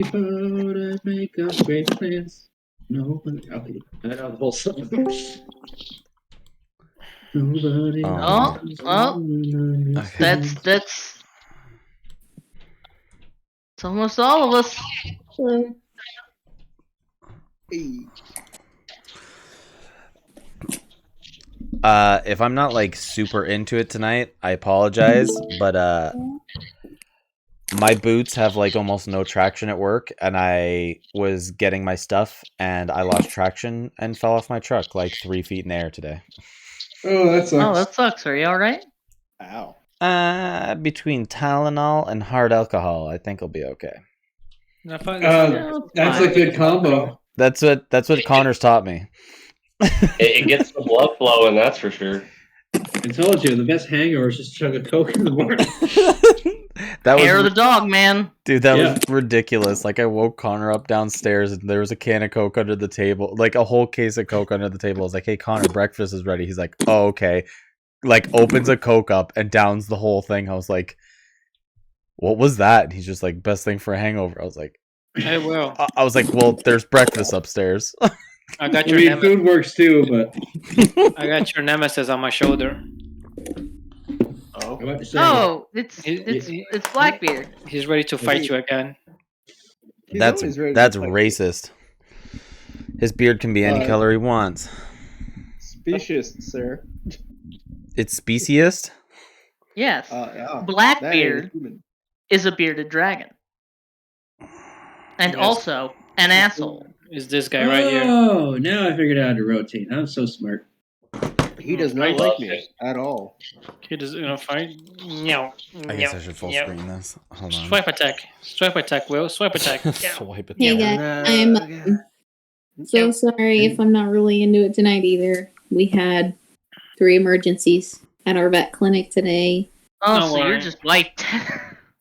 People that make up great plans. Nobody. Okay, I know the whole song. Nobody. Oh, well, Okay. that's it's almost all of us. If I'm not like super into it tonight, I apologize, but my boots have like almost no traction at work, and I was getting my stuff and I lost traction and fell off my truck like 3 feet in the air today. Oh, that sucks. Oh, that sucks. Are you all right? Ow. Between Tylenol and hard alcohol, I think I'll be okay. That's a good combo. That's what Connor's taught me. It gets the blood flowing, that's for sure. I told you, the best hangover is just chug a Coke in the morning. Hair of the dog, man. Dude, that was ridiculous. Like, I woke Connor up downstairs and there was a can of Coke under the table. Like, a whole case of Coke under the table. I was like, hey, Connor, breakfast is ready. He's like, oh, okay. Like, opens a Coke up and downs the whole thing. I was like, what was that? And he's just like, best thing for a hangover. I was like, I will. I was like, well, there's breakfast upstairs. I got I your mean, food works too, but I got your nemesis on my shoulder. Oh, it's Blackbeard. He's ready to fight you again. That's racist. His beard can be any color he wants. Speciest, sir. Yes. It's speciest? Yeah. Blackbeard is a bearded dragon. And also an asshole. Is this guy right here? Oh, now I figured out how to rotate. I'm so smart. He does not like me at all. He does fight. No. I guess I should full screen this. Hold on. Swipe attack. Swipe attack, Will. Swipe attack. Swipe Hey guys, I'm so sorry if I'm not really into it tonight either. We had 3 emergencies at our vet clinic today. Oh, so you're just wiped.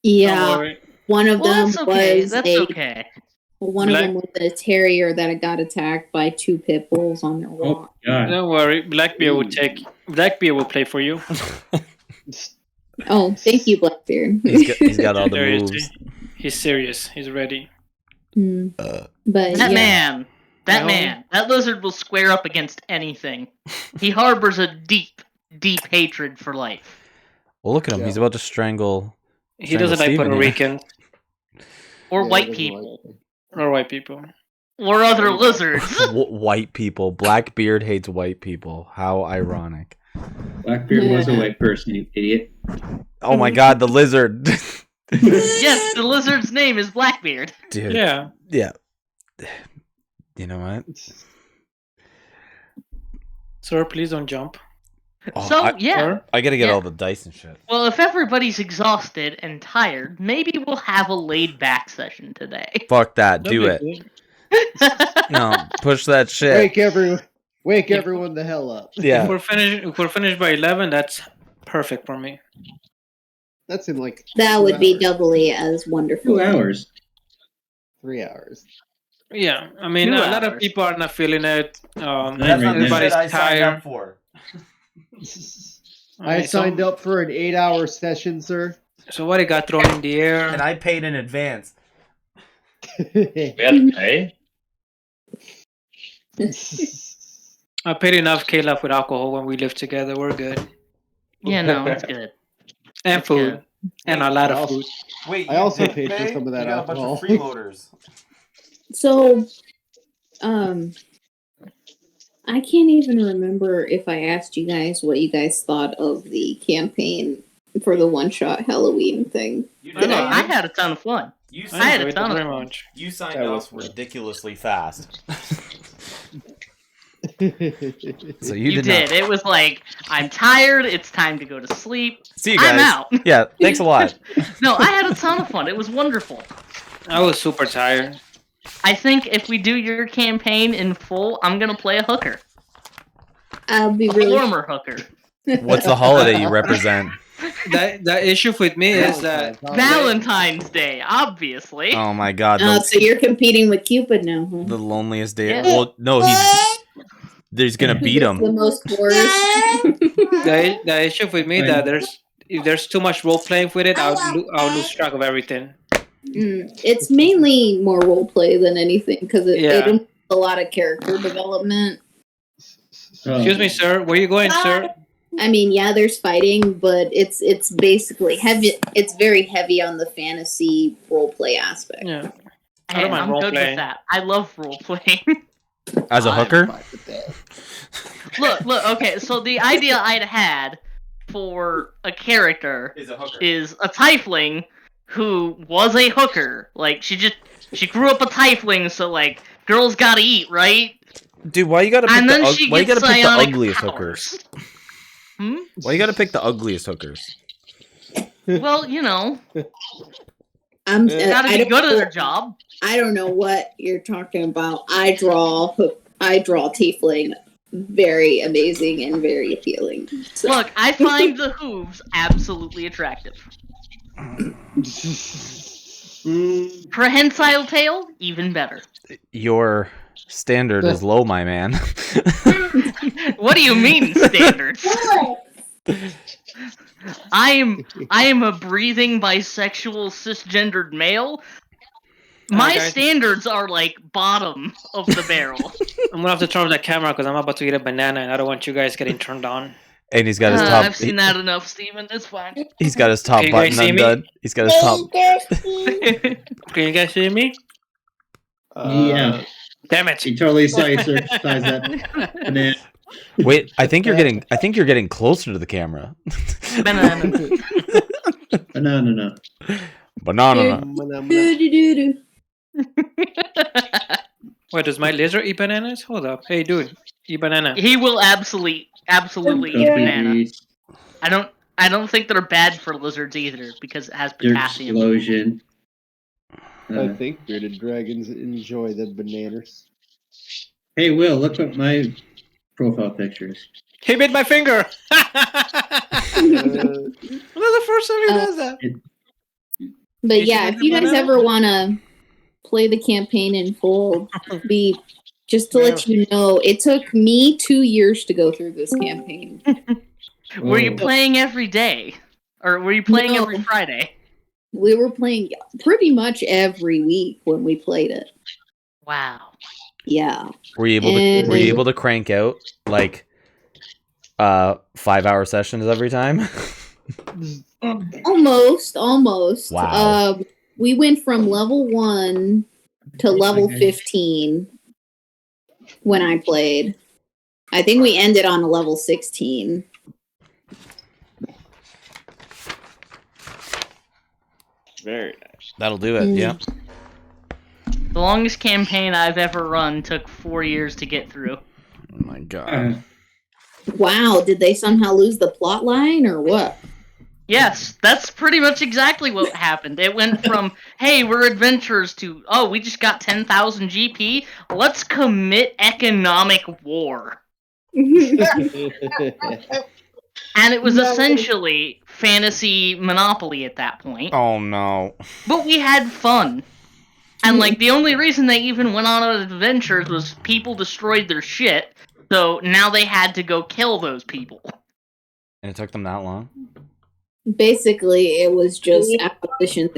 Yeah, one of them was okay. One of them was a terrier that got attacked by 2 pit bulls on their walk. Don't worry, Blackbeard will play for you. Oh, thank you, Blackbeard. He's got all the moves. He's serious. He's ready. But that lizard will square up against anything. He harbors a deep, deep hatred for life. Well, look at him. He's about to strangle. He doesn't like Puerto Rican. Or white people. Or white people. Or other lizards. White people. Blackbeard hates white people. How ironic. Blackbeard was a white person, you idiot. Oh my god, the lizard. Yes, the lizard's name is Blackbeard. Dude. Yeah. Yeah. You know what? Sir, please don't jump. I gotta get all the dice and shit. Well, if everybody's exhausted and tired, maybe we'll have a laid-back session today. Fuck that. Do it. No, push that shit. Wake everyone the hell up. Yeah. If we're finished by 11, that's perfect for me. That's in like that would be doubly as wonderful. 2 hours. 3 hours. Yeah, I mean, a lot of people are not feeling it. That's not everybody's the shit I signed tired. up for. I signed up for an 8-hour session, sir. So what? It got thrown in the air, and I paid in advance. We had to pay? I paid enough Caleb with alcohol when we lived together. We're good. Yeah, no, it's good. And food. Good. And a lot of food. Wait, I also paid for some of that alcohol. A bunch of freeloaders. So, I can't even remember if I asked you guys what you guys thought of the campaign for the one-shot Halloween thing. I had a ton of fun. I had a ton of fun. You signed off ridiculously fast. So you did. It was like, I'm tired. It's time to go to sleep. See you guys. I'm out. Yeah, thanks a lot. No, I had a ton of fun. It was wonderful. I was super tired. I think if we do your campaign in full, I'm gonna play a hooker. I'll be a really former hooker. What's the holiday you represent? The issue with me is that Valentine's Day, obviously. Oh my god. So you're competing with Cupid now, huh? The loneliest day. Yeah. Well, no, he's gonna beat him. The most worst. The issue with me that if there's too much role playing with it, I'll lose track of everything. It's mainly more roleplay than anything because it involves a lot of character development. Excuse me, sir. Where are you going, sir? I mean, yeah, there's fighting, but it's basically heavy. It's very heavy on the fantasy roleplay aspect. Yeah. Hey, I'm good with that. I love roleplaying. As a hooker? Look, okay, so the idea I'd had for a character is a tiefling who was a hooker. Like, she grew up a tiefling, so, like, girls gotta eat, right? Dude, why you gotta pick the ugliest powers. hookers? Why you gotta pick the ugliest hookers? Well, you know. Gotta be good at their job. I don't know what you're talking about. I draw tiefling very amazing and very appealing. So. Look, I find the hooves absolutely attractive. Prehensile tail, even better. Your standard is low, my man. What do you mean, standards? I am a breathing bisexual cisgendered male. My standards are like bottom of the barrel. I'm gonna have to turn off that camera because I'm about to eat a banana and I don't want you guys getting turned on. And he's got his top. I've seen that enough, Steven. It's fine. He's got his top button undone. He's got his top. Can you guys see me? Yeah. Damn it! He totally saw you circumcise that banana. Wait, I think you're getting closer to the camera. Banana. Banana. Wait, does my lizard eat bananas? Hold up. Hey, dude, eat banana. He will absolutely eat banana. I don't think they're bad for lizards either because it has potassium. Explosion. I think bearded dragons enjoy the bananas. Hey, Will, look at my profile pictures. He bit my finger. That's the first time he does that. But yeah, if you guys ever want to play the campaign in full, just to let you know, it took me 2 years to go through this campaign. Were you playing every day? Or were you playing every Friday? We were playing pretty much every week when we played it. Wow. Yeah. Were you able to crank out like 5-hour sessions every time? Almost. Wow. We went from level 1 to level 15 when I played. I think we ended on a level 16. Very nice. That'll do it, yeah. The longest campaign I've ever run took 4 years to get through. Oh my god. Wow, did they somehow lose the plot line or what? Yes, that's pretty much exactly what happened. It went from, hey, we're adventurers to, oh, we just got 10,000 GP, let's commit economic war. And it was essentially fantasy Monopoly at that point. Oh no. But we had fun. And, like, the only reason they even went on adventures was people destroyed their shit, so now they had to go kill those people. And it took them that long? Basically, it was just acquisitions.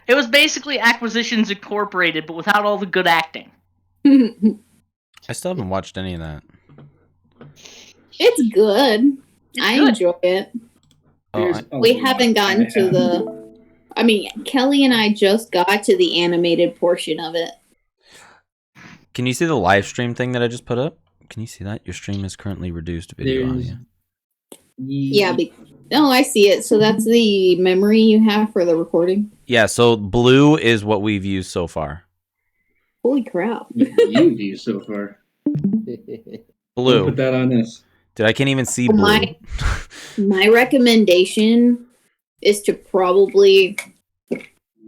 It was basically Acquisitions Incorporated, but without all the good acting. I still haven't watched any of that. It's good. I enjoy it. We haven't gotten to the... I mean, Kelly and I just got to the animated portion of it. Can you see the live stream thing that I just put up? Can you see that? Your stream is currently reduced to video audio. Yeah, I see it. So that's the memory you have for the recording? Yeah, so blue is what we've used so far. Holy crap. You've used so far. Blue. Put that on this. Dude, I can't even see blue. My recommendation is to probably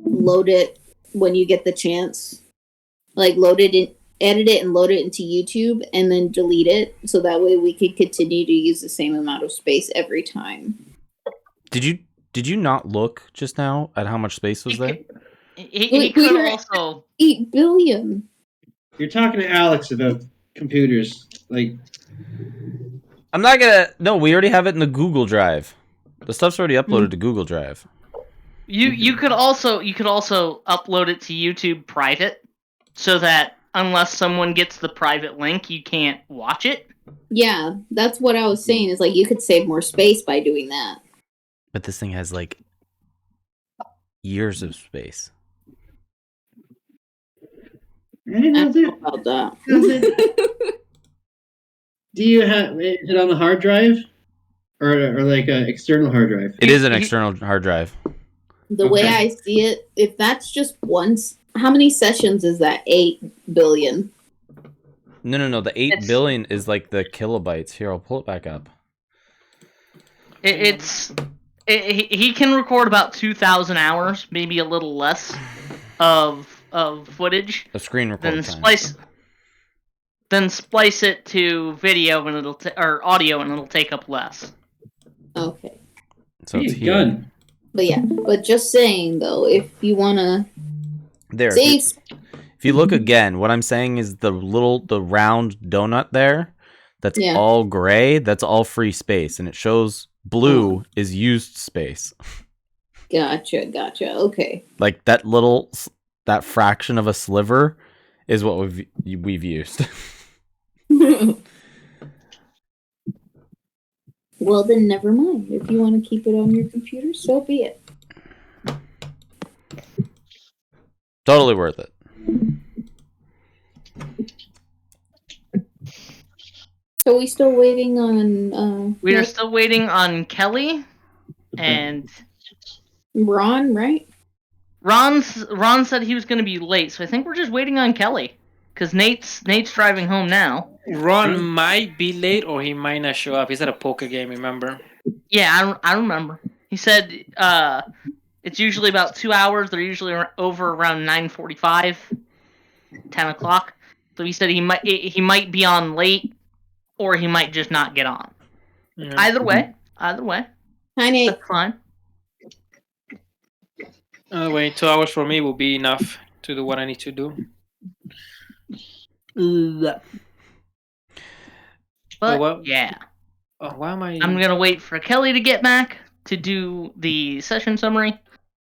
load it when you get the chance. Like, edit it and load it into YouTube and then delete it so that way we could continue to use the same amount of space every time. Did you not look just now at how much space was there? He could also 8 billion. You're talking to Alex about computers. Like, I'm not gonna. No, we already have it in the Google Drive. The stuff's already uploaded to Google Drive. You could also upload it to YouTube private, so that unless someone gets the private link, you can't watch it. Yeah, that's what I was saying. Is like you could save more space by doing that. But this thing has like years of space. I I know don't know about that. Do you have is it on the hard drive, or like an external hard drive? It is an external hard drive. The way I see it, if that's just once, how many sessions is that? 8 billion. No. The 8 billion is like the kilobytes. Here, I'll pull it back up. He can record about 2,000 hours, maybe a little less, of footage. A screen record time. Then splice it to video and or audio, and it'll take up less. Okay. So it's here. Gun. But yeah, but just saying though, if you wanna save. If you look again, what I'm saying is the round donut there, that's all gray, that's all free space, and it shows blue is used space. Gotcha. Okay. Like that fraction of a sliver is what we've used. Well, then never mind. If you want to keep it on your computer, so be it. Totally worth it. So we still waiting on We are still waiting on Kelly and Ron, right? Ron said he was going to be late, so I think we're just waiting on Kelly, because Nate's driving home now. Ron might be late, or he might not show up. He's at a poker game, remember? Yeah, I remember. He said it's usually about 2 hours. They're usually over around 9:45, 10 o'clock. So he said he might be on late, or he might just not get on. Yeah. Either way. Hi, Nate. That's fine. Wait, 2 hours for me will be enough to do what I need to do. But yeah. Oh, why am I? I'm gonna wait for Kelly to get back to do the session summary.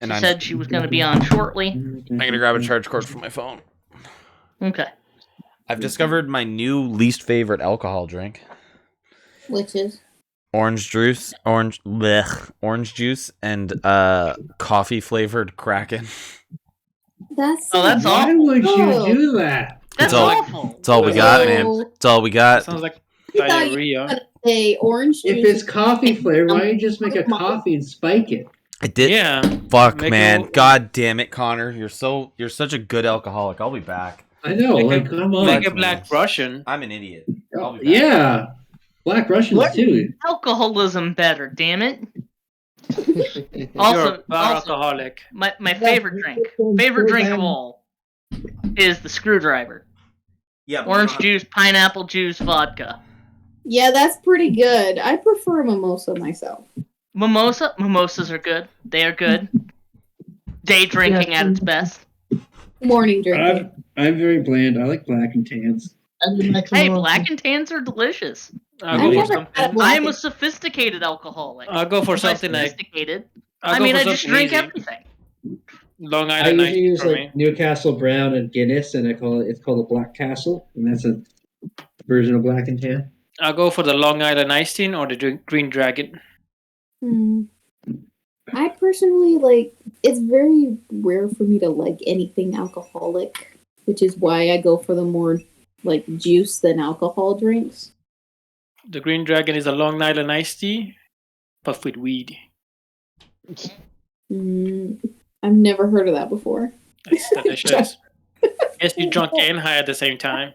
She said she was gonna be on shortly. I'm gonna grab a charge cord for my phone. Okay. I've discovered my new least favorite alcohol drink. Which is? Orange juice and coffee flavored Kraken. That's that's Why awful. would you do that? That's awful. That's all we got, man. That's all we got. Sounds like I thought you were gonna say orange juice. If it's coffee flavor, why don't you just make a coffee and spike it? I did. Yeah. Fuck, man. God damn it, Connor. You're such a good alcoholic. I'll be back. I know. Come on. Like a Black Russian. I'm an idiot. I'll be back. Yeah. Black Russians too. Alcoholism better, damn it. You're Also, a bar alcoholic. my favorite drink of all is the screwdriver. Yeah. Orange juice, pineapple juice, vodka. Yeah, that's pretty good. I prefer mimosa myself. Mimosas are good. They are good. Day drinking at its best. Morning drinking. I'm very bland. I like black and tans. Hey, black and tans are delicious. I'll I've go for never something. had a black I'm a sophisticated alcoholic. I'll go for By something like sophisticated. I'll go I for just something drink easy. everything. Long I Island usually Iced use for like me. Newcastle Brown and Guinness, and it's called a Black Castle, and that's a version of black and tan. I'll go for the Long Island Iced Tea or the Green Dragon. I personally it's very rare for me to like anything alcoholic, which is why I go for the more like juice than alcohol drinks. The Green Dragon is a Long Island Iced Tea, but with weed. I've never heard of that before. It's delicious. Yes, you drunk and high at the same time.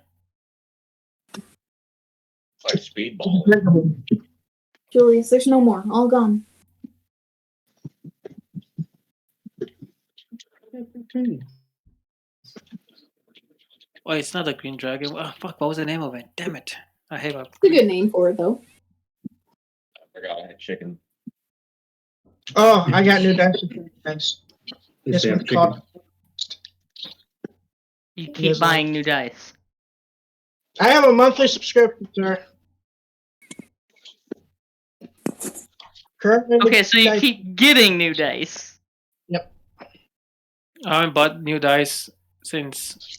Like speedball. Julius, there's no more. All gone. Oh, it's not a Green Dragon. Oh, fuck, what was the name of it? Damn it. I hate it. It's a good name for it, though. I forgot I had chicken. Oh, I got new dice. Thanks. This They have one chicken. called. You keep Yes, buying new dice. I have a monthly subscription, sir. Currently, Okay, so you dice- keep getting new dice. Yep. I haven't bought new dice since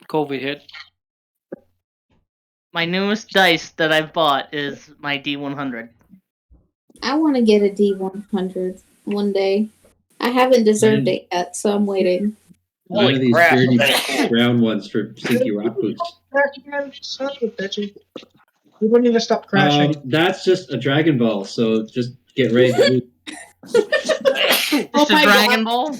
COVID hit. My newest dice that I've bought is my D100. I want to get a D100 one day. I haven't deserved it yet, so I'm waiting. None Holy of these crap! dirty man. brown ones for Stinky Rock Boots. Son of a bitch. We wouldn't even stop crashing. That's just a Dragon Ball, so just get ready to lose. Just a Dragon Ball?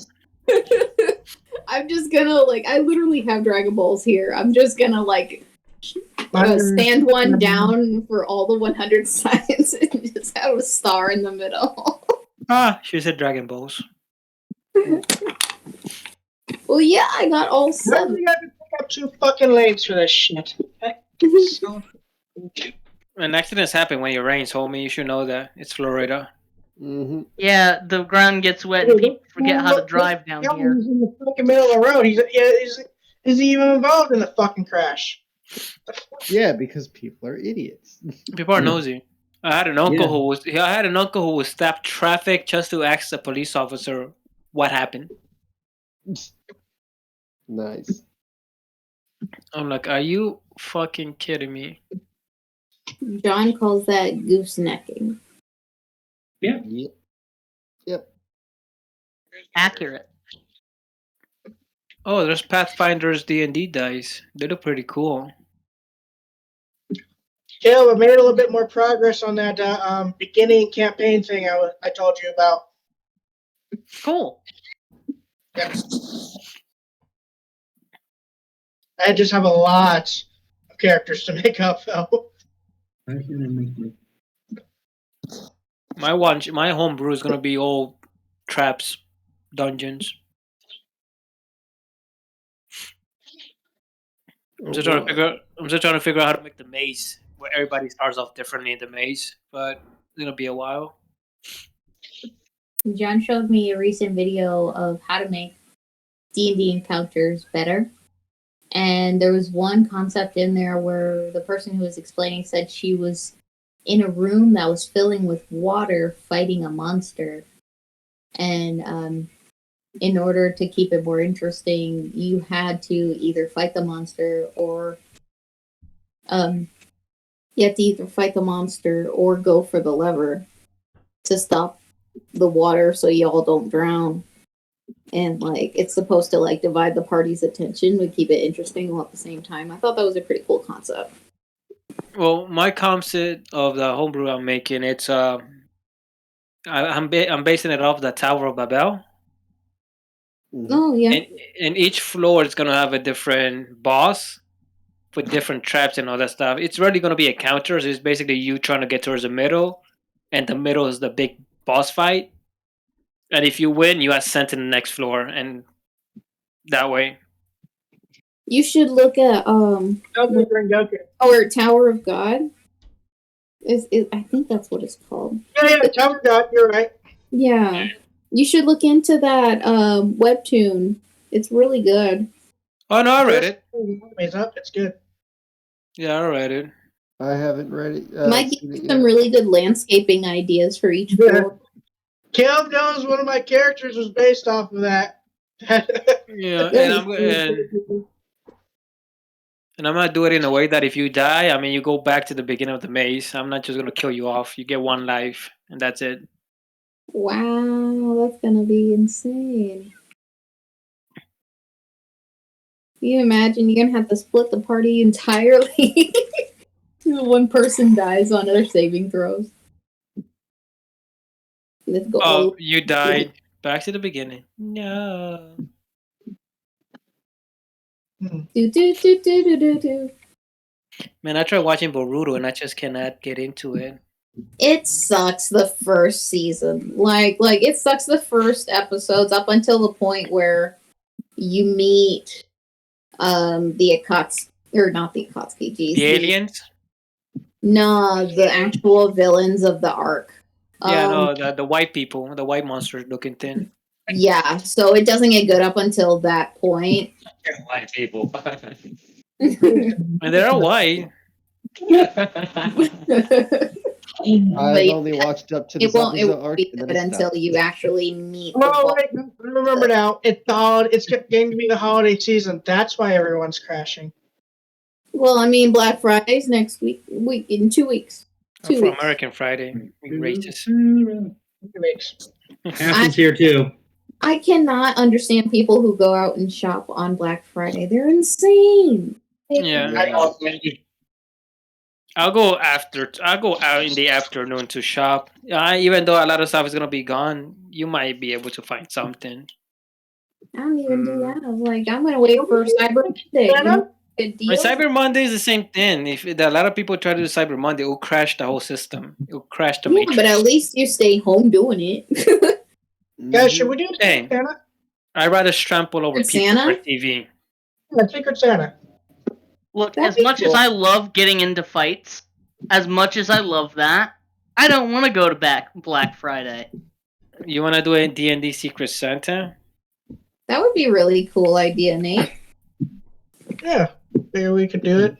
I'm just gonna, like, I literally have Dragon Balls here. I'm just gonna, like, stand one down for all the 100 sides and just have a star in the middle. She said Dragon Balls. Well, yeah, I got all Why do 7. we have to pick up 2 fucking lanes for this shit? When accidents happen when it rains, homie, you should know that. It's Florida. Mm-hmm. Yeah, the ground gets wet and people forget how to drive down here. He's in the fucking middle of the road. Is he even involved in the fucking crash? Yeah, because people are idiots. People are nosy. I had an uncle who was stopped traffic just to ask a police officer what happened. Nice. I'm like, are you fucking kidding me? John calls that goosenecking. Yep. Accurate. Oh, there's Pathfinder's D&D dice. They look pretty cool. Caleb, I made a little bit more progress on that beginning campaign thing I told you about. Cool. Yeah. I just have a lot of characters to make up, though. My homebrew is gonna be all traps, dungeons. I'm just trying to figure out how to make the maze where everybody starts off differently in the maze, but it'll be a while. John showed me a recent video of how to make D&D encounters better. And there was one concept in there where the person who was explaining said she was in a room that was filling with water fighting a monster. And in order to keep it more interesting, you had to either fight the monster or go for the lever to stop the water so y'all don't drown. And like it's supposed to like divide the party's attention but keep it interesting all at the same time. I thought that was a pretty cool concept. Well, my concept of the homebrew I'm making, it's I'm basing it off the Tower of Babel. Oh yeah. And each floor is gonna have a different boss with different traps and all that stuff. It's really gonna be a counter. So it's basically you trying to get towards the middle, and the middle is the big boss fight. And if you win, you ascend to the next floor, and that way. You should look at or Tower of God. I think that's what it's called. Yeah, Tower of God, you're right. Yeah. You should look into that webtoon. It's really good. Oh no, I read it. It's good. Yeah, I read it. I haven't read it. Might give you some really good landscaping ideas for each floor. Caleb knows one of my characters was based off of that. Yeah, and I'm gonna do it in a way that if you die, I mean, you go back to the beginning of the maze. I'm not just gonna kill you off. You get 1 life, and that's it. Wow, that's gonna be insane. Can you imagine you're gonna have to split the party entirely? One person dies on other saving throws. Let's go. Oh, you died. Back to the beginning. No. Do. Man, I tried watching Boruto and I just cannot get into it. It sucks the first season. Like it sucks the first episodes up until the point where you meet the Akatsuki, or not the Akatsuki, geez. The aliens? No, the actual villains of the arc. Yeah, no, the white people, the white monsters looking thin. Yeah, so it doesn't get good up until that point. White people. And they're all white. I've only watched up to It the won't. It Zabuza won't arc, be and then good it until stopped. you actually meet. The Oh, boss. wait, I remember now. It's getting to be the holiday season. That's why everyone's crashing. Well, I mean, Black Friday's next week. In 2 weeks. I'm 2 for weeks. American Friday. You racist. Happens here too. I cannot understand people who go out and shop on Black Friday. They're insane. Yeah. I'll go out in the afternoon to shop. Even though a lot of stuff is gonna be gone, you might be able to find something. I don't even do that. I was like, I'm gonna wait for Cyber Monday. You know, good deal. But Cyber Monday is the same thing. If a lot of people try to do Cyber Monday, it will crash the whole system. It will crash the Yeah, matrix. but at least you stay home doing it. Guys, should we do Hey. Santa? I'd rather trample over people Santa? for TV. Yeah, Secret Santa. Look, That'd as be much as cool. I love getting into fights, as much as I love that, I don't want to go to Black Friday. You want to do a D&D Secret Santa? That would be a really cool idea, Nate. Yeah, maybe we could do it.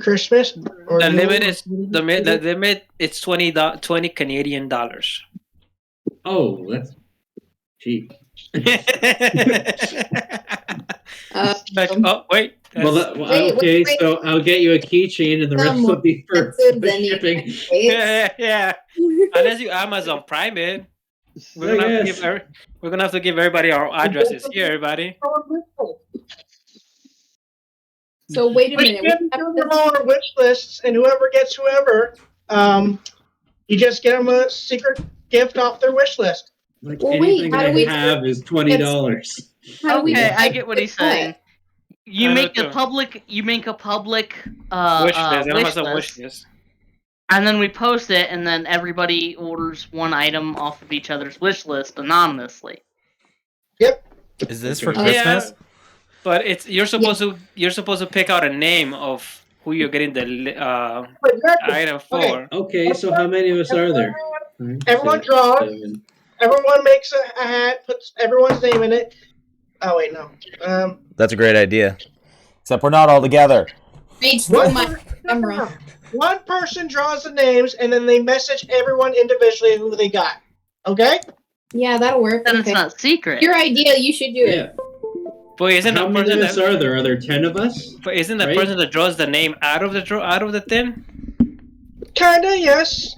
Christmas. Or The New limit Year's. is the limit. It's $20 Canadian dollars. Oh, that's cheap. Like, oh wait. Well, Wait. so I'll get you a keychain, and the rest will be for expensive than you shipping. yeah. Unless you Amazon Prime it, we're gonna have to give everybody our addresses here, everybody. So wait a We minute. can do them all on our wish lists, and whoever gets whoever, you just get them a secret gift off their wish list. Like Well, wait, anything how do I we- have is $20. How do we Okay, I decide get what he's what? saying. You I know make a too. public Wish list. Amazon wish list. and then we post it, and then everybody orders one item off of each other's wish list anonymously. Is this for Okay. Christmas? Yeah, but you're supposed to pick out a name of who you're getting the item for. Okay, so how many of us are there? Everyone draws. Everyone makes a hat, puts everyone's name in it. Oh wait, no. That's a great idea. Except we're not all together. Reach for my camera. One person draws the names, and then they message everyone individually who they got. Okay? Yeah, that'll work. Then Okay. it's not secret. Your idea. You should do it. Yeah. But isn't How the many person of us that are there? Are there 10 of us? but isn't the right? person that draws the name out of the thing? Kinda, yes.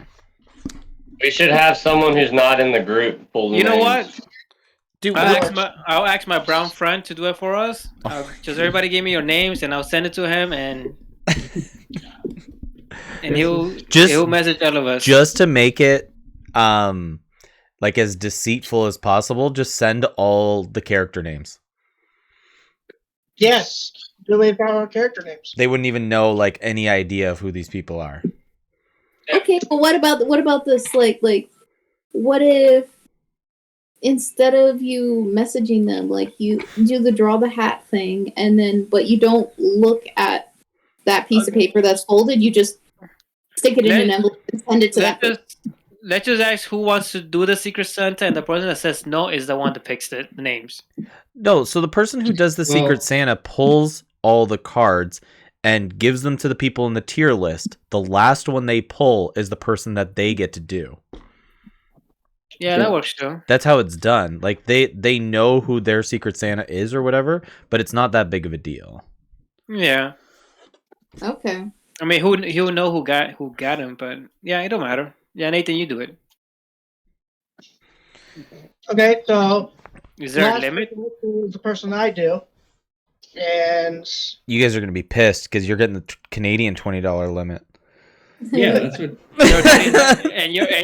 We should have someone who's not in the group pull the You know names. what? Dude, I'll ask my brown friend to do it for us. Just everybody give me your names, and I'll send it to him, and he'll message all of us. just to make it like as deceitful as possible, just send all the character names. Yes. Do we have our character names? They wouldn't even know like any idea of who these people are. Okay, but what about this? Like, what if instead of you messaging them, like you do the draw the hat thing, and then but you don't look at that piece of paper that's folded, you just stick it in an envelope and send it to that person. Let's just ask who wants to do the Secret Santa, and the person that says no is the one that picks the names. No, so the person who does the Secret Santa pulls all the cards and gives them to the people in the tier list. The last one they pull is the person that they get to do. Yeah, that works too. That's how it's done. Like they know who their Secret Santa is or whatever, but it's not that big of a deal. Yeah. Okay. I mean, he'll know who got him, but yeah, it don't matter. Yeah, Nathan, you do it. Okay, so Is there a last limit? person is the person I do. And You guys are gonna be pissed because you're getting the Canadian $20 limit. Yeah, that's what.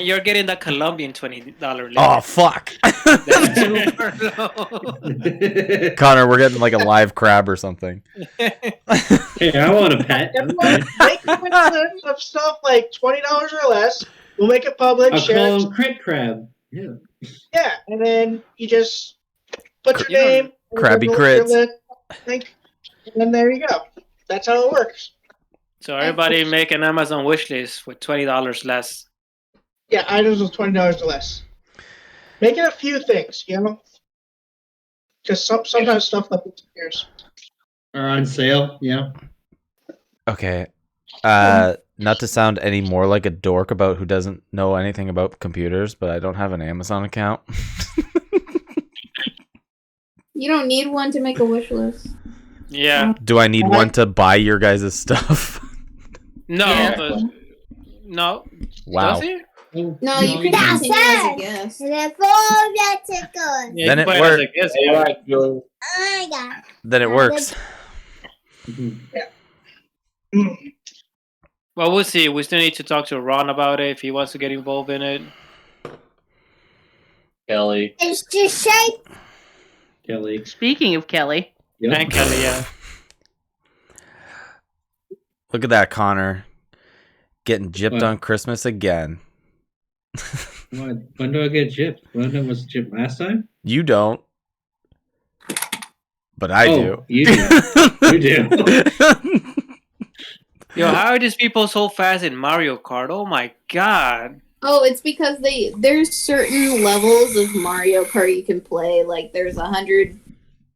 You're getting the Colombian $20 limit. Oh fuck! That's super low. Connor, we're getting like a live crab or something. Hey, I want a pet. everyone make a wish list of stuff like $20 or less. We'll make it public. I'll Share call it. him Crit Crab. Yeah. Yeah, and then you just put your You know, name. Krabby your Crits. list, and then there you go. That's how it works. So everybody make an Amazon wish list with $20 less. Yeah, items with $20 or less. Make it a few things, you know? Because sometimes stuff like disappears. Are on sale. Yeah. Okay, Not to sound any more like a dork about who doesn't know anything about computers, but I don't have an Amazon account. You don't need one to make a wish list. Yeah. Do I need one to buy your guys' stuff? No. Yeah. But, no. Wow. Does he? No, you can That's continue as a it. guest. The phone that's a gun. Yeah, Then you it can play worked. as a guest. All right, Julie. Oh my god. Then it works. Well, we'll see. We still need to talk to Ron about it if he wants to get involved in it. Kelly. It's just shape. Kelly. Speaking of Kelly, Yep. And Kelly, yeah. Look at that, Connor. Getting gypped What? on Christmas again. When do I get gypped? When was gypped last time? You don't. But I do. You do. You do. Yo, how are these people so fast in Mario Kart? Oh my god. Oh, it's because there's certain levels of Mario Kart you can play. Like there's 100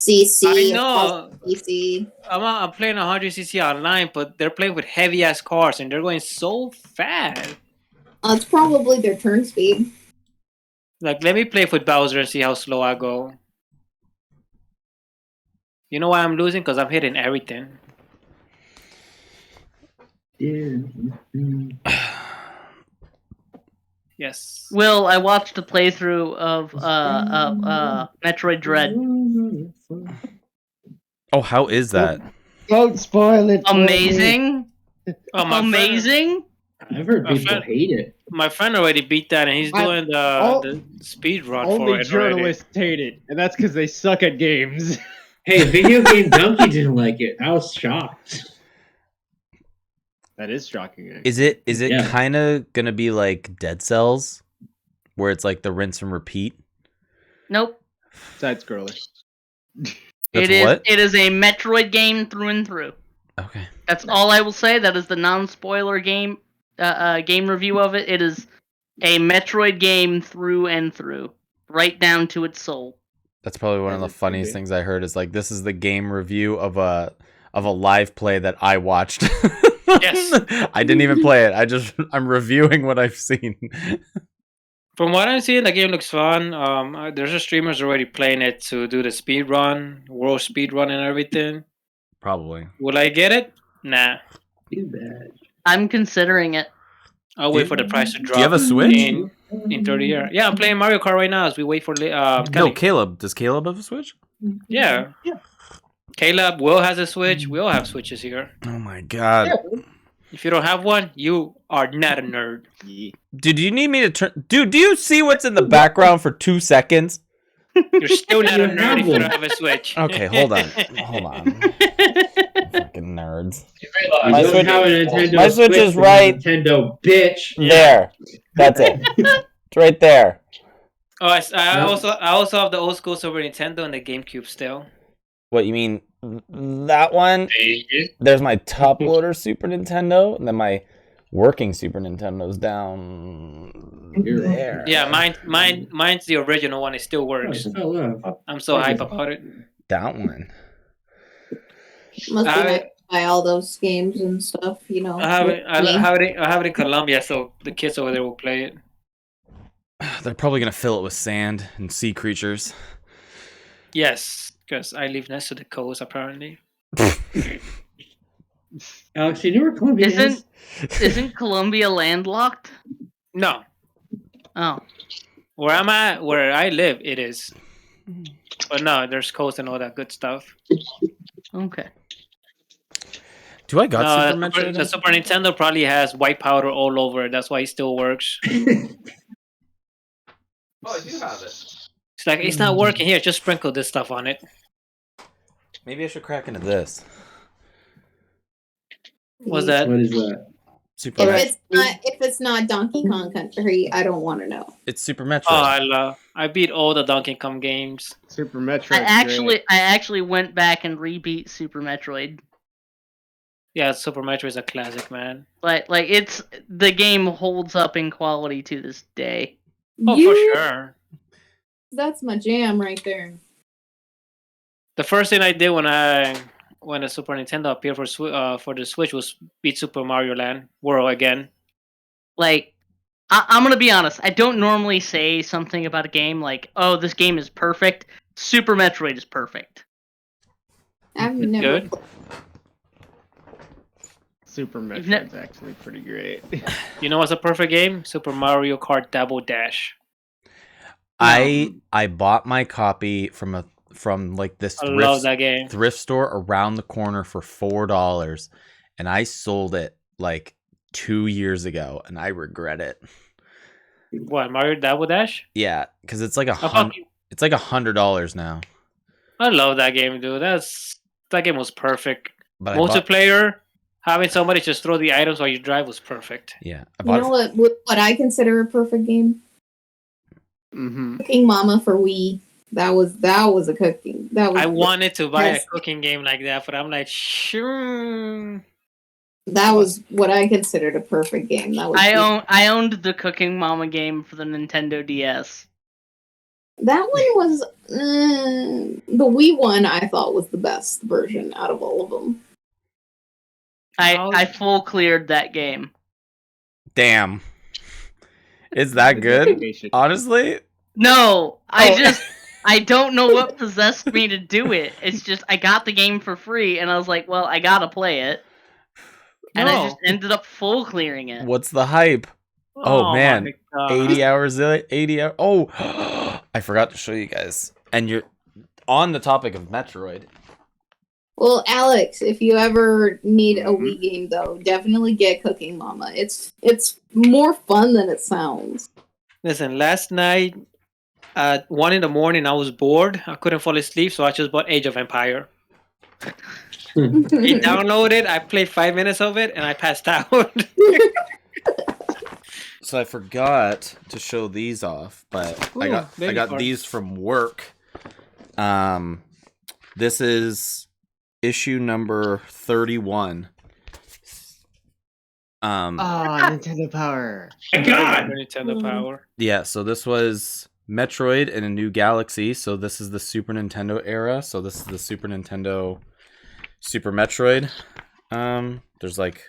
cc. I know. cc. I'm playing 100cc online, but they're playing with heavy ass cars and they're going so fast. It's probably their turn speed. Like, let me play with Bowser and see how slow I go. You know why I'm losing? Because I'm hitting everything. Yeah. Yes. Will, I watched a playthrough of Metroid Dread. Oh, how is that? Don't spoil it. for me. Amazing, Oh, my amazing. I've heard My people friend- hate it. My friend already beat that, and he's doing the speed run for Only it already. journalists hate it, and that's because they suck at games. Hey, Video Game Donkey didn't like it. I was shocked. That is shocking. Is it Yeah. kind of gonna be like Dead Cells, where it's like the rinse and repeat? Nope. That's girly. That's It is. what? It is a Metroid game through and through. Okay. That's all I will say. That is the non-spoiler game game review of it. It is a Metroid game through and through, right down to its soul. That's probably one of the That is funniest creepy. things I heard. Is like, this is the game review of a live play that I watched. Yes. I didn't even play it. I'm reviewing what I've seen. From what I'm seeing, the game looks fun. There's a streamers already playing it to do the speed run, world speed run, and everything. Probably. Will I get it? Nah. Too bad. I'm considering it. I'll Do wait you- for the price to drop. Do you have a Switch? in 30 years? Yeah, I'm playing Mario Kart right now as we wait for No, Kelly. Caleb. Does Caleb have a Switch? Yeah. Caleb, Will has a Switch. We all have Switches here. Oh my god. If you don't have one, you are not a nerd. Dude, do you need me to turn? Dude, do you see what's in the background for 2 seconds? You're still not a You nerd have if you one. don't have a Switch. Okay, hold on. Hold on. Fucking nerds. You realize My You don't Switch- have a Nintendo my Switch is but a right. Nintendo bitch. There. That's it. It's right there. Oh, I No. also have the old school Super Nintendo and the GameCube still. What, you mean that one? There's my top loader Super Nintendo, and then my working Super Nintendo's down there. Yeah, mine's the original one. It still works. Oh, love. I'm so hype about it. That one. Must be I- nice to buy all those games and stuff, you know. I have it. I Me. have it in Colombia, so the kids over there will play it. They're probably gonna fill it with sand and sea creatures. Yes, because I live next to the coast apparently. Alex, you know where Columbia is? Isn't Colombia landlocked? No, Oh, where I live, it is. But no, there's coast and all that good stuff. okay. Do I got Super No, Metroid? the Super Nintendo probably has white powder all over it. That's why it still works. Oh, I do have it. It's like it's not working here. Just sprinkle this stuff on it. Maybe I should crack into this. What's that? What is that? Super If Metroid. it's not Donkey Kong Country, I don't want to know. It's Super Metroid. Oh, I beat all the Donkey Kong games. Super Metroid. I actually went back and rebeat Super Metroid. Yeah, Super Metroid is a classic, man. Like it's the game holds up in quality to this day. Oh, You- for sure. That's my jam right there. The first thing I did when I when the Super Nintendo appeared for the Switch was beat Super Mario Land World again. Like, I'm gonna be honest. I don't normally say something about a game like, "Oh, this game is perfect." Super Metroid is perfect. I've never. Good. Super You've ne- Metroid's actually pretty great. You know what's a perfect game? Super Mario Kart Double Dash. I bought my copy from like this I love that game. thrift store around the corner for $4, and I sold it like 2 years ago, and I regret it. What, Mario Double Dash? Yeah, because it's like I thought you- it's like $100 now. I love that game, dude. That game was perfect. But I bought, Multiplayer, having somebody just throw the items while you drive was perfect. yeah, I You bought know what I consider a perfect game? Mm-hmm. Cooking Mama for Wii. That was a cooking. That was. I wanted to buy a Yes. cooking game like that, but I'm like, sure. That was what I considered a perfect game. That was. I owned the Cooking Mama game for the Nintendo DS. That one was the Wii one. I thought was the best version out of all of them. I full cleared that game. Damn. Is that good? Honestly? No, I don't know what possessed me to do it. It's just I got the game for free, and I was like, well, I gotta play it. And I just ended up full clearing it. What's the hype? Oh man, my God. 80 hours. 80 hours. Oh, I forgot to show you guys. And you're on the topic of Metroid. Well, Alex, if you ever need a Wii game, though, definitely get Cooking Mama. It's more fun than it sounds. Listen, last night at 1 a.m, I was bored. I couldn't fall asleep, so I just bought Age of Empire. I downloaded. I played 5 minutes of it, and I passed out. So I forgot to show these off, but I got card. these from work. This is issue number 31. Nintendo Power. Nintendo Power. Yeah, so this was Metroid in a New Galaxy. So this is the Super Nintendo era. So this is the Super Nintendo Super Metroid. There's like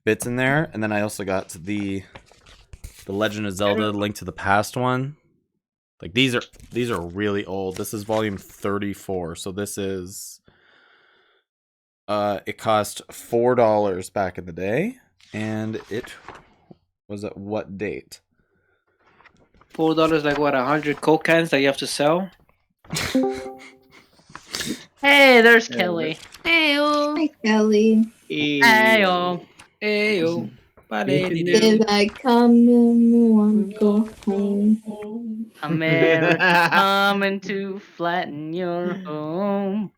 bits in there, and then I also got the Legend of Zelda Link to the Past one. Like these are really old. This is volume 34. So this is it cost $4 back in the day, and it was at what date? $4, like what? 100 Coke cans that you have to sell. Hey, there's Kelly. Hi, Kelly. Heyo. Ayo. Did I come in one go home? America's coming to flatten your home.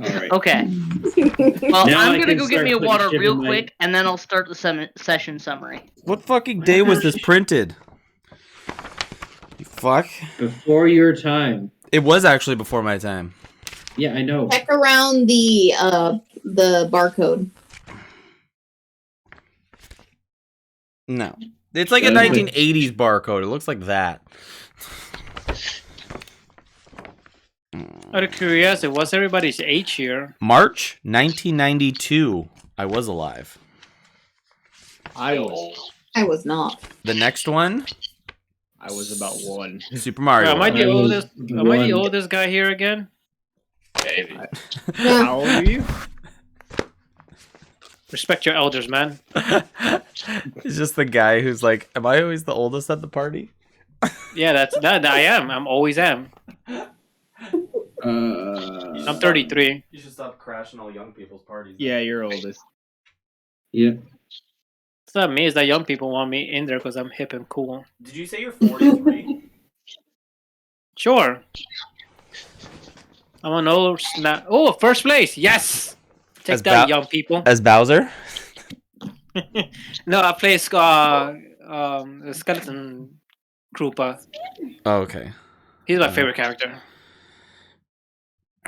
All right. Okay. Well, Now I'm I gonna can go get start me a putting water shit real in my- quick, and then I'll start the session summary. What fucking day was this printed? You fuck. Before your time. It was actually before my time. Yeah, I know. Check around the barcode. No. It's like a 1980s barcode. It looks like that. Out of curiosity, what's everybody's age here? March 1992. I was alive. I was not. The next one, I was about 1. Super Mario. Am I the I was oldest? Am I the one. oldest guy here again? Maybe. How old are you? Respect your elders, man. It's just the guy who's like, am I always the oldest at the party? Yeah, that I am. I'm always am. I'm 33. You should stop crashing all young people's parties. Yeah, you're oldest. Yeah. It's not me. It's that young people want me in there because I'm hip and cool. Did you say you're 43? Sure. I'm an old snap. Oh, first place. Yes. Take As that, Ba- young people. As Bowser? No, I play the skeleton Krupa. Oh, okay. He's my favorite character.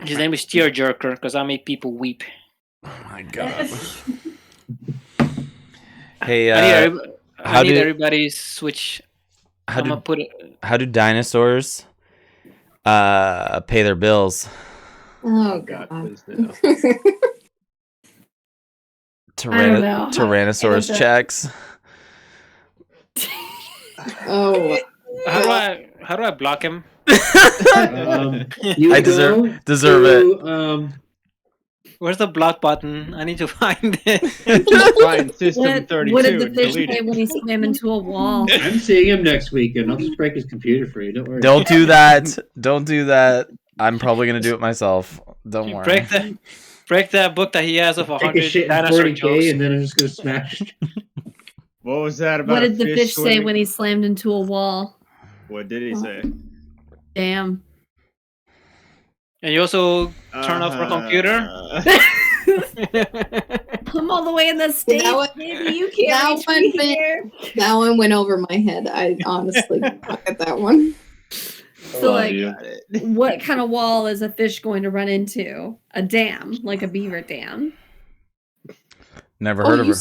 His name is Tearjerker because I make people weep. Oh my god. Hey, I need everybody's Switch. How I'm gonna put it. do dinosaurs pay their bills? Oh God, god. please no. I don't know. Tyrannosaurus checks. Oh. How do I block him? You I go deserve to, Where's the block button? I need to find it. Find System 32. What did the fish delete say it. when he swam into a wall? I'm seeing him next week, and I'll just break his computer for you. Don't worry. Don't do that. Don't do that. I'm probably gonna do it myself. Don't worry. Break that book that he has of Take a 100 shit in dinosaur 40K, jokes. and then I'm just gonna smash. What was that about? What did the fish say swimming? when he slammed into a wall? What did he say? Damn. And you also turn off your computer. I'm all the way in the States, baby. You can't reach me here. That one went over my head. I honestly look at that one. So, like, what kind of wall is a fish going to run into? A dam, like a beaver dam. Never heard of her.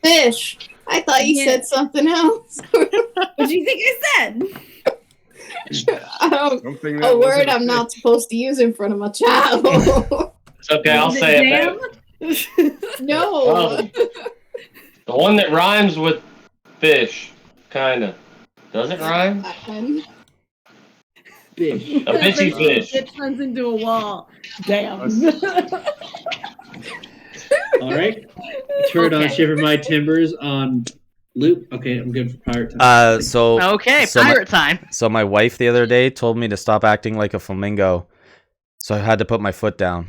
Fish. I thought you said something else. What do you think I said? A word I'm not supposed to use in front of my child. It's okay, I'll say it. No. The one that rhymes with fish, kinda. Does it rhyme? Fish. A bitchy fish. It runs into a wall. Damn. All right. Turn on Shiver My Timbers on loop. Okay, I'm good for pirate time. Okay, so pirate time. So my wife the other day told me to stop acting like a flamingo, so I had to put my foot down.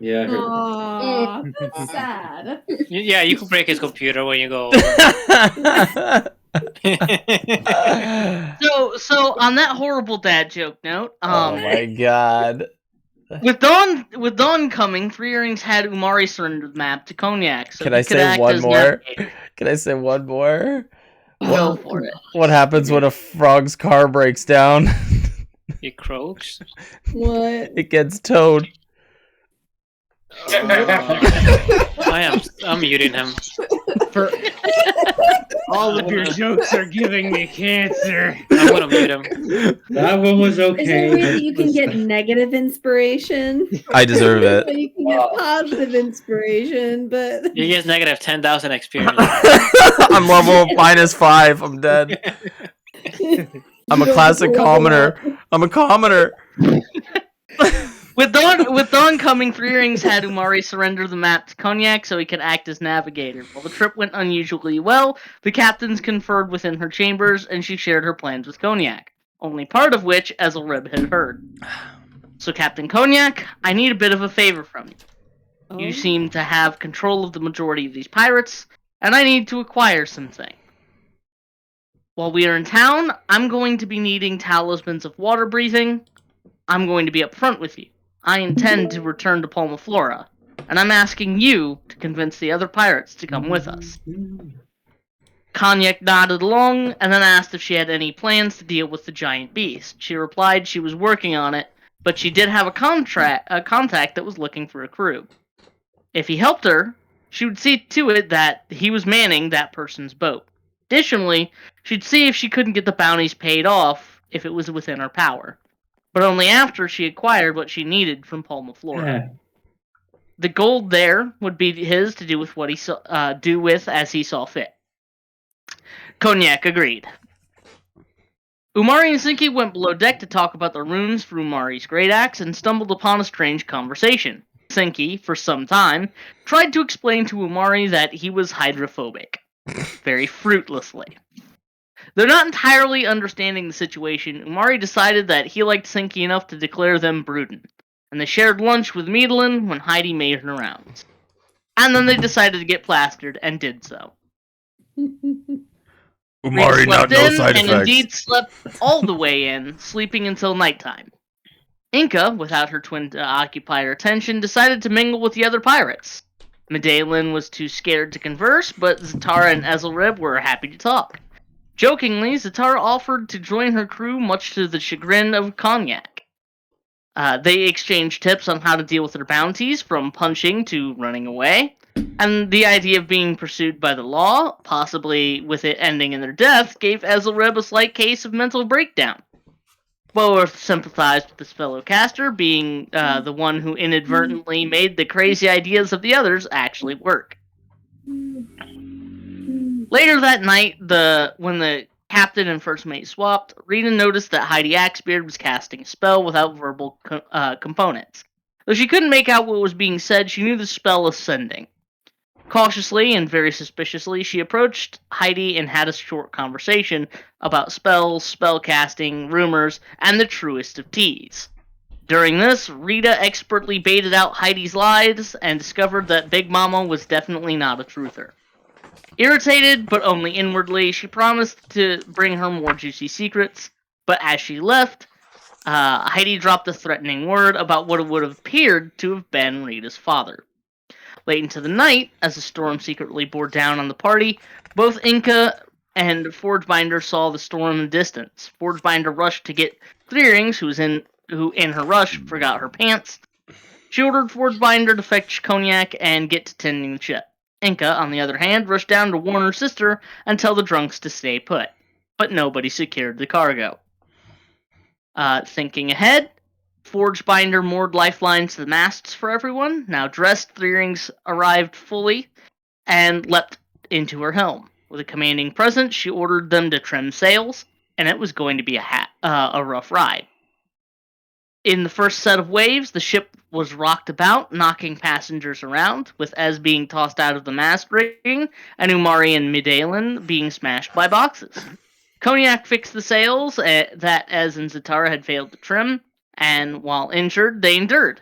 Yeah, I heard Aww, that's sad. Yeah, you can break his computer when you go. So on that horrible dad joke note, Oh my god. with Dawn coming, Three Earrings had Umari surrender the map to Cognac. So Can I say one more? Can I say one more? Go for it. What happens when a frog's car breaks down? He croaks. What? It gets towed. I'm muting him. All of your jokes are giving me cancer. I'm gonna mute him. That one was Is it okay. weird that you can get negative inspiration? I deserve it. So you can get positive inspiration, but You get negative 10,000 experience. I'm level -5. I'm dead. I'm a classic commoner. I'm a commoner. With Dawn coming, Three Earrings had Umari surrender the map to Cognac so he could act as navigator. While the trip went unusually well, the captains conferred within her chambers, and she shared her plans with Cognac, only part of which Ezelrib had heard. So, Captain Cognac, I need a bit of a favor from you. You seem to have control of the majority of these pirates, and I need to acquire something. While we are in town, I'm going to be needing talismans of water breathing. I'm going to be upfront with you. I intend to return to Palma Flora, and I'm asking you to convince the other pirates to come with us. Cognac nodded along, and then asked if she had any plans to deal with the giant beast. She replied she was working on it, but she did have a contact that was looking for a crew. If he helped her, she would see to it that he was manning that person's boat. Additionally, she'd see if she couldn't get the bounties paid off if it was within her power, but only after she acquired what she needed from Palma Flora. The gold there would be his to do with what he do with as he saw fit. Cognac agreed. Umari and Sinki went below deck to talk about the runes for Umari's great axe and stumbled upon a strange conversation. Sinki, for some time, tried to explain to Umari that he was hydrophobic, very fruitlessly. Though not entirely understanding the situation, Umari decided that he liked Sinki enough to declare them Bruden, and they shared lunch with Medellin when Heidi made her rounds. And then they decided to get plastered, and did so. Umari, not no side and effects. indeed slept all the way in, sleeping until nighttime. Inca, without her twin to occupy her attention, decided to mingle with the other pirates. Medellin was too scared to converse, but Zatara and Ezelrib were happy to talk. Jokingly, Zatara offered to join her crew, much to the chagrin of Cognac. They exchanged tips on how to deal with their bounties, from punching to running away, and the idea of being pursued by the law, possibly with it ending in their death, gave Ezelrib a slight case of mental breakdown. Boworth sympathized with his fellow caster, being the one who inadvertently made the crazy ideas of the others actually work. Later that night, when the captain and first mate swapped, Rita noticed that Heidi Axebeard was casting a spell without verbal components. Though she couldn't make out what was being said, she knew the spell was sending. Cautiously and very suspiciously, she approached Heidi and had a short conversation about spells, spell casting, rumors, and the truest of teas. During this, Rita expertly baited out Heidi's lies and discovered that Big Mama was definitely not a truther. Irritated, but only inwardly, she promised to bring her more juicy secrets, but as she left, Heidi dropped a threatening word about what would have appeared to have been Rita's father. Late into the night, as the storm secretly bore down on the party, both Inca and Forgebinder saw the storm in the distance. Forgebinder rushed to get Three Earrings, who in her rush forgot her pants. She ordered Forgebinder to fetch cognac and get to tending the ship. Inca, on the other hand, rushed down to warn her sister and tell the drunks to stay put. But nobody secured the cargo. Thinking ahead, Forgebinder moored lifelines to the masts for everyone. Now dressed, Three Earrings arrived fully and leapt into her helm. With a commanding presence, she ordered them to trim sails, and it was going to be a rough ride. In the first set of waves, the ship was rocked about, knocking passengers around, with Ez being tossed out of the mast rigging, and Umari and Medallion being smashed by boxes. Cognac fixed the sails that Ez and Zatara had failed to trim, and while injured, they endured.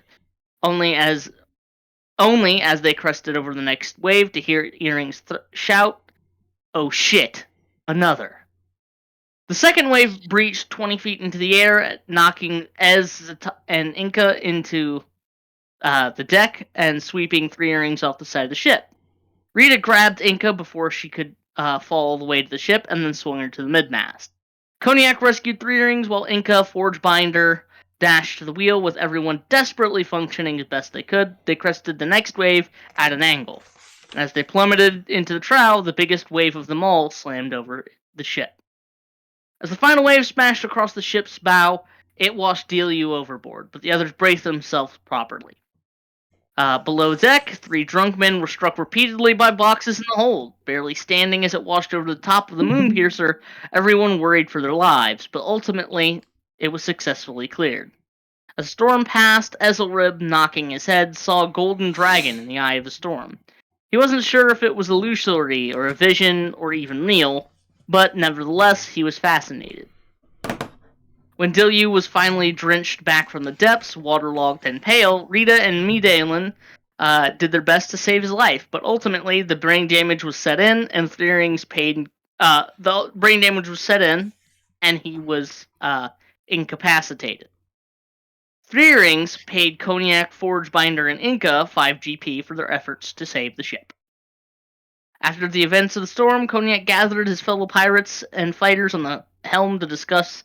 Only as they crested over the next wave to hear Earrings shout, "Oh shit, another." The second wave breached 20 feet into the air, knocking Ez and Inca into the deck and sweeping Three Earrings off the side of the ship. Rita grabbed Inca before she could fall all the way to the ship and then swung her to the midmast. Cognac rescued Three Earrings while Inca, Forgebinder, dashed to the wheel with everyone desperately functioning as best they could. They crested the next wave at an angle. As they plummeted into the trough, the biggest wave of them all slammed over the ship. As the final wave smashed across the ship's bow, it washed Deliu overboard, but the others braced themselves properly. Below deck, 3 drunk men were struck repeatedly by boxes in the hold. Barely standing as it washed over the top of the Moonpiercer, everyone worried for their lives, but ultimately, it was successfully cleared. As the storm passed, Ezelrib, knocking his head, saw a golden dragon in the eye of the storm. He wasn't sure if it was illusory, or a vision, or even real, but nevertheless, he was fascinated. When Deliu was finally drenched back from the depths, waterlogged and pale, Rita and Medallion did their best to save his life, but ultimately the brain damage was set in, and Three Earrings paid. The brain damage was set in, and he was incapacitated. Three Earrings paid Cognac, Forgebinder, and Inca 5 GP for their efforts to save the ship. After the events of the storm, Cognac gathered his fellow pirates and fighters on the helm to discuss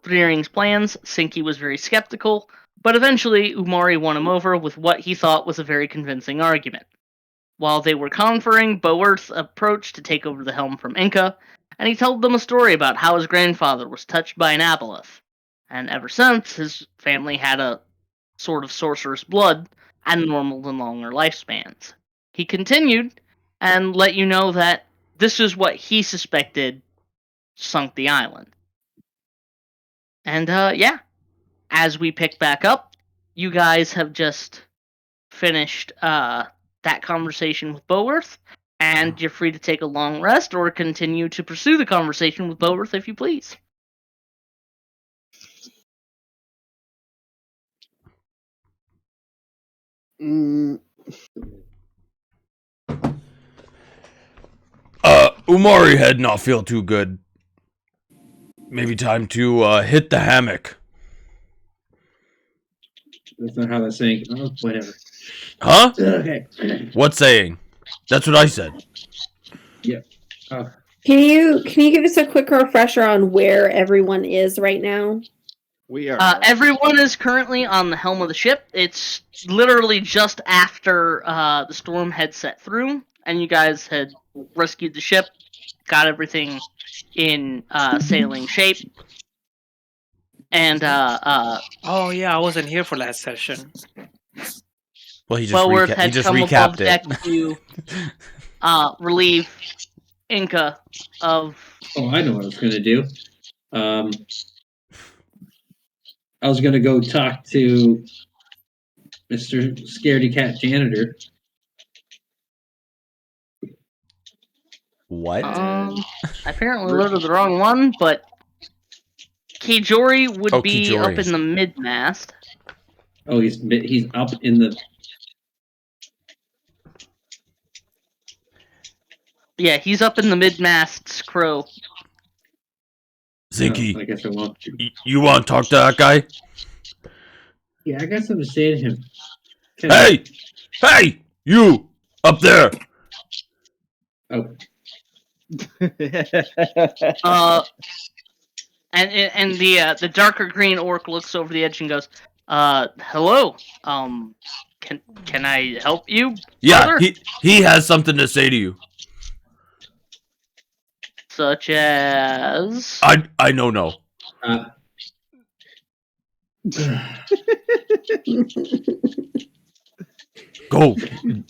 Three Earrings' plans. Sinky was very skeptical, but eventually Umari won him over with what he thought was a very convincing argument. While they were conferring, Boworth approached to take over the helm from Inca, and he told them a story about how his grandfather was touched by an aboleth, and ever since, his family had a sort of sorcerer's blood and normal and longer lifespans. He continued and let you know that this is what he suspected sunk the island. And as we pick back up, you guys have just finished that conversation with Boworth, and you're free to take a long rest or continue to pursue the conversation with Boworth if you please. Umari head not feel too good. Maybe time to hit the hammock. That's not how that's saying. Oh, whatever. Huh? Okay. What saying? That's what I said. Yeah. Can you give us a quick refresher on where everyone is right now? We are. Everyone is currently on the helm of the ship. It's literally just after the storm had set through, and you guys had rescued the ship, got everything in sailing shape, And Oh yeah, I wasn't here for last session. Well, he just Wellworth he had just come above recapped deck it. to relieve Inca of. Oh, I know what I was gonna do. I was gonna go talk to Mr. Scaredy Cat Janitor. What? I apparently loaded the wrong one, but Kijori would be Kijori. up in the mid-mast. Oh, he's up in the. Yeah, he's up in the mid-mast's crow. Zinky, I guess I won't. you want to talk to that guy? Yeah, I got something to say to him. Hey, you up there? Oh. And the darker green orc looks over the edge and goes, hello. Can I help you? Yeah, brother? he has something to say to you. Such as I know no. Go.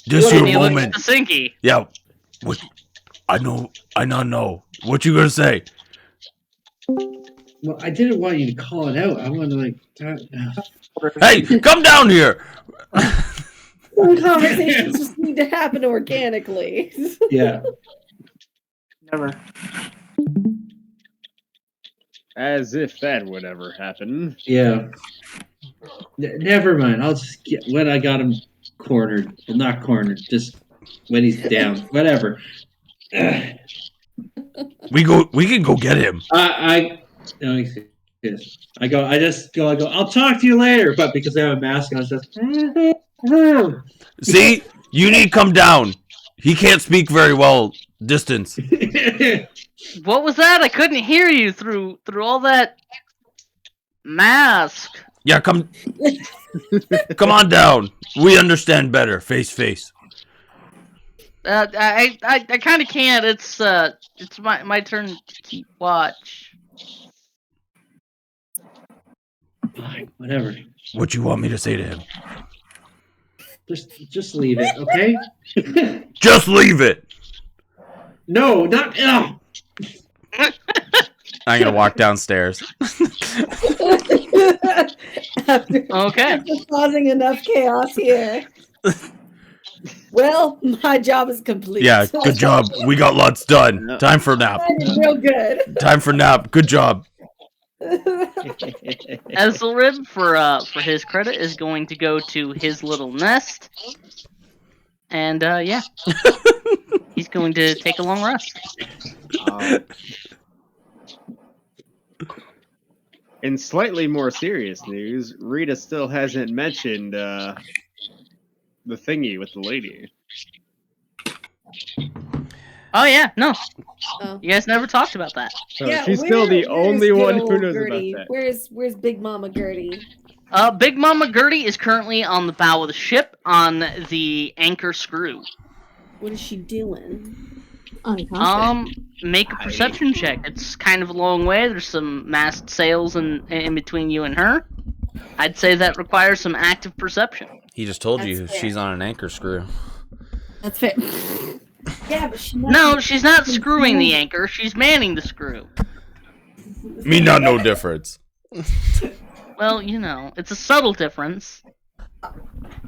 This your moment. Sinky. Yeah. What? I not know. What you gonna say? Well, I didn't want you to call it out. I wanted to Hey, come down here. Some conversations just need to happen organically. Yeah. Never. As if that would ever happen. Yeah. Never mind. I'll just get when I got him cornered. Well, not cornered. Just when he's down. Whatever. We can go get him. I go. I'll talk to you later. But because I have a mask, I was just. See, you need to come down. He can't speak very well distance. What was that? I couldn't hear you through all that mask. Yeah, come on down. We understand better, face. I kind of can't. It's my turn to keep watch. Fine, whatever. What you want me to say to him? Just leave it, okay? Just leave it. No, not. I'm gonna walk downstairs. After causing enough chaos here. Well, my job is complete. Yeah, good job. We got lots done. Time for nap. I did real good. Time for nap. Good job. Ezzelrib, for his credit, is going to go to his little nest, and yeah, he's going to take a long rest. In slightly more serious news, Rita still hasn't mentioned the thingy with the lady. Oh yeah, no. You guys never talked about that. So yeah, she's still the only one who knows Gertie? about that. Where's Big Mama Gertie? Big Mama Gertie is currently on the bow of the ship on the anchor screw. What is she doing? Make a perception check. It's kind of a long way. There's some mast sails in between you and her. I'd say that requires some active perception. He just told you she's on an anchor screw. That's fair. Yeah, but she's not screwing the anchor. She's manning the screw. Me not no difference. Well, it's a subtle difference.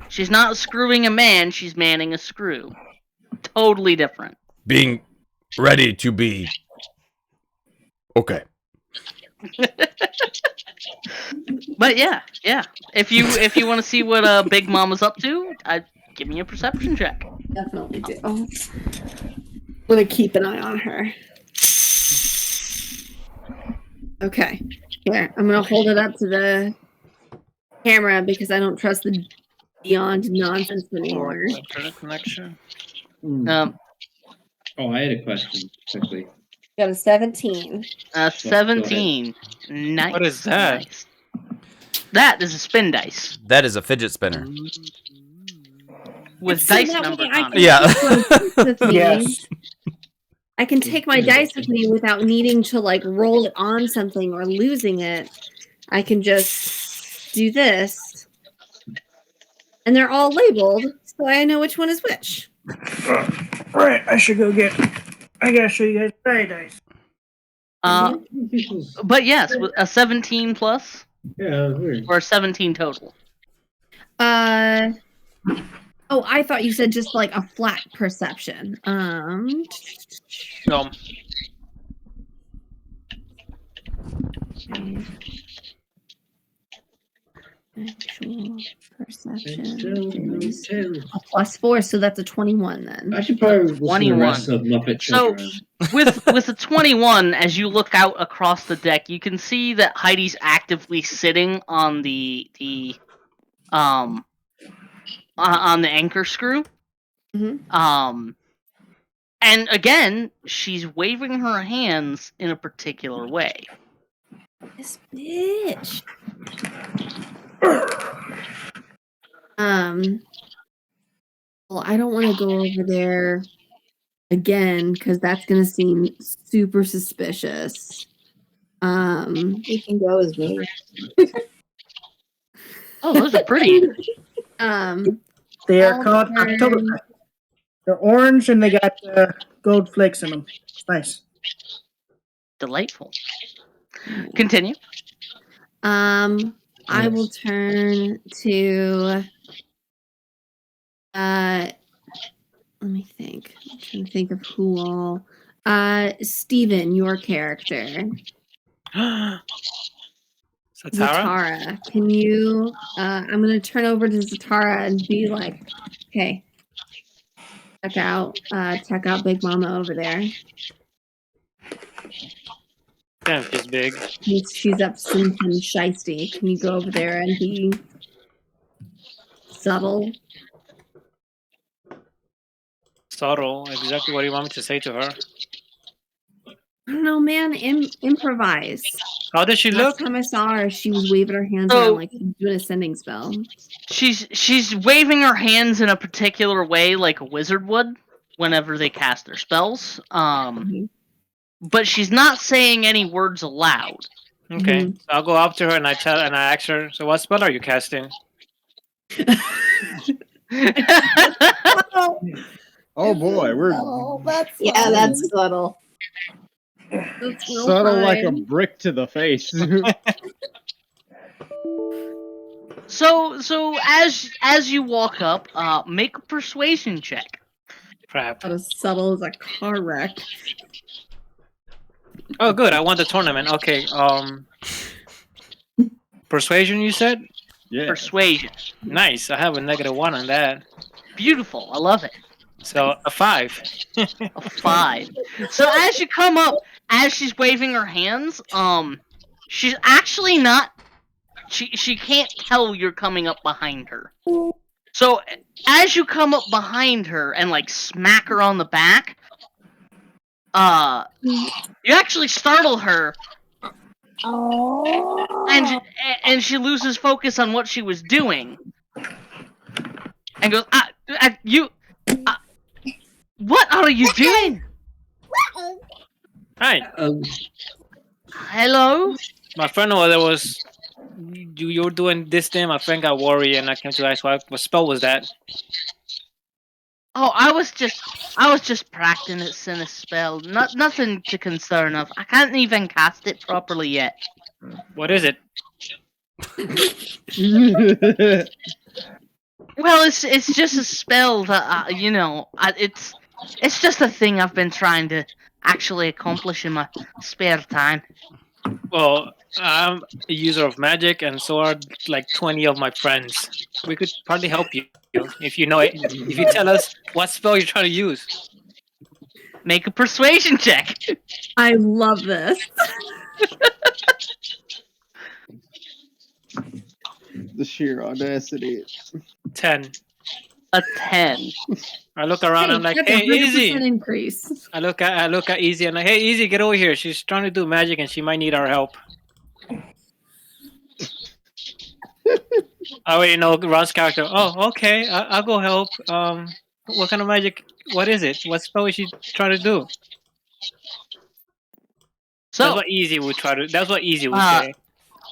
She's not screwing a man. She's manning a screw. Totally different. Being ready to be. Okay. But yeah. If you want to see what Big Mama's up to, give me a perception check. Definitely do. I'm gonna keep an eye on her. Okay. Here, I'm gonna hold it up to the camera because I don't trust the beyond nonsense anymore. Connection. Oh, I had a question, quickly. Got a 17. 17. Nice. What is that? Nice. That is a spin dice. That is a fidget spinner. With dice numbers on it. Yeah. Yes. I can take my dice with me without needing to roll it on something or losing it. I can just do this. And they're all labeled, so I know which one is which. Right, I gotta show you guys fairy dice. But yes, with a 17 plus Yeah, weird. or 17 total. Oh, I thought you said just like a flat perception. No. Actual perception is a +4, so that's a 21 then. I should probably listen to the 21. rest of Muppet So Children. with a 21, as you look out across the deck, you can see that Heidi's actively sitting on the on the anchor screw. Mhm. And again, she's waving her hands in a particular way. This bitch. Well, I don't want to go over there again because that's gonna seem super suspicious. You can go as me. Oh, those are pretty. They are I'll called turn- October. They're orange and they got gold flakes in them. It's nice. Delightful. Continue. I will turn to let me think. I'm trying to think of who all. Steven, your character. Satara? Zatara, can you I'm gonna turn over to Zatara and be like, okay, check out Big Mama over there. Damn, she's big. She's up to something shiesty. Can you go over there and be subtle? Subtle. Exactly what do you want me to say to her? I don't know, man. Improvise. How does she Last look? time I saw her, she was waving her hands So- around like she was doing a sending spell. She's waving her hands in a particular way, like a wizard would, whenever they cast their spells. But she's not saying any words aloud. Okay, so I'll go up to her and I ask her. So, what spell are you casting? Oh boy, we're That's subtle. That's real subtle like a fine. brick to the face. So as you walk up, make a persuasion check. Crap. Not as subtle as a car wreck. Oh, good. I won the tournament. Okay. Persuasion, you said? Yeah. Persuasion. Nice. I have a -1 on that. Beautiful. I love it. So a 5. A 5. So as you come up, as she's waving her hands, she's actually not. She can't tell you're coming up behind her. So as you come up behind her and like smack her on the back, you actually startle her. And she loses focus on what she was doing, and goes, what are you doing? Hi. Hello? My friend over there was. You were doing this thing. My friend got worried, and I came to ask what spell was that. Oh, I was just practicing a spell. Nothing to concern of. I can't even cast it properly yet. What is it? Well, it's just a spell that it's just a thing I've been trying to actually accomplish in my spare time. Well, I'm a user of magic, and so are like 20 of my friends. We could probably help you if you know it. If you tell us what spell you're trying to use. Make a persuasion check. I love this. The sheer audacity. 10. A 10. I look around. I'm like, that's hey, 100% Easy. increase. I look at Easy, and like, hey, Easy, get over here. She's trying to do magic, and she might need our help. I already know Ron's character. Oh, okay. I'll go help. What kind of magic? What is it? What spell is she trying to do? So that's what Easy would try to. That's what Easy would say.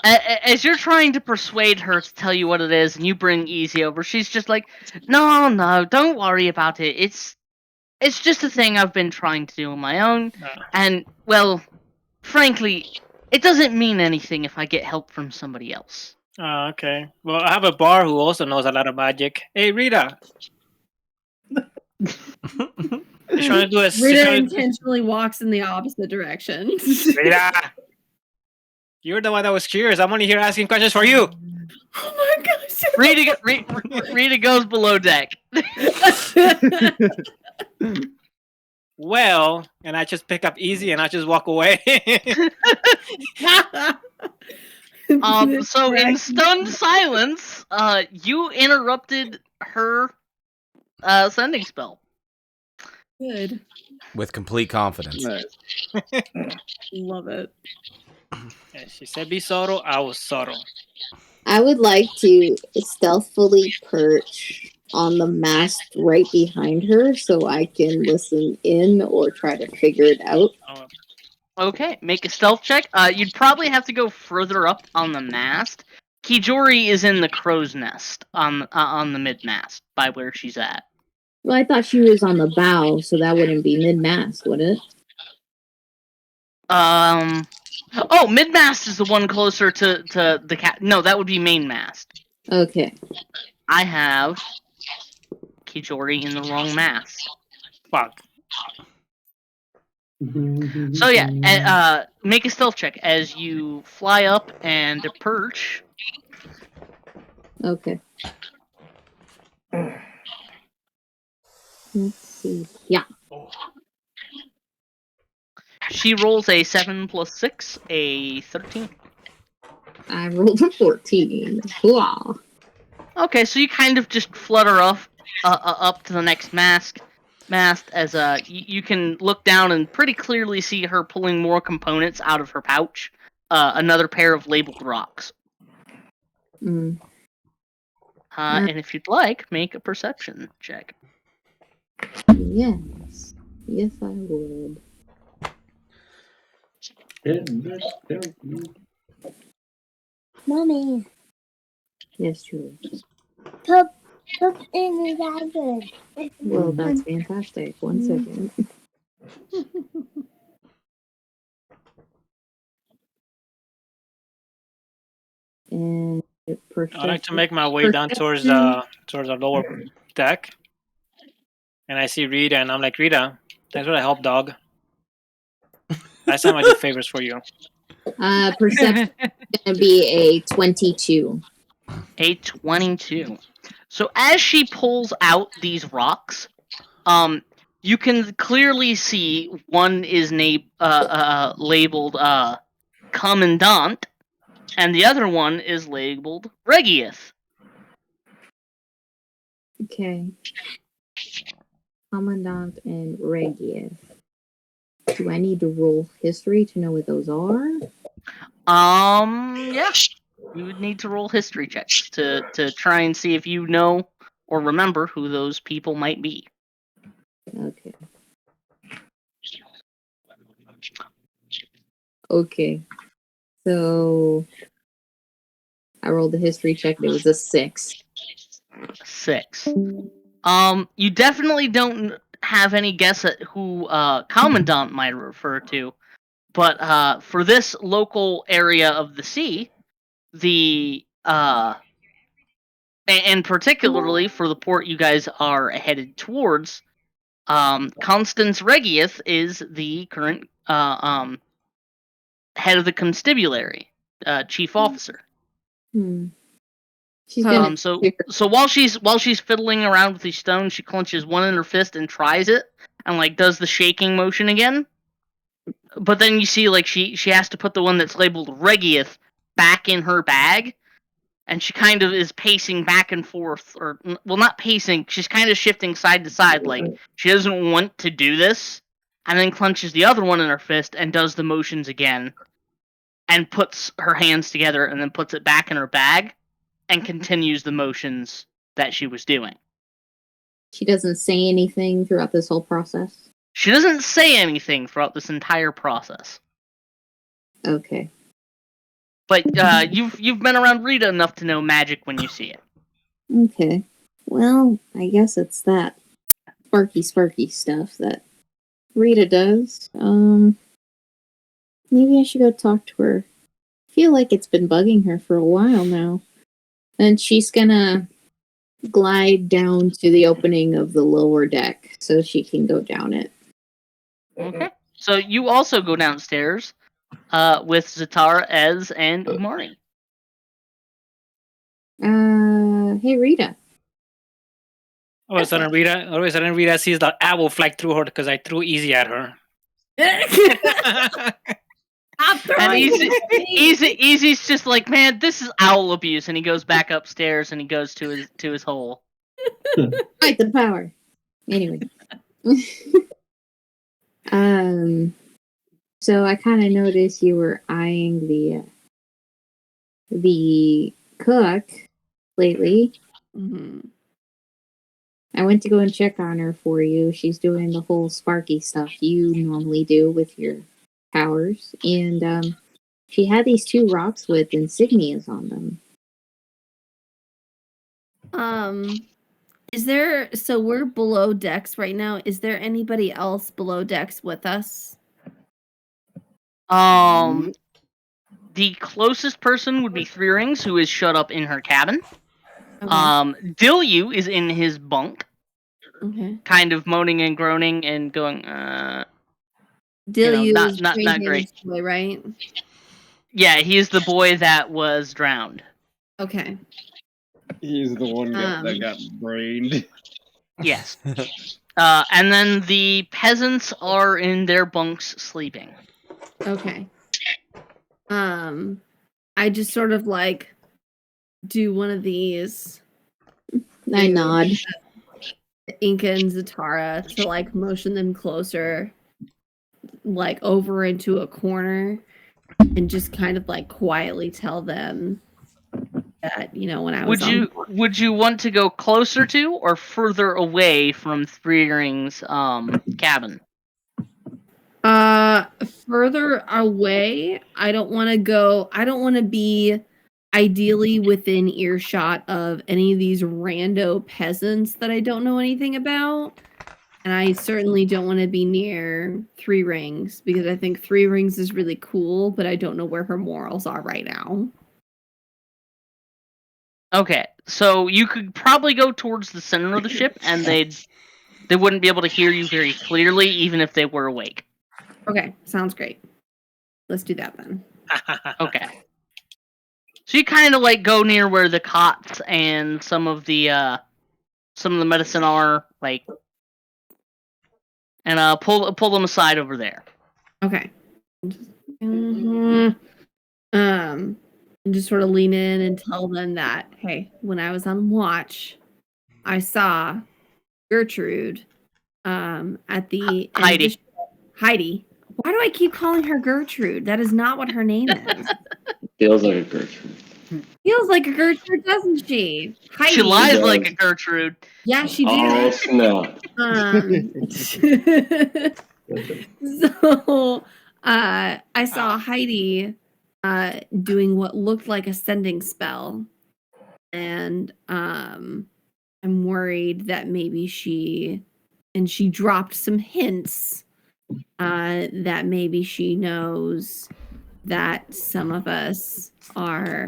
as you're trying to persuade her to tell you what it is, and you bring Easy over, she's just like, no, don't worry about it. It's just a thing I've been trying to do on my own, and, well, frankly, it doesn't mean anything if I get help from somebody else. Okay. Well, I have a bar who also knows a lot of magic. Hey, Rita. She's trying to do a... Rita intentionally walks in the opposite direction. Rita! You're the one that was curious. I'm only here asking questions for you. Oh my gosh. Rita goes below deck. Well, and I just pick up Easy and I just walk away. So in stunned silence, you interrupted her sending spell. Good. With complete confidence. Love it. And she said be subtle, I was subtle. I would like to stealthily perch on the mast right behind her so I can listen in or try to figure it out. Okay, make a stealth check. You'd probably have to go further up on the mast. Kijori is in the crow's nest on the mid-mast by where she's at. Well, I thought she was on the bow, so that wouldn't be mid-mast, would it? Oh, mid-mast is the one closer to the cat. No, that would be main mast. Okay. I have Kijori in the wrong mast. Fuck. So yeah, make a stealth check as you fly up and perch. Okay. Let's see. Yeah. She rolls a 7 plus 6, a 13. I rolled a 14. Wow. Okay, so you kind of just flutter up to the next mast as you can look down and pretty clearly see her pulling more components out of her pouch. Another pair of labeled rocks. Mm. And if you'd like, make a perception check. Yes. Yes, I would. Mommy, Yes, true. poop in the diaper. Well, that's fantastic. 1 second. And I like to make my way down towards the lower deck. And I see Rita, and I'm like, Rita, thanks for the help, dog. Last time I did favors for you. Perception is gonna be a 22. A 22. So as she pulls out these rocks, you can clearly see one is labeled Commandant, and the other one is labeled Regius. Okay. Commandant and Regius. Do I need to roll history to know what those are? Yeah. You would need to roll history checks to try and see if you know or remember who those people might be. Okay. Okay. So I rolled the history check. It was a 6. 6. You definitely don't have any guess at who Commandant might refer to, but for this local area of the sea, and particularly for the port you guys are headed towards, Constance Regius is the current head of the constabulary, chief officer. She's gonna So while she's fiddling around with these stones, she clenches one in her fist and tries it, and like does the shaking motion again. But then you see like she has to put the one that's labeled Regius back in her bag, and she kind of is pacing back and forth, or well, not pacing. She's kind of shifting side to side, like she doesn't want to do this, and then clenches the other one in her fist and does the motions again, and puts her hands together and then puts it back in her bag. And continues the motions that she was doing. She doesn't say anything throughout this whole process? She doesn't say anything throughout this entire process. Okay. But you've been around Rita enough to know magic when you see it. Okay. Well, I guess it's that sparky stuff that Rita does. Maybe I should go talk to her. I feel like it's been bugging her for a while now. And she's gonna glide down to the opening of the lower deck so she can go down it. Okay. So you also go downstairs with Zatara, Ez, and Umari. Hey Rita. All of a sudden, Rita sees the owl fly through her because I threw easy at her. And Easy's just like, man, this is owl abuse, and he goes back upstairs and he goes to his hole. Fight the power. Anyway. So I kind of noticed you were eyeing the cook lately. Mm-hmm. I went to go and check on her for you. She's doing the whole sparky stuff you normally do with your powers, and she had these 2 rocks with insignias on them. Is there? So we're below decks right now. Is there anybody else below decks with us? The closest person would be Three Rings, who is shut up in her cabin. Okay. Dilyu is in his bunk, kind of moaning and groaning and going, Dilyu is not great. Boy, right? Yeah, he's the boy that was drowned. Okay. He's the one that got brained. Yes. And then the peasants are in their bunks sleeping. Okay. I just sort of like do one of these. I nod. Inca and Zatara to like motion them closer, like over into a corner, and just kind of like quietly tell them that, when I was would you want to go closer to or further away from Three Rings cabin? Further away. I don't want to be ideally within earshot of any of these rando peasants that I don't know anything about. And I certainly don't want to be near Three Rings because I think Three Rings is really cool, but I don't know where her morals are right now. Okay, so you could probably go towards the center of the ship, and they wouldn't be able to hear you very clearly, even if they were awake. Okay, sounds great. Let's do that then. Okay. So you kind of like go near where the cots and some of the medicine are, like, and pull them aside over there. Okay. And just sort of lean in and tell them that, hey, when I was on watch, I saw Gertrude at the Heidi. Heidi. Why do I keep calling her Gertrude? That is not what her name is. Feels like a Gertrude. Feels like a Gertrude, doesn't she? Heidi. She lies like a Gertrude. Yeah, she did. Oh, snap. So I saw Heidi doing what looked like a sending spell, and I'm worried that maybe she dropped some hints that maybe she knows that some of us are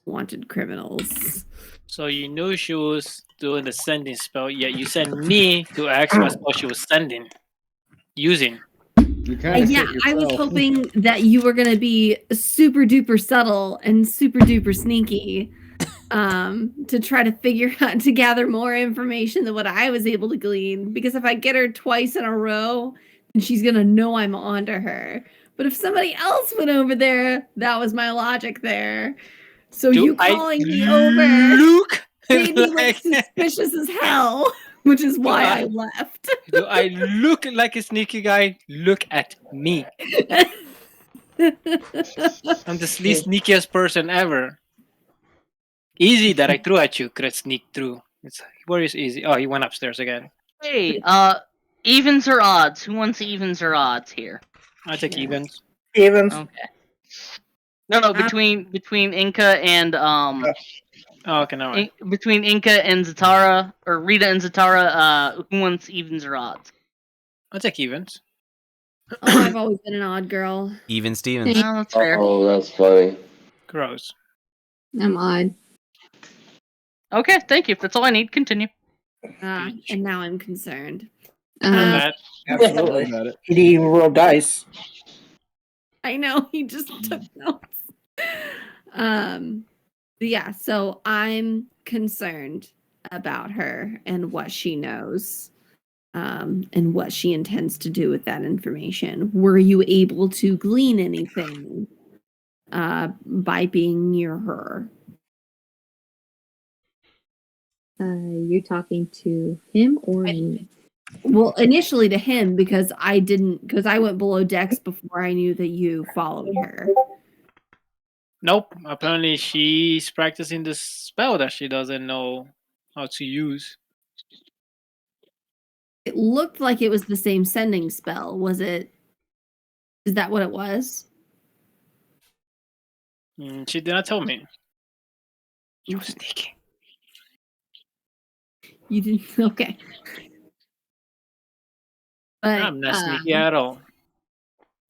wanted criminals. So you knew she was doing the sending spell, yet you sent me to ask what spell she was using. Yeah, I was hoping that you were going to be super duper subtle and super duper sneaky to try to figure out, to gather more information than what I was able to glean. Because if I get her twice in a row, then she's going to know I'm onto her. But if somebody else went over there, that was my logic there. So you calling me over made me look suspicious as hell, which is why I left. Do I look like a sneaky guy? Look at me. I'm the least sneakiest person ever. Easy that I threw at you could have sneaked through. Where is Easy? Oh, he went upstairs again. Hey, evens or odds? Who wants evens or odds here? I take evens. Evens. Okay. No, between Inca and Oh, okay, no. between Inca and Zatara, or Rita and Zatara, who wants evens or odds? I'll take evens. Oh, I've always been an odd girl. Even Stevens. Oh, that's fair. Oh, that's funny. Gross. I'm odd. Okay, thank you. That's all I need. Continue. And now I'm concerned. Absolutely. Got it. He even rolled dice. I know he just took notes. Yeah, so I'm concerned about her and what she knows, and what she intends to do with that information. Were you able to glean anything by being near her? You're talking to him or me? Well, initially to him because I went below decks before I knew that you followed her. Nope. Apparently, she's practicing this spell that she doesn't know how to use. It looked like it was the same sending spell. Was it? Is that what it was? She did not tell me. You sneaky. You didn't. Okay. But I'm not sneaky at all.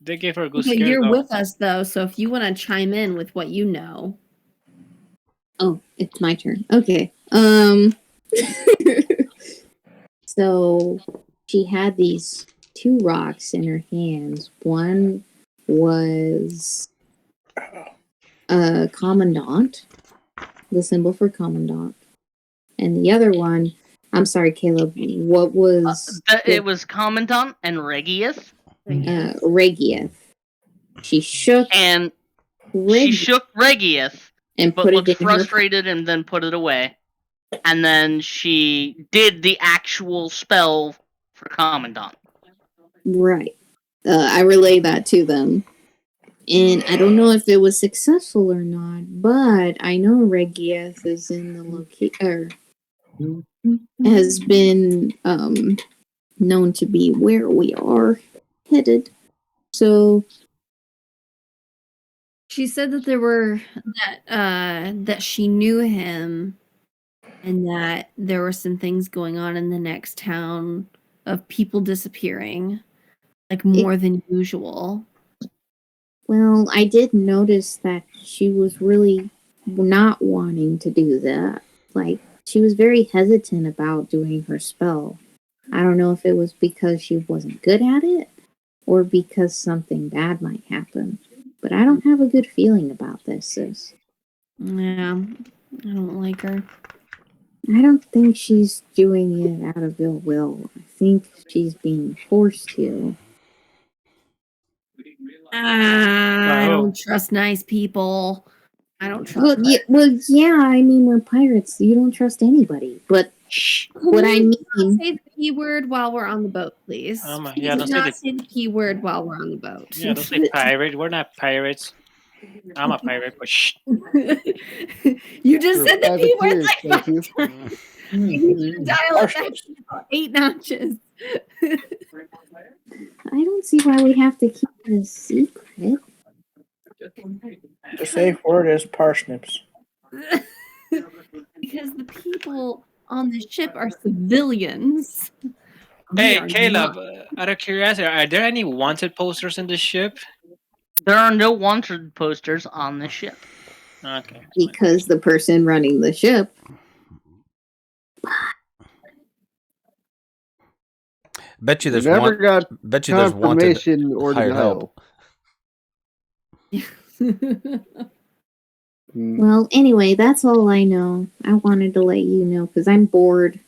They gave her a good okay, scare. you're though. with us though, so if you want to chime in with what you know. Oh, it's my turn. Okay. So she had these two rocks in her hands. One was a commandant, the symbol for commandant, and the other one. I'm sorry, Caleb. What was? It was Commandant and Regius. Regieth. She shook Regius and but put looked it in frustrated and then put it away. And then she did the actual spell for Commandant. Right. I relayed that to them. And I don't know if it was successful or not, but I know Regieth is in the location, has been known to be where we are headed. So She said that there were that she knew him, and that there were some things going on in the next town of people disappearing, like more than usual. well, I did notice that she was really not wanting to do that. Like, she was very hesitant about doing her spell. I don't know if it was because she wasn't good at it or because something bad might happen. But I don't have a good feeling about this, sis. Yeah, I don't like her. I don't think she's doing it out of ill will. I think she's being forced to. I don't trust nice people. I don't trust. Yeah, I mean, we're pirates. You don't trust anybody. But what I mean. Say the P word while we're on the boat, please. Yeah, don't not say the P word while we're on the boat. Yeah, don't say pirate. We're not pirates. I'm a pirate, but shh. You just said the P word like thank you. you dial it back 8 notches. I don't see why we have to keep it a secret. The safe word is parsnips. Because the people on the ship are civilians. Hey, Caleb, out of curiosity, are there any wanted posters in the ship? There are no wanted posters on the ship. Okay. Because the person running the ship. Bet you there's Never got bet you there's wanted confirmation or hired denial. help. Well, anyway, that's all I know. I wanted to let you know because I'm bored.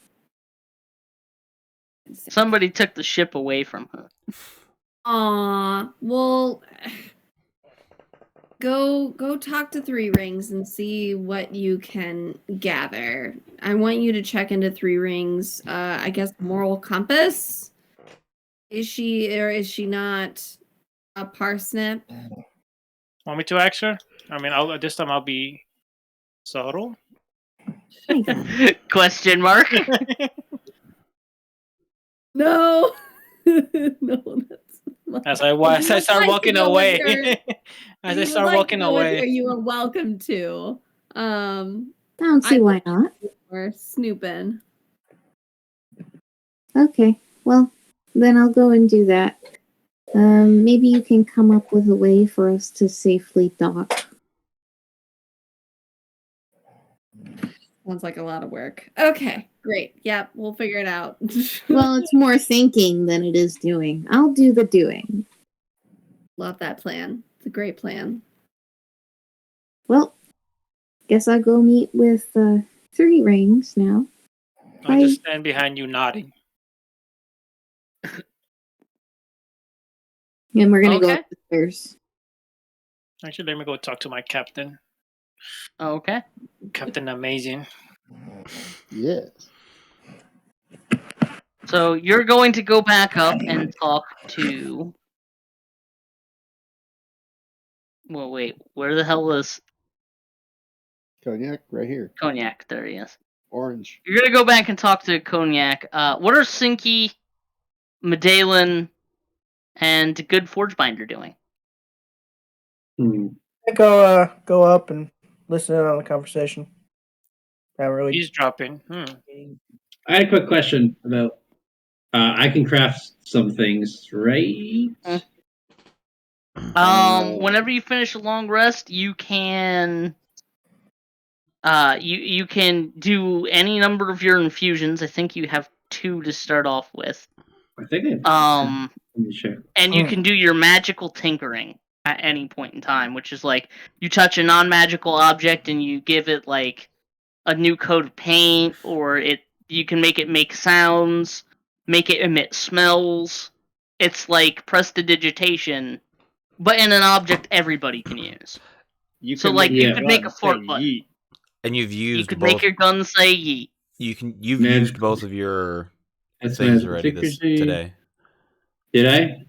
Somebody took the ship away from her. Aw, well, go talk to Three Rings and see what you can gather. I want you to check into Three Rings. I guess moral compass. Is she or is she not a parsnip? Want me to ask her? I mean, this time I'll be subtle. Question mark. No. No, As I start walking away. As I start walking away. You are welcome to. I don't see why not. Or snooping. Okay, well, then I'll go and do that. Maybe you can come up with a way for us to safely dock. Sounds like a lot of work. Okay, great. Yep, we'll figure it out. Well, it's more thinking than it is doing. I'll do the doing. Love that plan. It's a great plan. Well, guess I'll go meet with 3 rings now. I'll just stand behind you nodding. And we're gonna go upstairs. Actually, let me go talk to my captain. Okay. Captain Amazing. Yes. So you're going to go back up and talk to... Well, wait. Where the hell is... Cognac, right here. Cognac? There he is. Orange. You're going to go back and talk to Cognac. What are Sinky, Medallion, and Good Forgebinder doing? I go up and listen in on the conversation. Not really. He's dropping. I had a quick question about. I can craft some things, right? Whenever you finish a long rest, you can. You can do any number of your infusions. I think you have 2 to start off with. I think. And you can do your magical tinkering at any point in time, which is like you touch a non-magical object and you give it like a new coat of paint, or you can make it make sounds, make it emit smells. It's like prestidigitation, but in an object everybody can use. You could make a fort button. And you've used You could both. make your gun say yeet. You've used both of your things already today. Did I?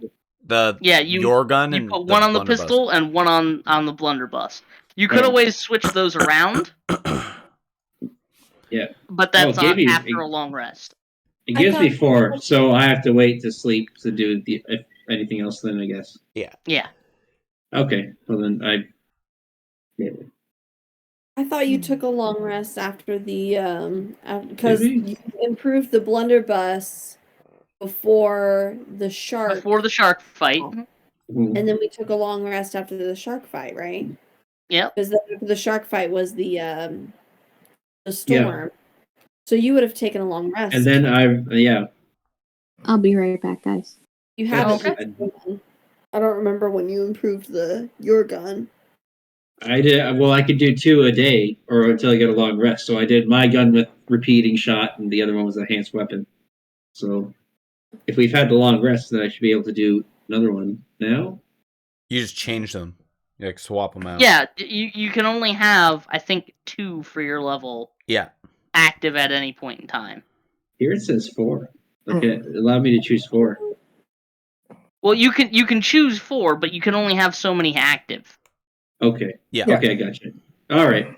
Your gun you and put one on the pistol and one on the blunderbuss. You could always switch those around. Yeah. But that's after a long rest. It gives me 4, so I have to wait to sleep to do if anything else then, I guess. Yeah. Yeah. Okay. Well then I thought you took a long rest after the because you improved the blunderbuss before the shark. Before the shark fight. And then we took a long rest after the shark fight, right? Yep. Because the shark fight was the storm. Yeah. So you would have taken a long rest. And then I'll be right back, guys. You have I don't remember when you improved your gun. I did. Well, I could do 2 a day, or until I get a long rest. So I did my gun with repeating shot, and the other one was a enhanced weapon. So if we've had the long rest, then I should be able to do another one now. You just change them, like swap them out. Yeah, you can only have, I think, 2 for your level. Yeah. Active at any point in time. Here it says 4. Okay, allow me to choose 4. Well, you can choose 4, but you can only have so many active. Okay. Yeah. Okay, I got you. All right.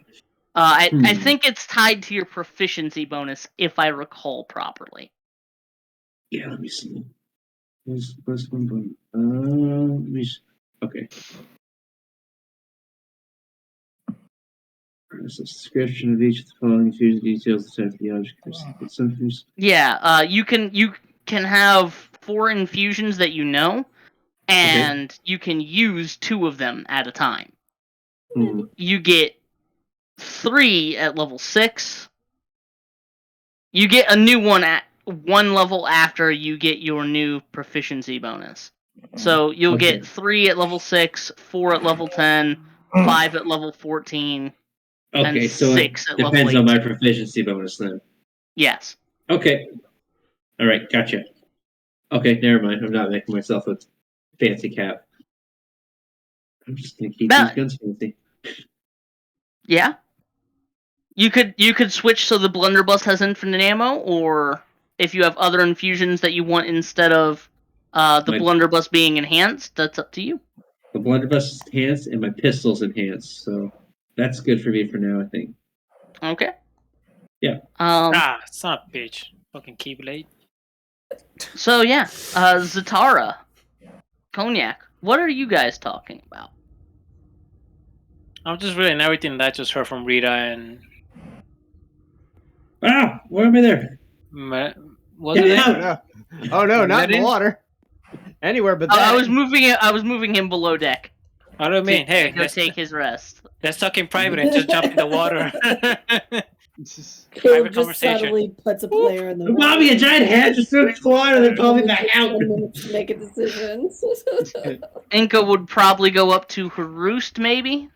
I think it's tied to your proficiency bonus, if I recall properly. Yeah, let me see. Where's one button? Okay. There's a description of each of the following infusion details, the type of the object. Yeah, you can have 4 infusions that you know, and you can use 2 of them at a time. Mm-hmm. You get 3 at level 6. You get a new one at 1 level after you get your new proficiency bonus. So you'll get 3 at level 6, 4 at level 10, 5 at level 14, okay, and so 6 at level 18. Depends on my proficiency bonus then. Yes. Okay. All right, gotcha. Okay, never mind. I'm not making myself a fancy cap. I'm just gonna keep these guns fancy. Yeah. You could switch so the blunderbuss has infinite ammo, or if you have other infusions that you want instead of the blunderbuss being enhanced, that's up to you. The blunderbuss is enhanced and my pistol's enhanced, so that's good for me for now, I think. Okay. Yeah. It's not bitch. Fucking Keyblade. So yeah, Zatara. Cognac, what are you guys talking about? I'm just reading everything that I just heard from Rita and. Ah, why am I there? Was it? Oh no, not in the water. Anywhere but that. I was moving him below deck. I don't mean, hey, let's take his rest. Let's talk in private and just jump in the water. Caleb just subtly puts a player in the water. Mommy, a giant head just threw his water and they're calling back out. To make a decision. Inca would probably go up to her roost, maybe.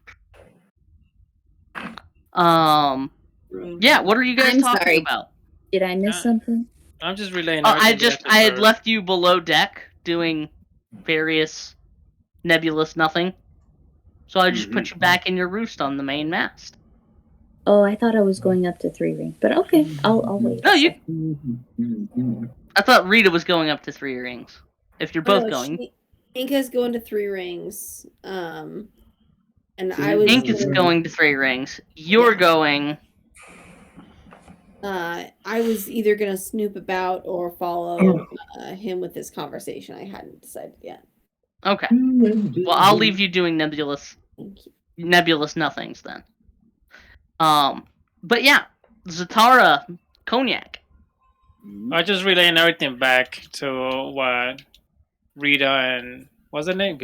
Yeah, what are you guys talking about? Did I miss something? I'm just relaying. I had left you below deck doing various nebulous nothing. So I just put you back in your roost on the main mast. Oh, I thought I was going up to 3 rings, but okay, I'll wait. No, you. I thought Rita was going up to 3 rings. If you're both going, Inca's going to 3 rings. And I was. Inca's going to 3 rings. You're going. I was either gonna snoop about or follow him with this conversation. I hadn't decided yet. Okay. Well, I'll leave you doing nebulous nothings then. But yeah, Zatara Cognac. I just relaying everything back to what Rita and what's the name?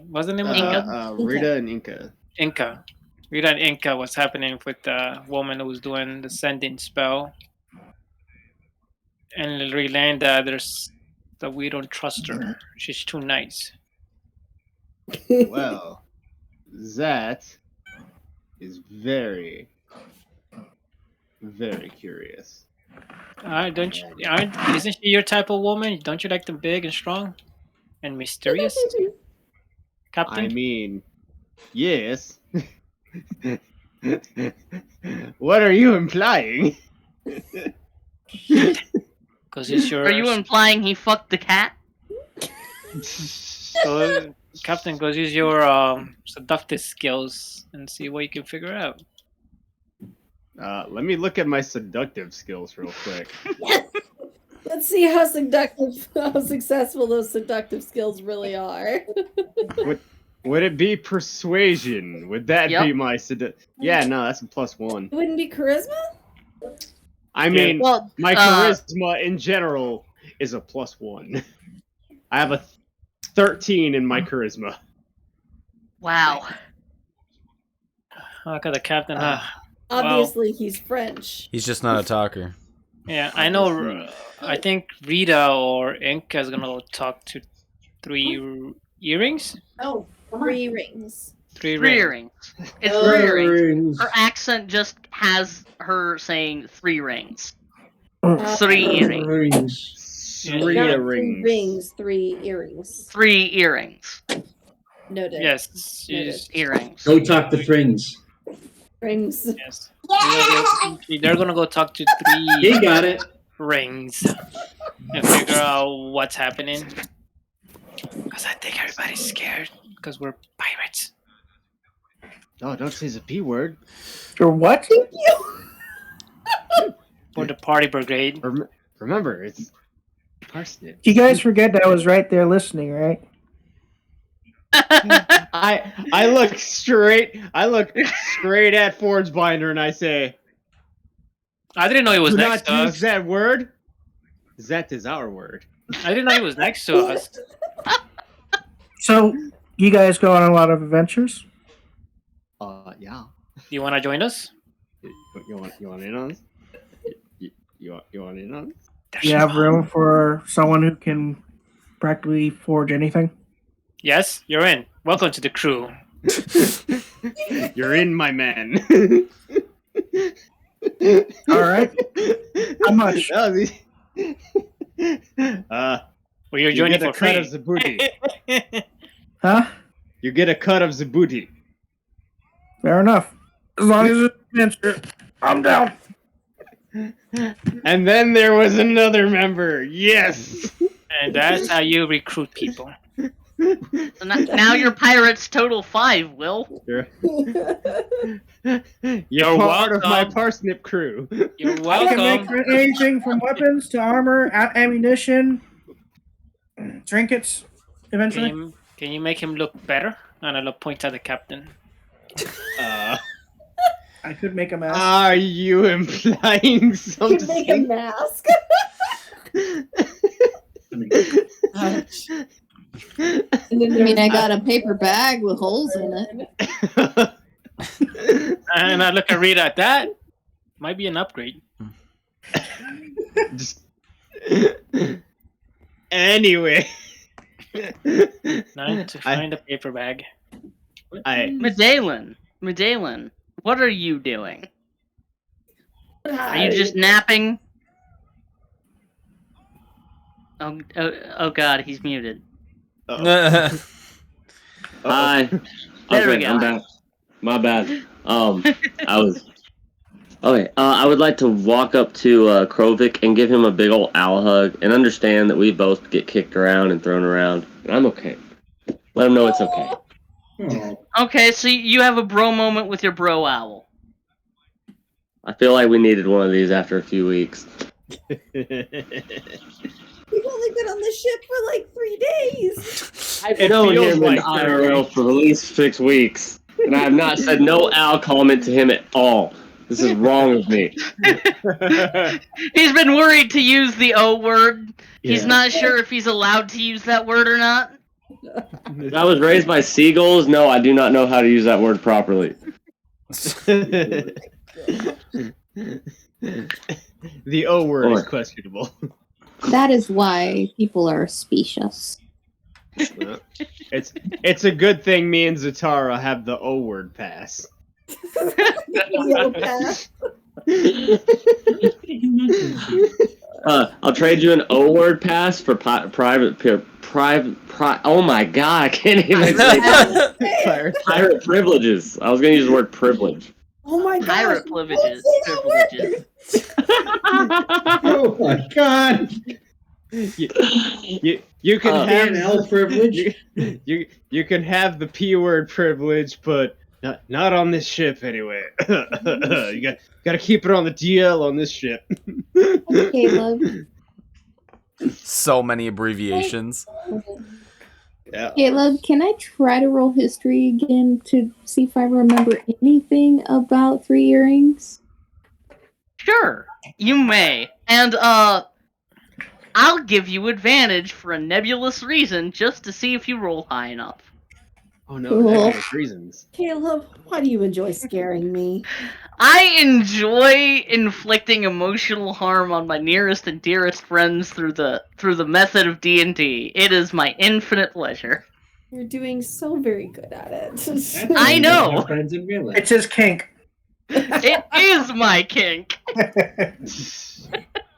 What's the name of Inca? Rita and Inca. Rita and Inca. What's happening with the woman who was doing the sending spell, and relaying that we don't trust her. She's too nice. Well, that is very, very curious. Isn't she your type of woman? Don't you like them big and strong and mysterious, Captain? I mean, yes. What are you implying? Because it's your. Are you implying he fucked the cat? So, Captain, goes use your seductive skills and see what you can figure out. Let me look at my seductive skills real quick. Let's see how successful those seductive skills really are. Would it be persuasion? Would that be my Yeah, no, that's a +1. It wouldn't be charisma? I mean, my charisma in general is a +1. I have a 13 in my charisma. Wow. Look at the captain, huh? Obviously, he's French. He's just not a talker. Yeah, I know. I think Rita or Inca is gonna go talk to 3 earrings. Oh, 3 rings. 3 rings. It's 3 rings. Her accent just has her saying 3 rings. 3 earrings. 3 earrings. 3 rings, 3 earrings. 3 earrings. Noted. Yes. Noted. Earrings. Go talk to Frings. Rings. Yes. They're gonna go talk to 3 He got it. rings and figure out what's happening. Because I think everybody's scared because we're pirates. Oh, don't say the P word. You're what? For the party brigade. Remember, it's parsnip. You guys forget that I was right there listening, right? I look straight at Forge Binder and I say, I didn't know he was do next not to use us. that word. That is our word. I didn't know he was next to us. So, you guys go on a lot of adventures? Yeah. You want to join us? You want in on this? You want in on this? Do you have room for someone who can practically forge anything? Yes, you're in. Welcome to the crew. You're in, my man. All right. How much? Well, you're joining for free. Cut of the booty. Huh? You get a cut of the booty. Fair enough. As long as it's an adventure, I'm down. And then there was another member. Yes. And that's how you recruit people. So now your pirates total 5, Will. You're You're part of my welcome. parsnip crew. You're I can welcome. make anything from weapons to armor, ammunition, trinkets. eventually. Can you make him look better? And I'll point at the captain. I could make a mask. Are you implying something? Make a mask. I mean, I got a paper bag with holes in it. And I look and read at that. Might be an upgrade. Anyway. Time to find a paper bag. Medallion, what are you doing? Are you just napping? Oh God, he's muted. Hi. There we go. I'm back. My bad. I was. Okay. I would like to walk up to Krovik and give him a big old owl hug and understand that we both get kicked around and thrown around, and I'm okay. Let him know it's okay. Okay, so you have a bro moment with your bro owl. I feel like we needed one of these after a few weeks. We've only been on the ship for like 3 days. I've known him in IRL for at least 6 weeks, and I have not said no owl comment to him at all. This is wrong with me. He's been worried to use the O word. Yeah. He's not sure if he's allowed to use that word or not. I was raised by seagulls. No, I do not know how to use that word properly. The O word is questionable. That is why people are specious. It's a good thing me and Zatara have the O word pass. I'll trade you an O word pass for private. Oh my god, I can't even say that. Pirate privileges. I was gonna use the word privilege. Oh my god. Pirate privileges. Oh my god. You can have L privilege. You can have the P word privilege, but not on this ship anyway. You got to keep it on the DL on this ship. Caleb. So many abbreviations. Yeah. Caleb, can I try to roll history again to see if I remember anything about 3 earrings? Sure, you may. And, I'll give you advantage for a nebulous reason just to see if you roll high enough. Oh no, nebulous reasons. Caleb, why do you enjoy scaring me? I enjoy inflicting emotional harm on my nearest and dearest friends through the method of D&D. It is my infinite pleasure. You're doing so very good at it. I know. It's his kink. It is my kink.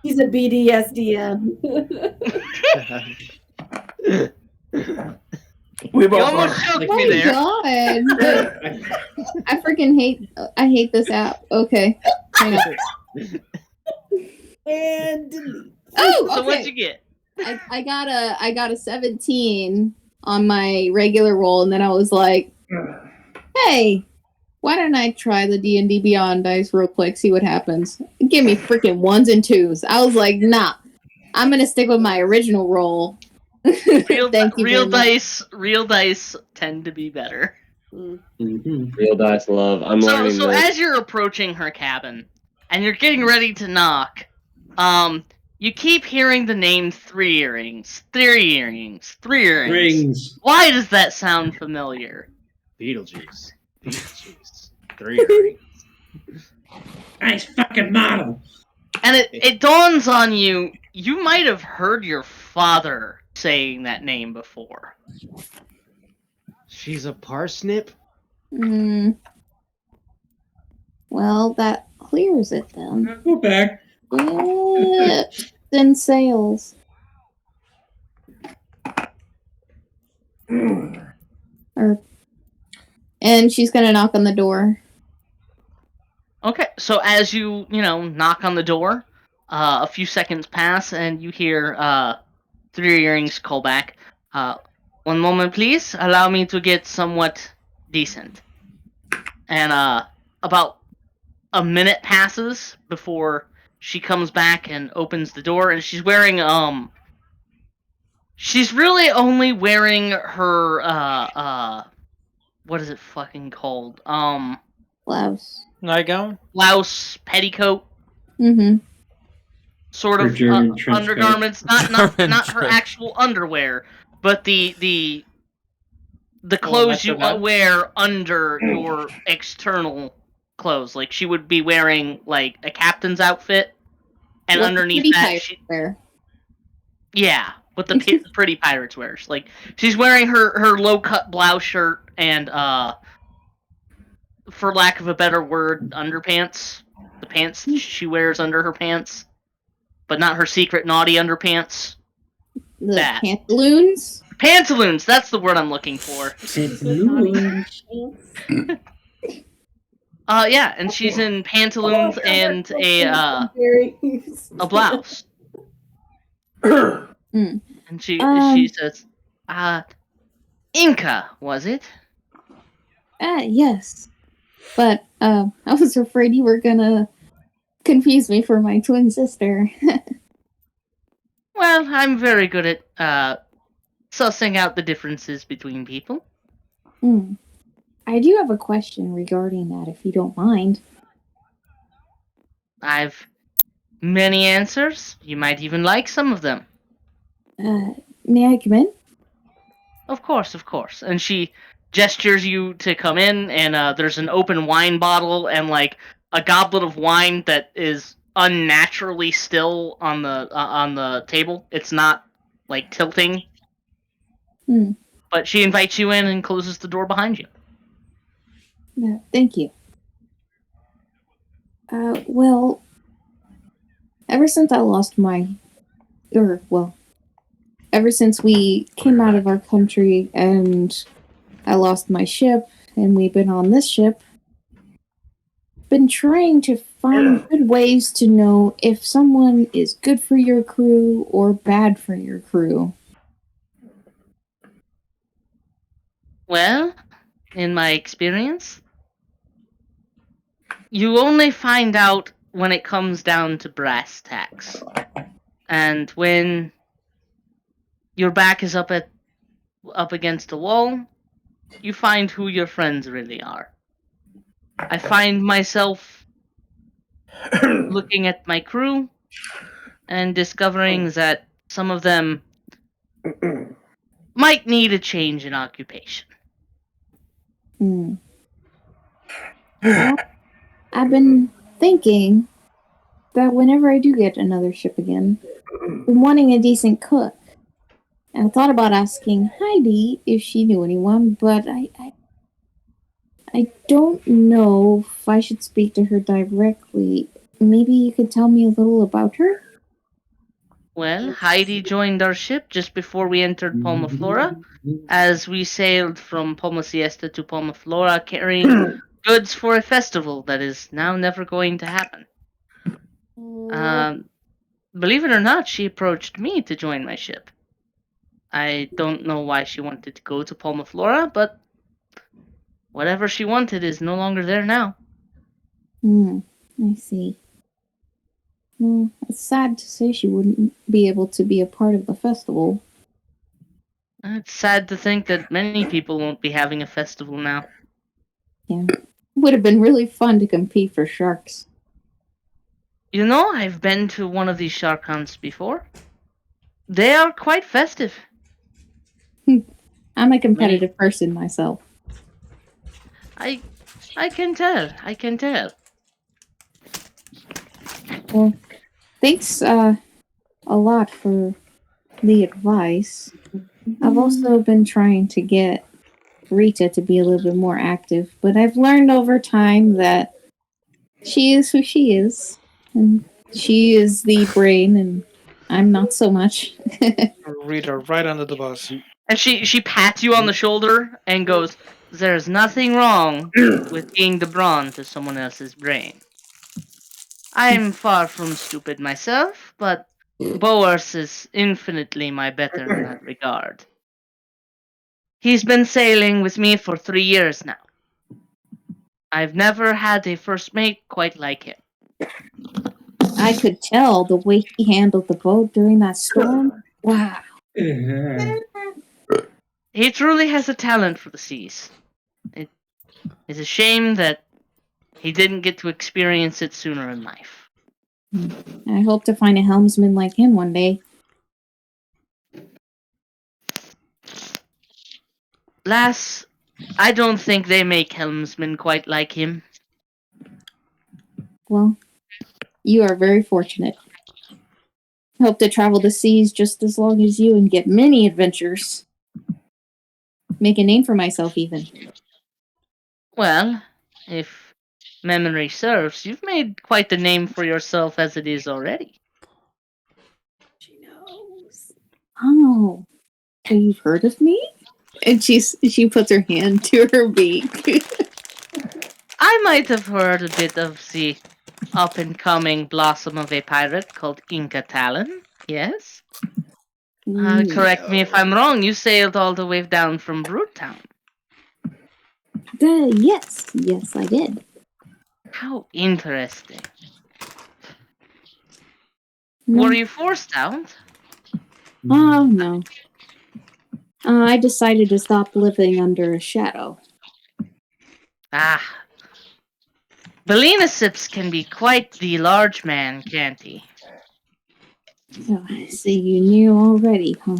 He's a BDSDM. We You both almost are. choked Oh me my there. god! I freaking hate this app. Okay. Hang on. And delete. Oh, So okay. what'd you get? I got a 17 on my regular roll, and then I was like, hey, why don't I try the D&D Beyond dice real quick, see what happens. Give me freaking 1s and 2s. I was like, nah, I'm gonna stick with my original roll. Real very much. dice tend to be better. Real dice love. I'm learning So this. as you're approaching her cabin and you're getting ready to knock, you keep hearing the name 3 earrings. 3 earrings. 3 earrings. Rings. Why does that sound familiar? Beetlejuice. 3 earrings. Nice fucking model. And it dawns on you, you might have heard your father saying that name before. She's a parsnip? Well, that clears it then. Go back. Then sales. And she's gonna knock on the door. Okay, so as you knock on the door, a few seconds pass and you hear 3 earrings call back. 1 moment, please. Allow me to get somewhat decent. And about a minute passes before she comes back and opens the door, and she's wearing She's really only wearing her what is it fucking called? Blouse. Nightgown? Blouse, petticoat. Mm-hmm. Sort Her of German trench coat. undergarments, not German her trench. actual underwear, but the clothes you wear under your external clothes. Like she would be wearing like a captain's outfit, and What the underneath pretty that, pirates wear. yeah, what the pretty pirates wears. Like she's wearing her low cut blouse shirt and for lack of a better word, underpants. The pants she wears under her pants, but not her secret naughty underpants. The pantaloons? Pantaloons, that's the word I'm looking for. Yeah, and she's in pantaloons and a blouse. And she says, Inca, was it? Yes. But I was afraid you were gonna confuse me for my twin sister. Well, I'm very good at sussing out the differences between people. I do have a question regarding that, if you don't mind. I've many answers. You might even like some of them. May I come in? Of course. And she gestures you to come in, and there's an open wine bottle and like a goblet of wine that is unnaturally still on the table. It's not like tilting. But she invites you in and closes the door behind you. Thank you. Well, ever since I lost ever since we came out of our country and I lost my ship and we've been on this ship, been trying to find good ways to know if someone is good for your crew or bad for your crew. Well, in my experience, you only find out when it comes down to brass tacks. And when your back is up against a wall, you find who your friends really are. I find myself looking at my crew and discovering that some of them might need a change in occupation. I've been thinking that whenever I do get another ship again, I'm wanting a decent cook. And I thought about asking Heidi if she knew anyone, but I don't know if I should speak to her directly. Maybe you could tell me a little about her? Well, Heidi joined our ship just before we entered Palma Flora, as we sailed from Palma Siesta to Palma Flora carrying goods for a festival that is now never going to happen. Believe it or not, she approached me to join my ship. I don't know why she wanted to go to Palma Flora, but whatever she wanted is no longer there now. I see. Well, it's sad to say she wouldn't be able to be a part of the festival. It's sad to think that many people won't be having a festival now. Yeah. It would have been really fun to compete for sharks. You know, I've been to one of these shark hunts before. They are quite festive. I'm a competitive person myself. I can tell. Well, thanks a lot for the advice. I've also been trying to get Rita to be a little bit more active, but I've learned over time that she is who she is, and she is the brain, and I'm not so much. Rita right under the bus. And she pats you on the shoulder and goes, "There's nothing wrong with being the brawn to someone else's brain. I'm far from stupid myself, but Boers is infinitely my better in that regard. He's been sailing with me for 3 years now. I've never had a first mate quite like him. I could tell the way he handled the boat during that storm. Wow. He truly has a talent for the seas. It is a shame that he didn't get to experience it sooner in life. I hope to find a helmsman like him one day. Lass, I don't think they make helmsmen quite like him. Well, you are very fortunate. Hope to travel the seas just as long as you and get many adventures. Make a name for myself, even. Well, if memory serves, you've made quite the name for yourself as it is already. She knows. Oh, so you've heard of me? And she puts her hand to her beak. I might have heard a bit of the up-and-coming blossom of a pirate called Inca Talon, yes? Correct me if I'm wrong, you sailed all the way down from Broodtown. Yes, I did. How interesting. No. Were you forced out? Oh, no. I decided to stop living under a shadow. Ah. Belinasips can be quite the large man, can't he? Oh, I see you knew already, huh?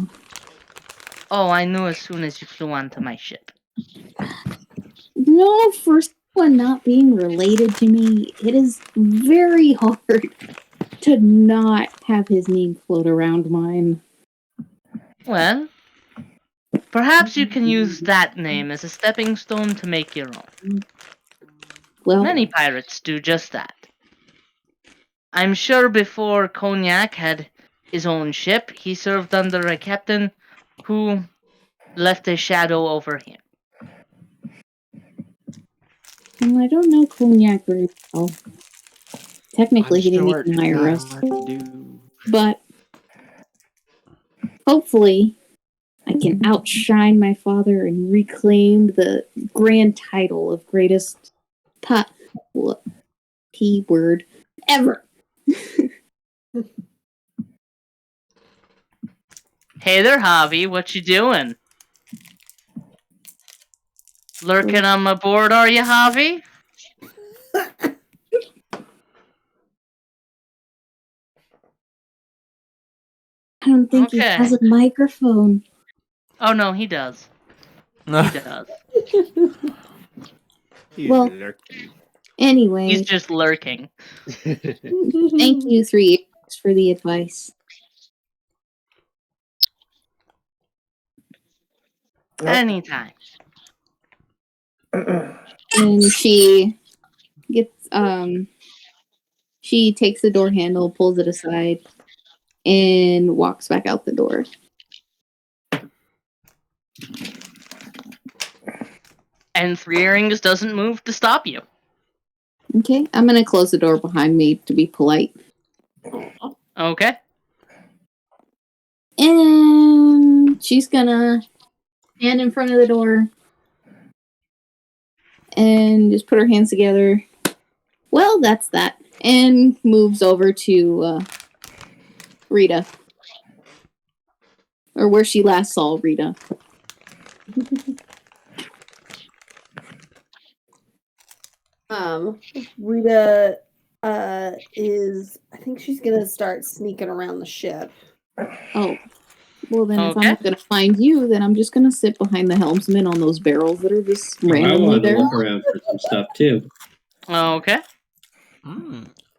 Oh, I knew as soon as you flew onto my ship. No, for someone not being related to me, it is very hard to not have his name float around mine. Well, perhaps you can use that name as a stepping stone to make your own. Well, many pirates do just that. I'm sure before Cognac had his own ship, he served under a captain who left a shadow over him. I don't know Cognac very well. Technically, he didn't even hire us. But hopefully, I can outshine my father and reclaim the grand title of greatest P-word ever. Hey there, Javi, what you doing? Lurking on my board, are you, Javi? I don't think he has a microphone. Oh no, he does. He does. Well, anyway. He's just lurking. Thank you, 3 years, for the advice. Anytime. And she gets she takes the door handle, pulls it aside, and walks back out the door. And 3 Earrings doesn't move to stop you. Okay, I'm gonna close the door behind me to be polite. Okay. And she's gonna stand in front of the door and just put her hands together. Well, that's that. And moves over to Rita. Or where she last saw Rita. Rita is, I think she's gonna start sneaking around the ship. Oh. Well, then if I'm gonna find you, then I'm just gonna sit behind the helmsman on those barrels that are just randomly I wanted there. to look around for some stuff too. Okay.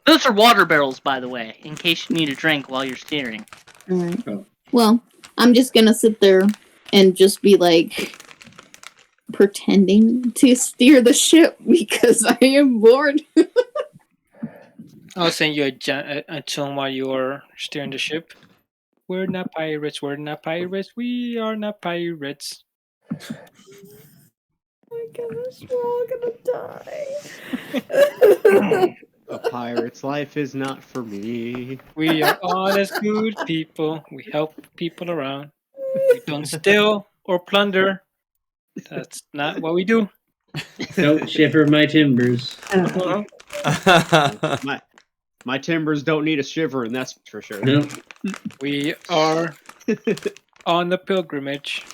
Those are water barrels, by the way, in case you need a drink while you're steering. Alright. Well, I'm just gonna sit there and just be like pretending to steer the ship because I am bored. I'll send you a tune while you're steering the ship. We're not pirates, we are not pirates. Oh my gosh, we're all gonna die. A pirate's life is not for me. We are honest, good people. We help people around. We don't steal or plunder. That's not what we do. Don't shiver my timbers. My timbers don't need a shiver, and that's for sure. No. We are On the pilgrimage.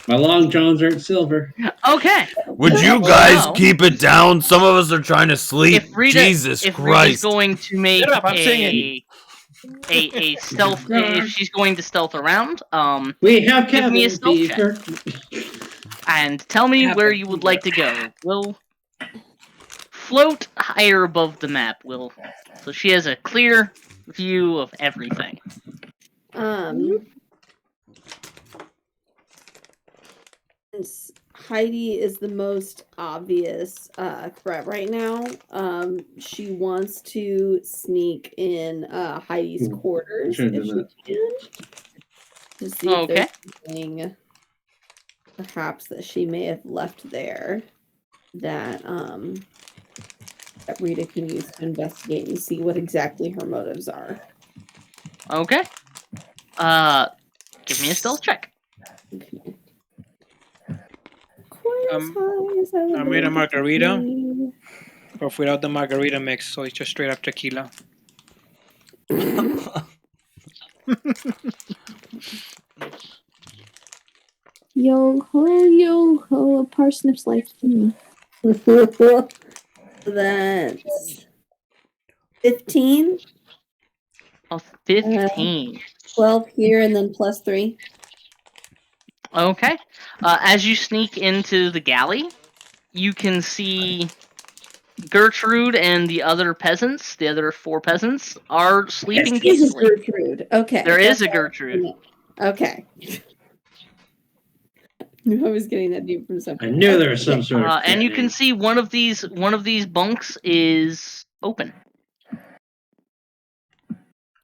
My long johns aren't silver. Okay. Would you guys keep it down? Some of us are trying to sleep. Jesus if Christ! Rita's going to make Shut up, I'm singing. a stealth, if she's going to stealth around, we have give me a cabin stealth check. And tell me where you would like to go. We'll float higher above the map, Will. So she has a clear view of everything. Since Heidi is the most obvious threat right now, she wants to sneak in Heidi's quarters if she can. To see if there's something perhaps that she may have left there that that Rita can use to investigate and see what exactly her motives are. Okay. Give me a stealth check. Okay. I made a margarita, but without the margarita mix, so it's just straight up tequila. Yo ho, a parsnip's life to me. That's 15. Oh, 15. 12 here and then plus 3. Okay. As you sneak into the galley, you can see Gertrude and the other peasants, the other 4 peasants, are sleeping peacefully. There is a Gertrude. Okay. There is a Gertrude. Okay. I was getting that deep from something. I knew there was some sort of. And you can see one of these bunks is open.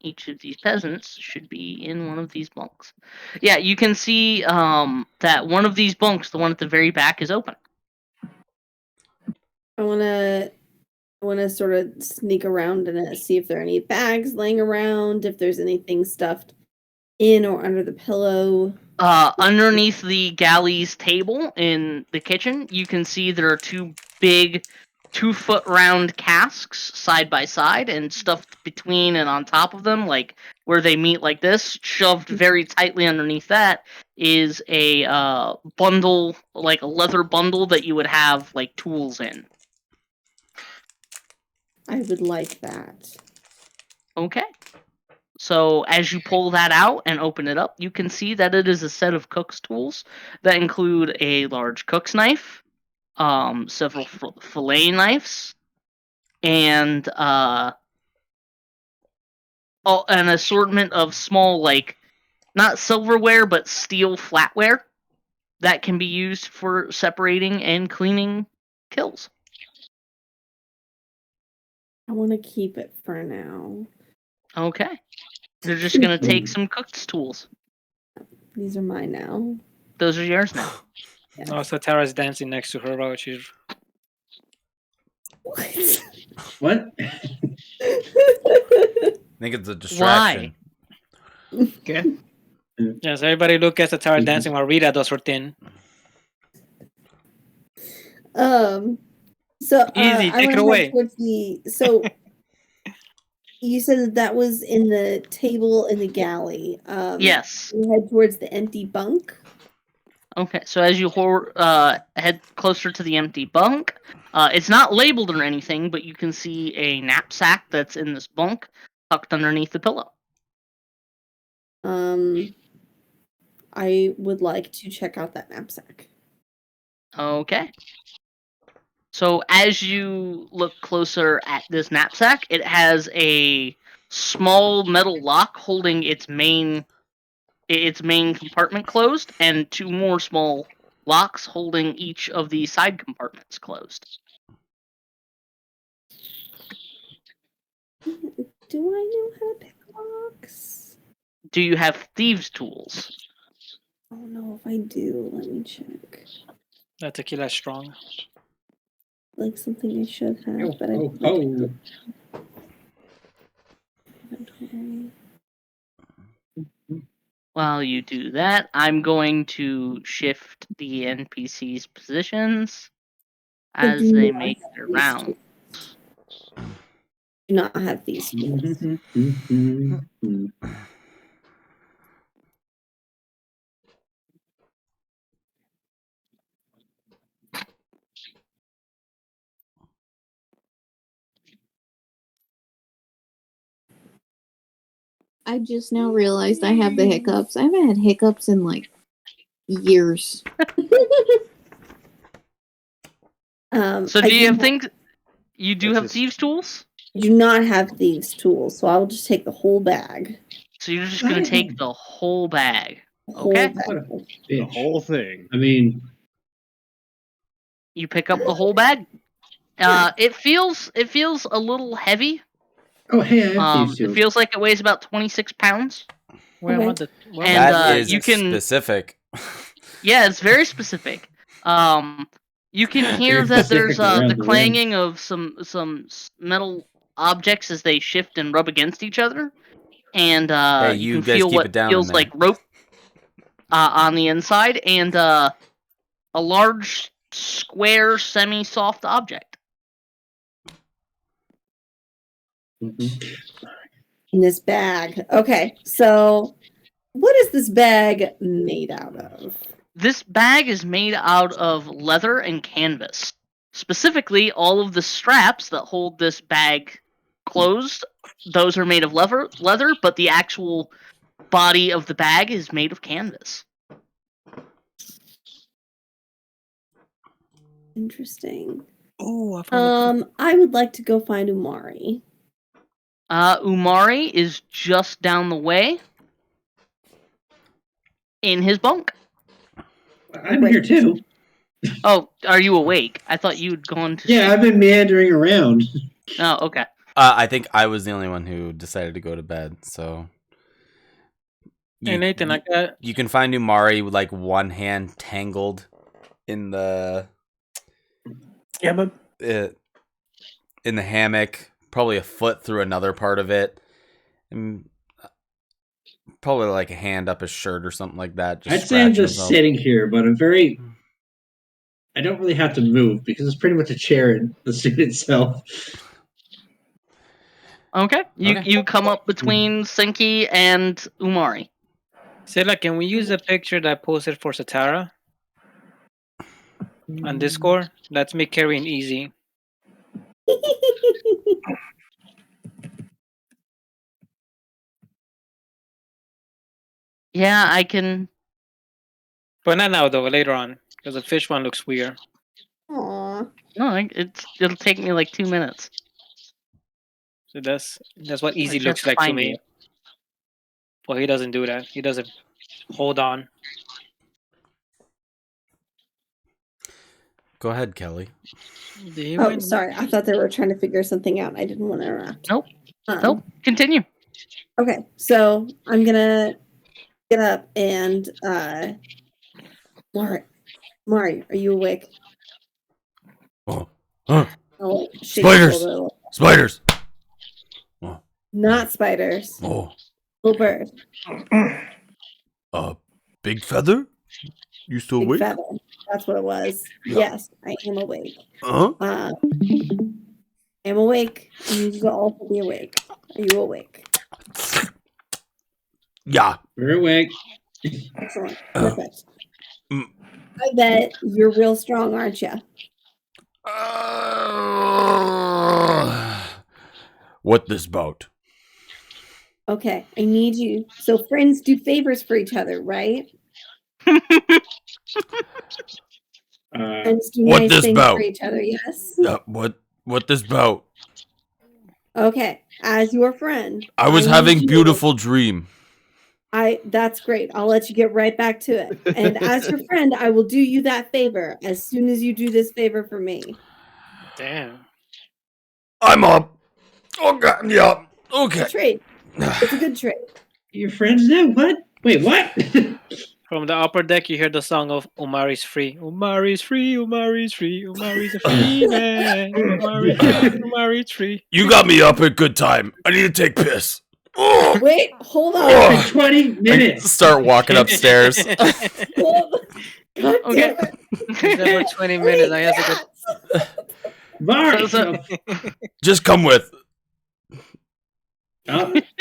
Each of these peasants should be in one of these bunks. Yeah, you can see that one of these bunks, the one at the very back, is open. I wanna sort of sneak around and see if there are any bags laying around, if there's anything stuffed in or under the pillow. Underneath the galley's table in the kitchen, you can see there are 2 big 2-foot round casks side by side, and stuffed between and on top of them, like where they meet like this, shoved very tightly underneath that, is a bundle, like a leather bundle that you would have like tools in. I would like that. Okay. So as you pull that out and open it up, you can see that it is a set of cook's tools that include a large cook's knife, several fillet knives, and an assortment of small, like, not silverware, but steel flatware that can be used for separating and cleaning kills. I want to keep it for now. Okay. They're just going to take some cook's tools. These are mine now. Those are yours now. Yeah. No, so Tara's dancing next to her while she's... What? I think it's a distraction. Why? Okay. Yes, everybody look at the Tara dancing while Rita does her thing. So Easy, take it away. So you said that was in the table in the galley. Yes. You head towards the empty bunk. Okay, so as you head closer to the empty bunk, it's not labeled or anything, but you can see a knapsack that's in this bunk tucked underneath the pillow. I would like to check out that knapsack. Okay. So as you look closer at this knapsack, it has a small metal lock holding its main compartment closed, and 2 more small locks holding each of the side compartments closed. Do I know how to pick locks? Do you have thieves' tools? I don't know if I do. Let me check. That tequila's strong. Like something I should have, but While you do that, I'm going to shift the NPC's positions as they make their round. Do not have these tools. I just now realized I have the hiccups. I haven't had hiccups in like years. So do you have things? You do have thieves' tools? Do not have thieves' tools, so I'll just take the whole bag. So you're just gonna take the whole bag. Whole Okay. bag. The whole thing. I mean, You pick up the whole bag. It feels a little heavy. oh hey, I have thieves' It tools. feels like it weighs about 26 pounds. Where am I? And That is you can specific. Yeah, it's very specific. You can hear Very that there's specific around the the clanging of some metal objects as they shift and rub against each other, and Hey, you you can guys feel keep what it down in feels there. like rope on the inside, and a large square semi-soft object. In this bag. Okay, so what is this bag made out of? This bag is made out of leather and canvas. Specifically, all of the straps that hold this bag closed, those are made of leather, but the actual body of the bag is made of canvas. Interesting. Oh, I would like to go find Umari. Umari is just down the way in his bunk. I'm here too. Oh, are you awake? I thought you'd gone to Yeah, I've been meandering around. Oh, okay. I think I was the only one who decided to go to bed. So, Hey Nathan, I got. you can find Umari with like one hand tangled in the but in the hammock, probably a foot through another part of it, and probably like a hand up his shirt or something like that. Just I'd say I'm scratching just himself. sitting here, but I don't really have to move because it's pretty much a chair in the suit itself. Okay. You come up between Sinky and Umari. Sela, can we use the picture that I posted for Satara on Discord? That's me carrying easy. Yeah, I can. But not now, though. Later on, because the fish one looks weird. Aww. No, it'll take me like 2 minutes. So that's what easy I just looks like to find me. you. Well, he doesn't do that. He doesn't hold on. Go ahead, Kelly. Oh, sorry. I thought they were trying to figure something out. I didn't want to interrupt. Nope. Nope. Continue. Okay, so I'm gonna get up and Mari, are you awake? Oh, huh. Oh, shake Spiders! your shoulder. Spiders! Not spiders. Oh, Little bird. Big feather? You still Big awake? feather. That's what it was. Yeah. Yes, I am awake. Huh? I'm awake. You need to also be awake. Are you awake? Yeah. We're awake. Excellent. Perfect. I bet you're real strong, aren't you? What this bout? Okay, I need you. So friends do favors for each other, right? Friends do What nice this things bout? for each other, yes? What this bout? Okay, as your friend. I was need having you- beautiful dream. That's great. I'll let you get right back to it. And as your friend, I will do you that favor as soon as you do this favor for me. Damn. I'm up. Okay, yeah. Okay. It's a trade. It's a good trade. Your friends now? What? Wait, what? From the upper deck, you hear the song of Umari's free. Umari's free. Umari's free. Umari's a free man. Umari's free. Umari's free. You got me up at good time. I need to take piss. Wait, hold on. It's been 20 minutes. Start walking upstairs. God damn it. It's never 20 minutes. I have to Mari, Just come with.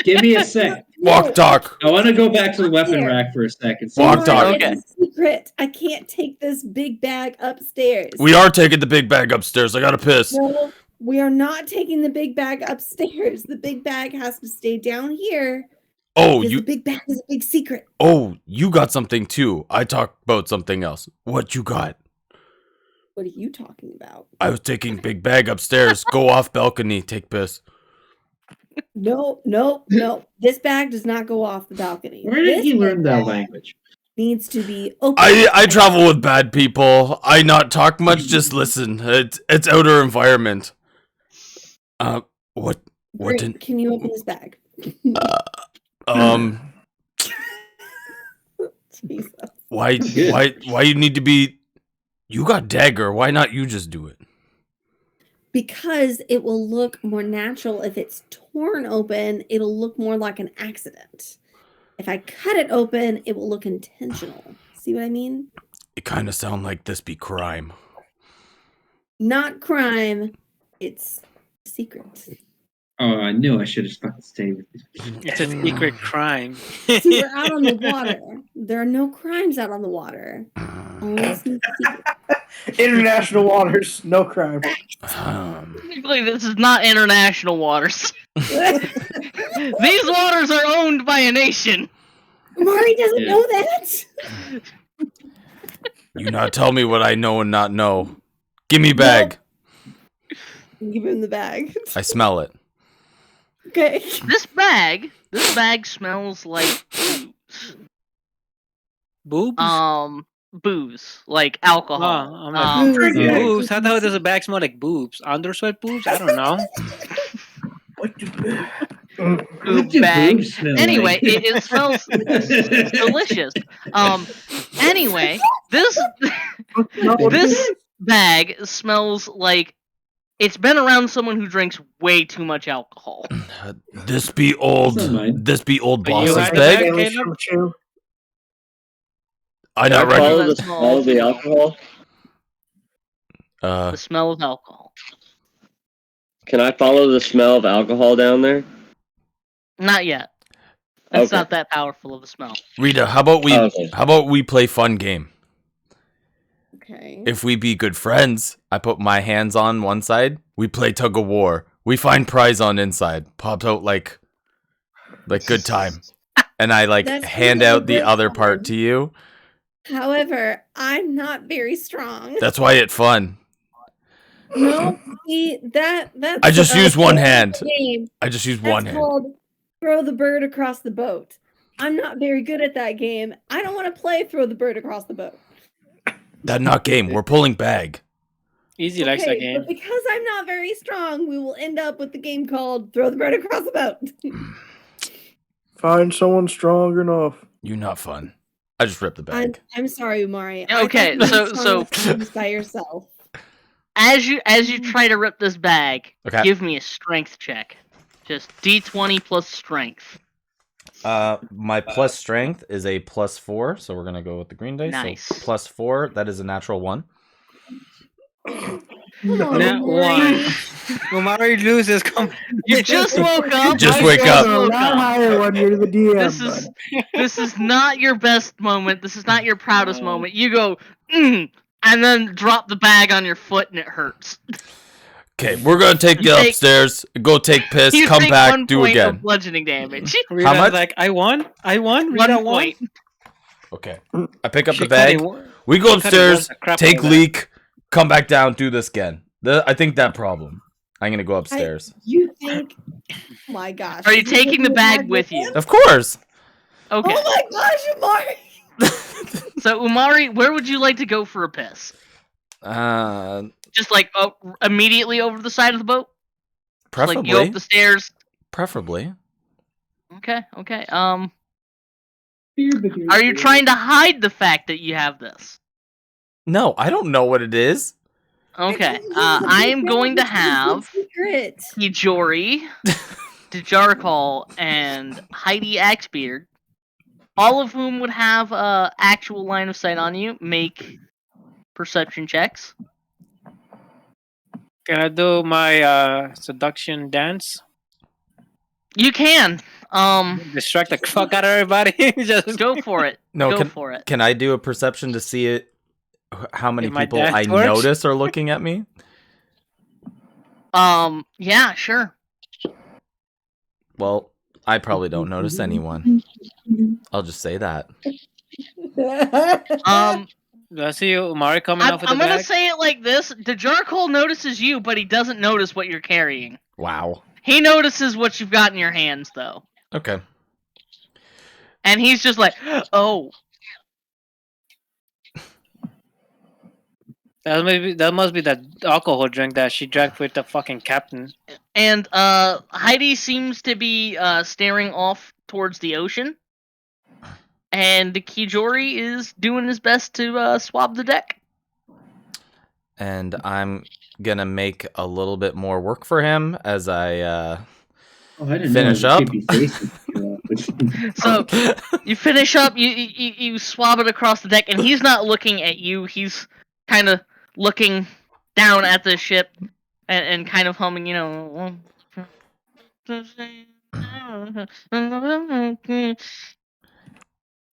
give me a sec. Walk talk. I want to go back to the weapon rack for a second. Walk talk. It's a secret. I can't take this big bag upstairs. We are taking the big bag upstairs. I gotta piss. No, we are not taking the big bag upstairs. The big bag has to stay down here Oh, the big bag is a big secret. Oh, you got something too. I talked about something else. What you got? What are you talking about? I was taking big bag upstairs. Go off balcony. Take piss. No. This bag does not go off the balcony. Where did he learn that language? Needs to be open. I travel with bad people. I not talk much. Just listen. It's outer environment. What? Great. Can you open this bag? Jesus. Why you need to be? You got dagger. Why not you just do it? Because it will look more natural if it's torn open. It'll look more like an accident. If I cut it open, it will look intentional. See what I mean? It kind of sound like this be crime. Not crime. It's a secret. Oh, I knew I should have stuck to stay with you. It's a secret crime. See, we're out on the water. There are no crimes out on the water. Only sneaky secrets. International waters, no crime. Technically, this is not international waters. These waters are owned by a nation. Mari doesn't know that. You not tell me what I know and not know. Give me bag. Give him the bag. I smell it. Okay. This bag smells like booze. Booze, like alcohol. I'm like, boobs. How the hell does a bag smell like boobs? Undersweat boobs? I don't know. Boob bag. Anyway, it smells delicious. Anyway, this bag smells like it's been around someone who drinks way too much alcohol. This be old boss's bag, bag. I not follow reckon. the smell of the alcohol. The smell of alcohol. Can I follow the smell of alcohol down there? Not yet. That's not that powerful of a smell. Rita, how about we play fun game? Okay. If we be good friends, I put my hands on one side. We play tug of war. We find prize on inside. Pops out like good time, and I hand out the other part to you. However, I'm not very strong. That's why it's fun. No, that's I just use one hand. Game. I just use one hand. It's called throw the bird across the boat. I'm not very good at that game. I don't want to play throw the bird across the boat. That not game. We're pulling bag. Easy likes that game. But because I'm not very strong, we will end up with the game called throw the bird across the boat. Find someone strong enough. You not fun. I just ripped the bag. I'm sorry, Umari. Okay, so by yourself. As you try to rip this bag, Okay. give me a strength check. Just D20 plus strength. My plus strength is a +4, so we're gonna go with the green dice. Nice. So +4, that is a natural 1. Not one. Umari loses. You just woke up. Just wake up. A lot higher when you're the DM. This is not your best moment. This is not your proudest moment. You go, and then drop the bag on your foot, and it hurts. Okay, we're gonna take you upstairs. Go take piss. You come take back. 1 Do point again. of bludgeoning damage. How much? Like I won. Rita 1 point. Okay. I pick up She the bag. cut it- We go she cut it once, upstairs. the crap Take out of leak. Come back down. Do this again. I think that problem. I'm gonna go upstairs. You think? Oh my gosh. Are you taking the bag with you? Of course. Okay. Oh my gosh, Umari! So Umari, where would you like to go for a piss? Just like immediately over the side of the boat? Preferably. Like you up the stairs? Preferably. Okay. Are you trying to hide the fact that you have this? No, I don't know what it is. Okay. I am going to have Hijori, Dijarkal, and Heidi Axebeard, all of whom would have actual line of sight on you, make perception checks. Can I do my seduction dance? You can. Distract the fuck out of everybody. Just go for it. No, go for it. Can I do a perception to see it? How many If my people dance I works? notice are looking at me? Yeah, sure. Well, I probably don't notice anyone. I'll just say that. Do I see Umari coming off with I'm the gonna bag? say it like this: the Jarkole notices you, but he doesn't notice what you're carrying. Wow. He notices what you've got in your hands, though. Okay. And he's just like, oh. That must be that alcohol drink that she drank with the fucking captain. And Heidi seems to be staring off towards the ocean. And Kijori is doing his best to swab the deck. And I'm gonna make a little bit more work for him as I finish up. So you finish up, you swab it across the deck, and he's not looking at you. He's kind of looking down at the ship and kind of humming,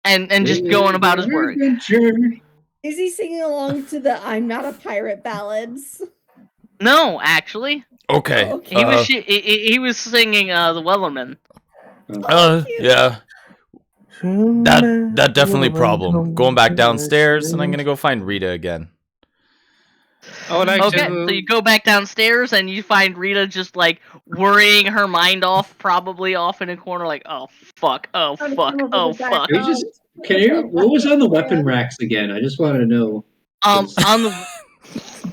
and just going about his work. Is he singing along to the "I'm Not a Pirate" ballads? No, actually. Okay. He was singing the Wellerman. Yeah. That definitely problem. Going back downstairs, and I'm gonna go find Rita again. Okay, so you go back downstairs and you find Rita just like worrying her mind off, probably off in a corner, like, oh fuck, oh fuck, oh fuck. What was on the weapon racks again? I just wanted to know.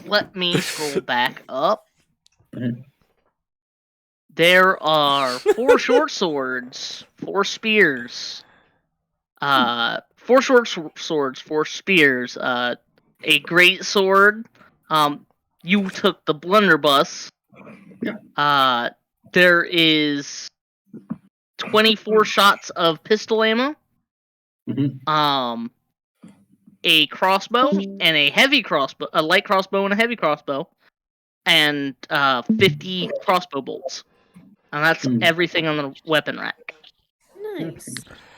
Let me scroll back up. There are 4 short swords, 4 spears, 4 short swords, 4 spears, a great sword. You took the blunderbuss. There is 24 shots of pistol ammo. A crossbow and a heavy crossbow, a light crossbow and a heavy crossbow, and 50 crossbow bolts. And that's everything on the weapon rack. Nice.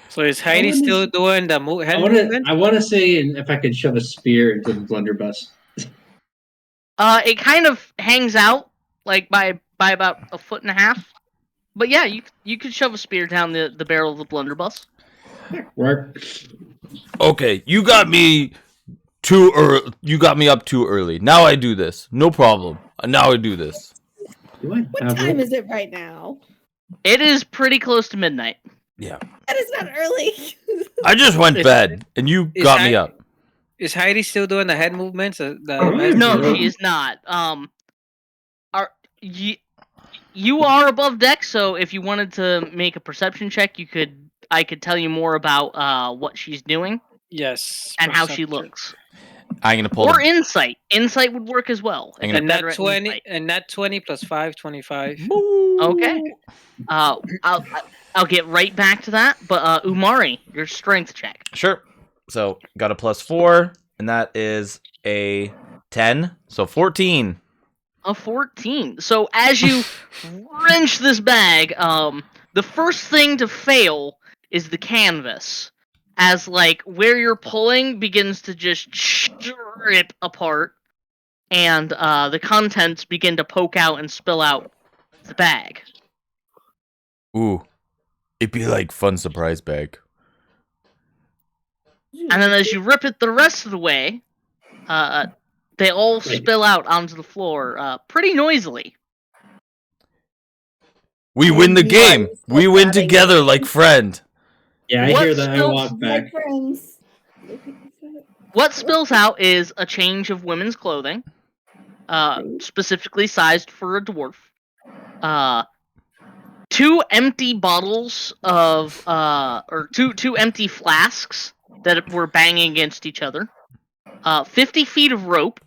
So is Heidi still doing the head movement? I want to say if I could shove a spear into the blunderbuss. It kind of hangs out like by about 1.5 feet. But yeah, you could shove a spear down the barrel of the blunderbuss. Work. Okay, you got me too early. You got me up too early. Now I do this. No problem. Now I do this. What time is it right now? It is pretty close to midnight. Yeah. That is not early. I just went to bed, and you got me up. Is Heidi still doing the head movements? No, she is not. You are above deck, so if you wanted to make a perception check, I could tell you more about what she's doing. Yes. And how she looks. I'm gonna pull. Or insight. Insight would work as well. And that 20 and that 20 plus 5, 25. Okay. I'll get right back to that. But Umari, your strength check. Sure. So got a +4, and that is a 10. So 14. A 14. So as you wrench this bag, the first thing to fail is the canvas. As like where you're pulling begins to just strip apart, and the contents begin to poke out and spill out the bag. Ooh, it'd be like fun surprise bag. And then as you rip it the rest of the way, they all spill out onto the floor, pretty noisily. We win the game. We win together like friend. Yeah, I hear that. I walk back. What spills out is a change of women's clothing, specifically sized for a dwarf. 2 empty bottles of, or two empty flasks that were banging against each other. 50 feet of rope,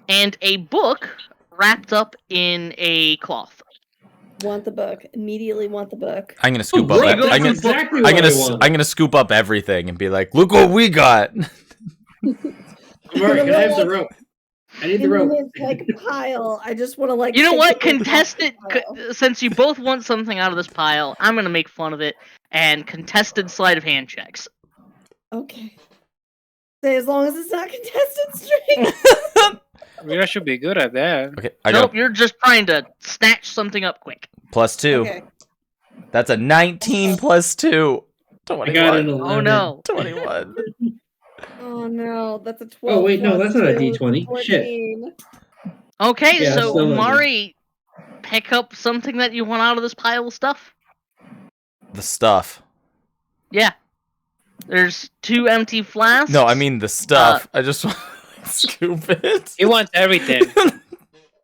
and a book wrapped up in a cloth. Want the book. Immediately want the book. I'm gonna scoop up. I'm gonna scoop up everything and be like, "Look what we got." Mark, can I have the rope? I need the rope. Like pile. I just want to like. You know what? Contested. Since you both want something out of this pile, I'm gonna make fun of it and contested sleight of hand checks. Okay. Say as long as it's not contested strength. Rita should be good at that. Okay. Nope, you're just trying to snatch something up quick. +2. Okay. That's a 19 plus 2. 21. I got an 11. Oh no. 21. Oh no, that's a 12. Oh wait, no, that's not a plus D20. 2, Shit. 14. Okay, Yeah, that's so still a- Mari, pick up something that you want out of this pile of stuff. The stuff. Yeah. There's 2 empty flasks. No, I mean the stuff. I just want to scoop it. He wants everything.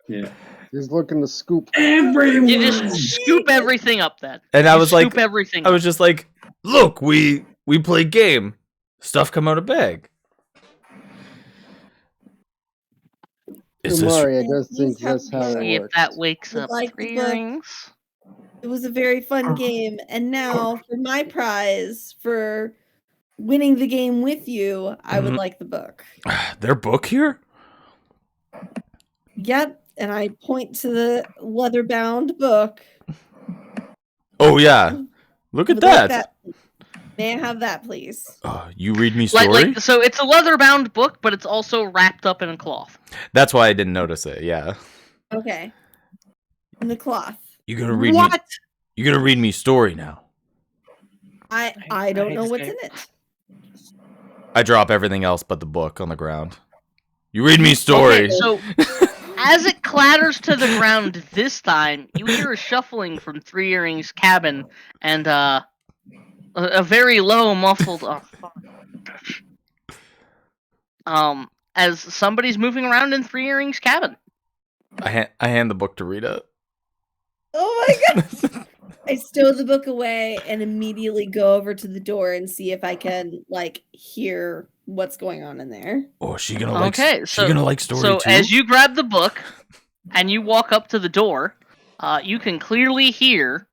Yeah. He's looking to scoop everyone. You just scoop everything up then. And I was like, scoop everything I was just like, look, we play game. Stuff come out of bag. Is this... Mari, I just think that's how it if works. that wakes up Like the 3 book. rings. It was a very fun game, and now for my prize for winning the game with you, I would like the book. Their book here? Yep, and I point to the leather-bound book. Oh yeah, look at Would like that. May I have that, please? You read me story? So it's a leather-bound book, but it's also wrapped up in a cloth. That's why I didn't notice it. Yeah. Okay. In the cloth. You gonna read What? me? You gonna read me story now? I don't know what's in it. I drop everything else but the book on the ground. You read me story. Okay, so as it clatters to the ground this time, you hear a shuffling from Three Earrings' cabin, and a very low, muffled as somebody's moving around in Three Earrings' cabin. I hand the book to Rita. Oh my god! I stow the book away and immediately go over to the door and see if I can hear what's going on in there. Oh, she gonna like? Okay, she gonna like story so too? as you grab the book and you walk up to the door, you can clearly hear.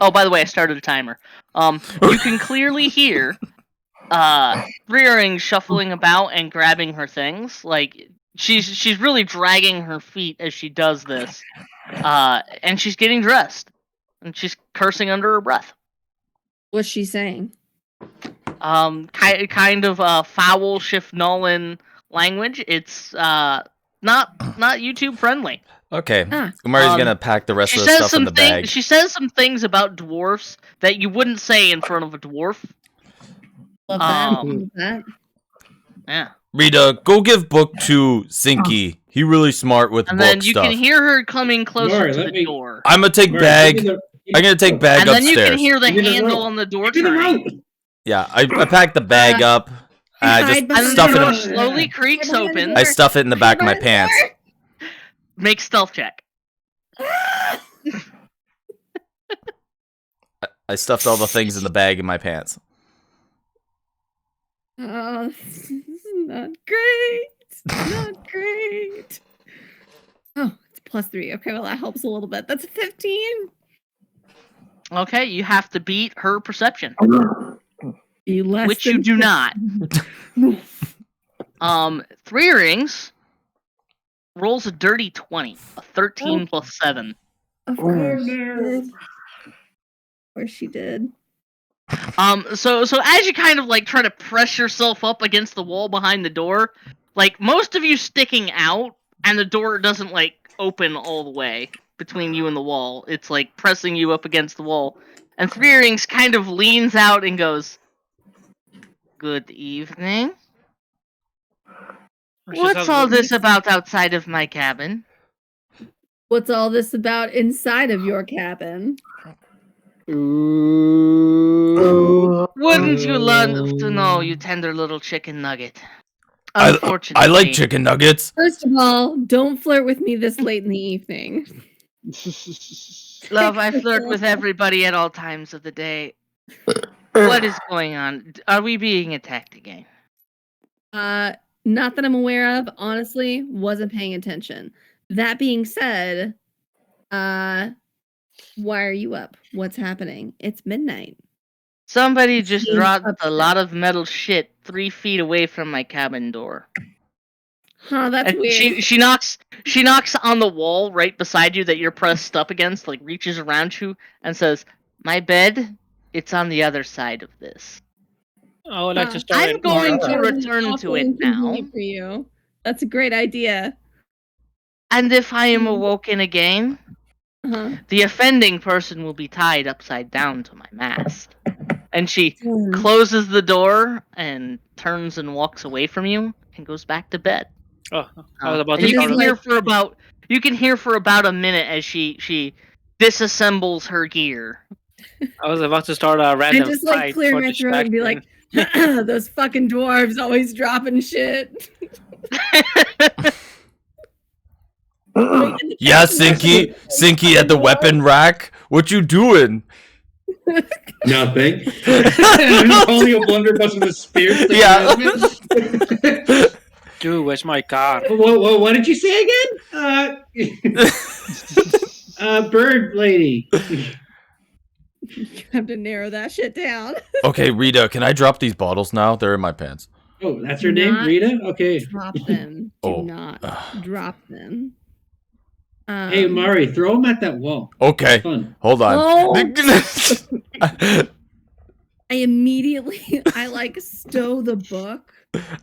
Oh, by the way, I started a timer. You can clearly hear Three Earrings shuffling about and grabbing her things. Like she's really dragging her feet as she does this, and she's getting dressed, and she's cursing under her breath. What's she saying? Kind of foul Shifnalan language. It's not YouTube friendly. Okay, Umari's gonna pack the rest of the stuff in the bag. She says some things about dwarfs that you wouldn't say in front of a dwarf. Love that. Yeah. Rita, go give book to Sinky. He really smart with And book then you stuff. can hear her coming closer Mari, to let the door. I'm gonna take bag. I'm gonna take bag And upstairs. then you can hear the handle on the door turning. Yeah, I packed the bag up. I just And stuff the door it. slowly creaks open. I stuff it in the back of my pants. Make stealth check. I stuffed all the things in the bag in my pants. Oh, this is not great. Not great. Oh, it's +3. Okay, well that helps a little bit. That's a 15. Okay, you have to beat her perception. Which you do not. Three Earrings rolls a dirty 20. A 13 plus 7. Of course she did. Of course she did. So as you kind of try to press yourself up against the wall behind the door, most of you sticking out, and the door doesn't open all the way between you and the wall. It's pressing you up against the wall. And Three Earrings kind of leans out and goes, "Good evening. What's all this about outside of my cabin?" What's all this about inside of your cabin? Wouldn't you love to know, you tender little chicken nugget? I Unfortunately, like chicken nuggets. First of all, don't flirt with me this late in the evening. love, I flirt with everybody at all times of the day. What is going on? Are we being attacked again? Not that I'm aware of. Honestly, wasn't paying attention. That being said, why are you up? What's happening? It's midnight. Somebody just dropped a lot of metal shit 3 feet away from my cabin door. Huh, that's And weird. She knocks on the wall right beside you that you're pressed up against, reaches around you and says, "My bed, it's on the other side of this." I would like to start. I'm going to return to it now. For you. That's a great idea. And if I am awoken again, The offending person will be tied upside down to my mast. And she closes the door and turns and walks away from you and goes back to bed. Oh, I was about to start. You can hear for about a minute as she disassembles her gear. I was about to start a random And just like fight clear for my throat and be like, those fucking dwarves always dropping shit. Yeah, Sinky at the weapon rack. What you doing? Nothing. I'm only a blunderbuss with a spear. Yeah. Dude, where's my car? What did you say again? Bird lady. You have to narrow that shit down. Okay, Rita, can I drop these bottles now? They're in my pants. Oh, that's her name, Rita? Okay. Drop them. Do not drop them. Hey, Mari, throw them at that wall. Okay. Hold on. Oh. I immediately, stow the book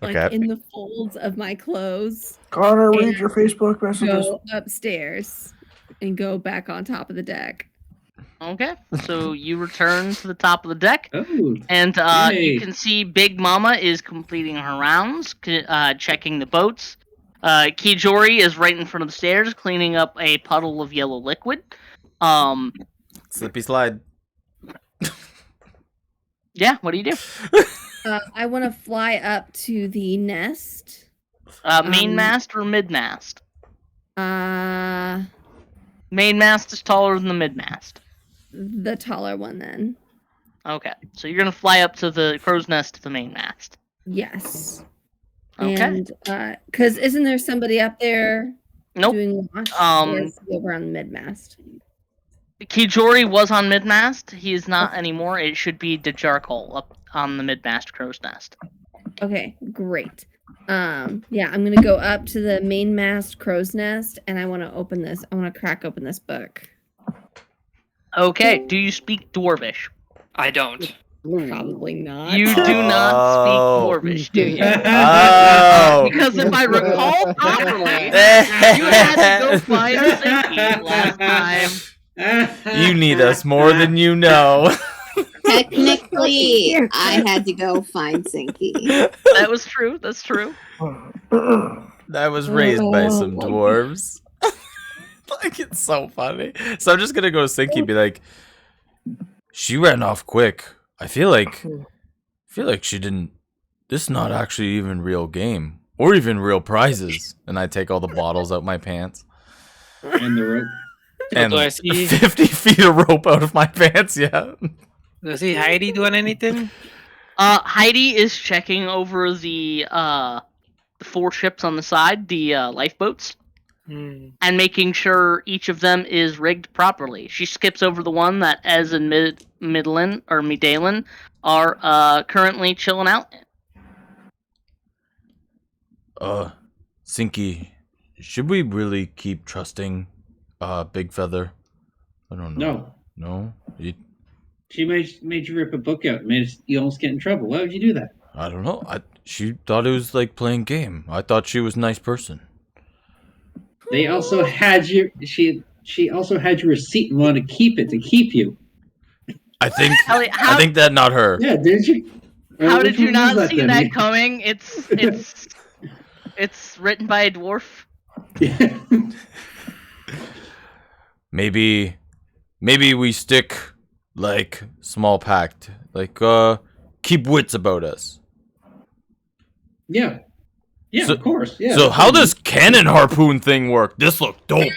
in the folds of my clothes. Connor, read your Facebook messages. Go upstairs and go back on top of the deck. Okay, so you return to the top of the deck, and you can see Big Mama is completing her rounds, checking the boats. Kijori is right in front of the stairs, cleaning up a puddle of yellow liquid. Slippy slide. Yeah, what do you do? I want to fly up to the nest. Main mast or mid mast? Main mast is taller than the mid mast. The taller one, then. Okay, so you're gonna fly up to the crow's nest to the main mast. Yes. Okay. And because isn't there somebody up there doing watch? Or is he over on the mid mast? Kijori was on mid mast. He is not anymore. It should be Dejarkol up on the mid mast crow's nest. Okay, great. Yeah, I'm gonna go up to the main mast crow's nest, and I want to open this. I want to crack open this book. Okay. Do you speak Dwarvish? I don't. Probably not. You do not speak Dwarvish, do you? Oh. Because if I recall properly, you had to go find Sinky last time. You need us more than you know. Technically, I had to go find Sinky. That was true. That's true. I was raised by some dwarves. Like, it's so funny. So I'm just gonna go to Sinky and be like, she ran off quick. I feel like she didn't. This is not actually even real game or even real prizes. And I take all the bottles out my pants and the rope and do I see 50 feet of rope out of my pants. Yeah. Do I see Heidi doing anything? Heidi is checking over the 4 ships on the side, the lifeboats. And making sure each of them is rigged properly. She skips over the one that Ez and Midland or Medalen are currently chilling out in. Sinky, should we really keep trusting Big Feather? I don't know. No? She made you rip a book out and made you almost get in trouble. Why would you do that? I don't know. She thought it was like playing game. I thought she was a nice person. They also had your she also had your receipt and wanted to keep it to keep you. I think that not her. Yeah, did you? How did you not see that coming? It's written by a dwarf. Maybe we stick like small pact, like keep wits about us. Yeah. Yeah, of course. Yeah. So how does cannon harpoon thing work? This look dope.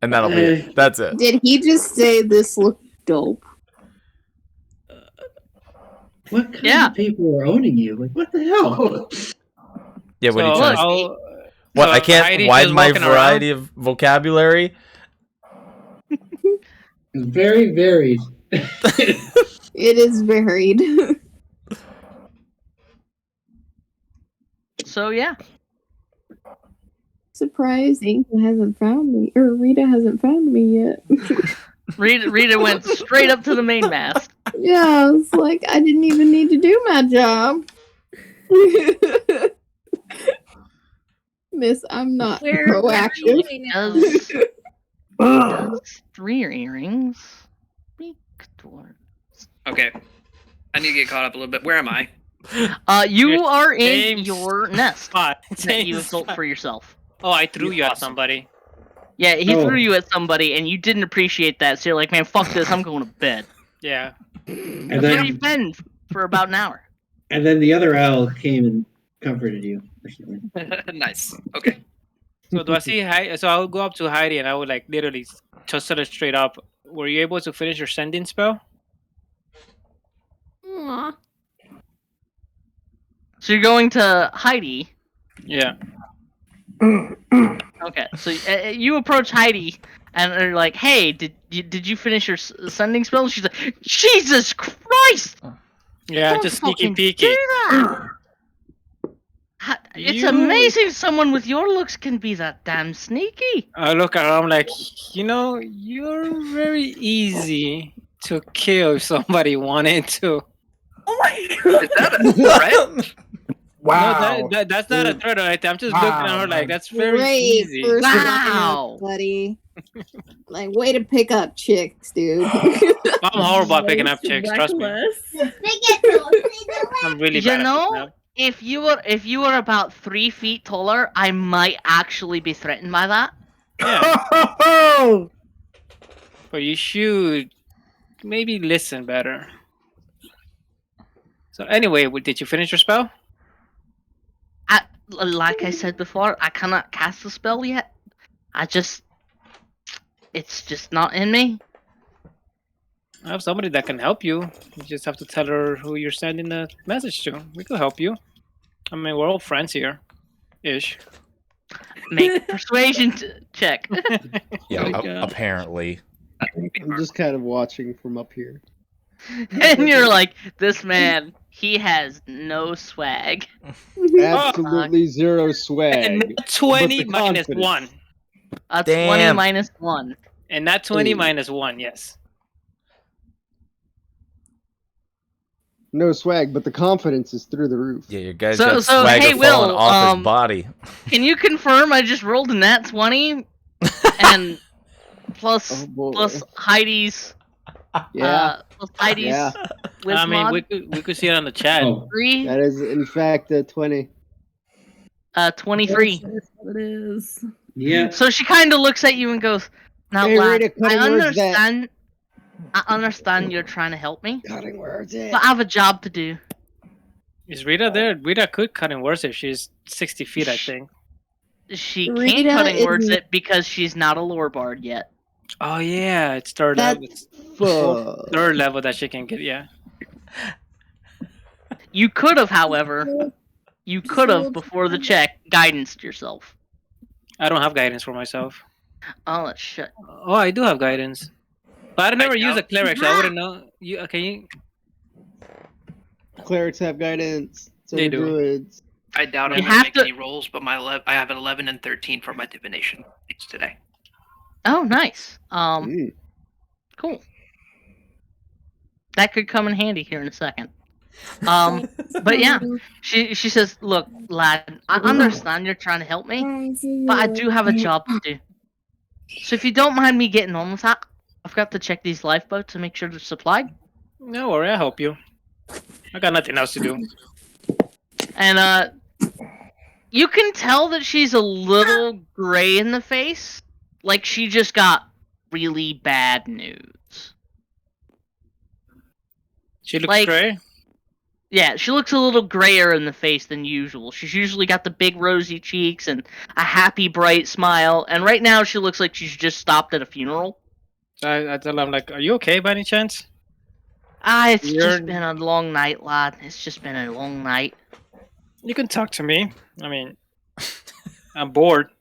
And that'll be it. That's it. Did he just say this looked dope? What kind of people are owning you? Like, what the hell? Yeah, what are you trying to say? What, I can't widen my variety of vocabulary? It's very varied. It is varied. So yeah. Surprising, Rita hasn't found me yet. Rita went straight up to the main mast. Yeah, it's like I didn't even need to do my job. Miss, I'm not Where proactive. Does 3 earrings make dwarves? Okay. I need to get caught up a little bit. Where am I? You are in James your nest Spot. that you have built for yourself. Oh, I threw you at somebody. Yeah, he threw you at somebody, and you didn't appreciate that. So you're like, man, fuck this. I'm going to bed. Yeah. And That's where you've been for about an hour. And then the other owl came and comforted you. Nice. Okay. So do I see Heidi? So I would go up to Heidi and I would like literally just set it straight up. Were you able to finish your sending spell? Aww. So you're going to Heidi. Yeah. Okay, so you approach Heidi and they're like, "Hey, did you finish your sending spell?" And she's like, "Jesus Christ!" Yeah, Don't just sneaky fucking peeky. do that. It's amazing someone with your looks can be that damn sneaky. I look around like, you're very easy to kill if somebody wanted to. Oh my god! Is that a threat? Wow. No, that's not a threat, right? I'm just looking at her like, that's very Great easy. first Wow. round, buddy. Like, way to pick up chicks, dude. I'm horrible at picking up chicks, trust me. I'm really bad at picking up. If you were about 3 feet taller, I might actually be threatened by that. Yeah. But you should maybe listen better. So anyway, did you finish your spell? Like I said before, I cannot cast the spell yet. It's just not in me. I have somebody that can help you. You just have to tell her who you're sending the message to. We could help you. I mean, we're all friends here. Ish. Make a persuasion check. Yeah, Oh apparently. I'm just kind of watching from up here. And you're like, this man, he has no swag. Absolutely zero swag. And 20 but the minus confidence. 1. A 20 Damn. minus 1. And not 20 Ooh. minus 1, yes. No swag, but the confidence is through the roof. Yeah, your guy's So- got so, swagger hey, falling Will, off his body. Can you confirm I just rolled a nat 20? And plus Heidi's... Yeah. Plus Heidi's... Yeah. With I mean, mod. we could see it on the chat. 3? That is, in fact, a 20. 23. That's what it is. Yeah. So she kind of looks at you and goes, "Now, Hey, lad, Rita, I cutting words that- understand. I understand you're trying to help me, Cutting words in. but I have a job to do." Is Rita there? Rita could cut in worse if she's 60 feet, I think. She Rita can't cutting is- words it because she's not a lore bard yet. Oh, yeah. It's third That- level. It's Fuck. third level that she can get, yeah. You could have, however, before the check, guidanced yourself. I don't have guidance for myself. Oh, that's shit. Oh, I do have guidance. But I never use a doubt- cleric, so I wouldn't know. Can you? Clerics have guidance. So They do do. druids. I doubt I'm You gonna have make to- any rolls, but I have an 11 and 13 for my divination today. Oh, nice. Mm. Cool. That could come in handy here in a second. But yeah, she says, "Look, lad, I understand you're trying to help me, but I do have a job to do. So if you don't mind me getting on with that, I've got to check these lifeboats to make sure they're supplied." No worry, I'll help you. I got nothing else to do. And you can tell that she's a little gray in the face, like she just got really bad news. She looks Like- gray. Yeah, she looks a little grayer in the face than usual. She's usually got the big rosy cheeks and a happy, bright smile, and right now she looks like she's just stopped at a funeral. I tell her, I'm like, are you okay by any chance? It's You're- just been a long night, lad. It's just been a long night. You can talk to me. I mean, I'm bored.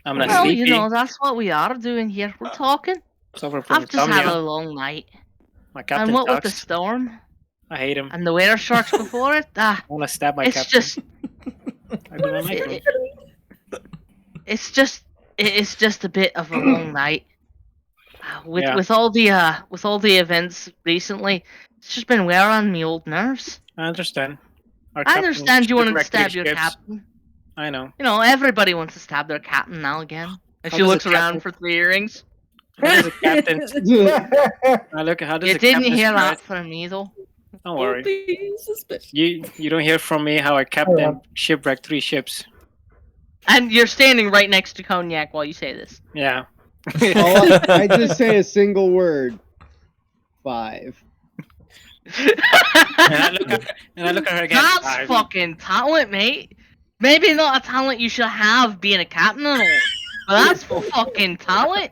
I'm not Well, sleepy. you know, that's what we are doing here. We're talking. Suffer from I've just had insomnia. a long night. My And captain what with the sucks. storm I hate him. and the weather sharks before it, I want to stab my it's captain. just, I do not like him. it's just a bit of a long night. With Yeah. with all the events recently, it's just been wearing on me old nerves. I understand. Our I captain understand you want to shipwrecked stab three your ships. captain. I know. You know, everybody wants to stab their captain now again. And How she does looks a around captain- for 3 earrings. How does a captain? Now look, how does You a didn't captain hear strike? that from me, though. Don't worry. You don't hear from me how a captain shipwrecked 3 ships. And you're standing right next to Cognac while you say this. Yeah. I just say a single word. 5. And I look at her again. That's 5. fucking talent, mate. Maybe not a talent you should have being a captain and all, but that's fucking talent.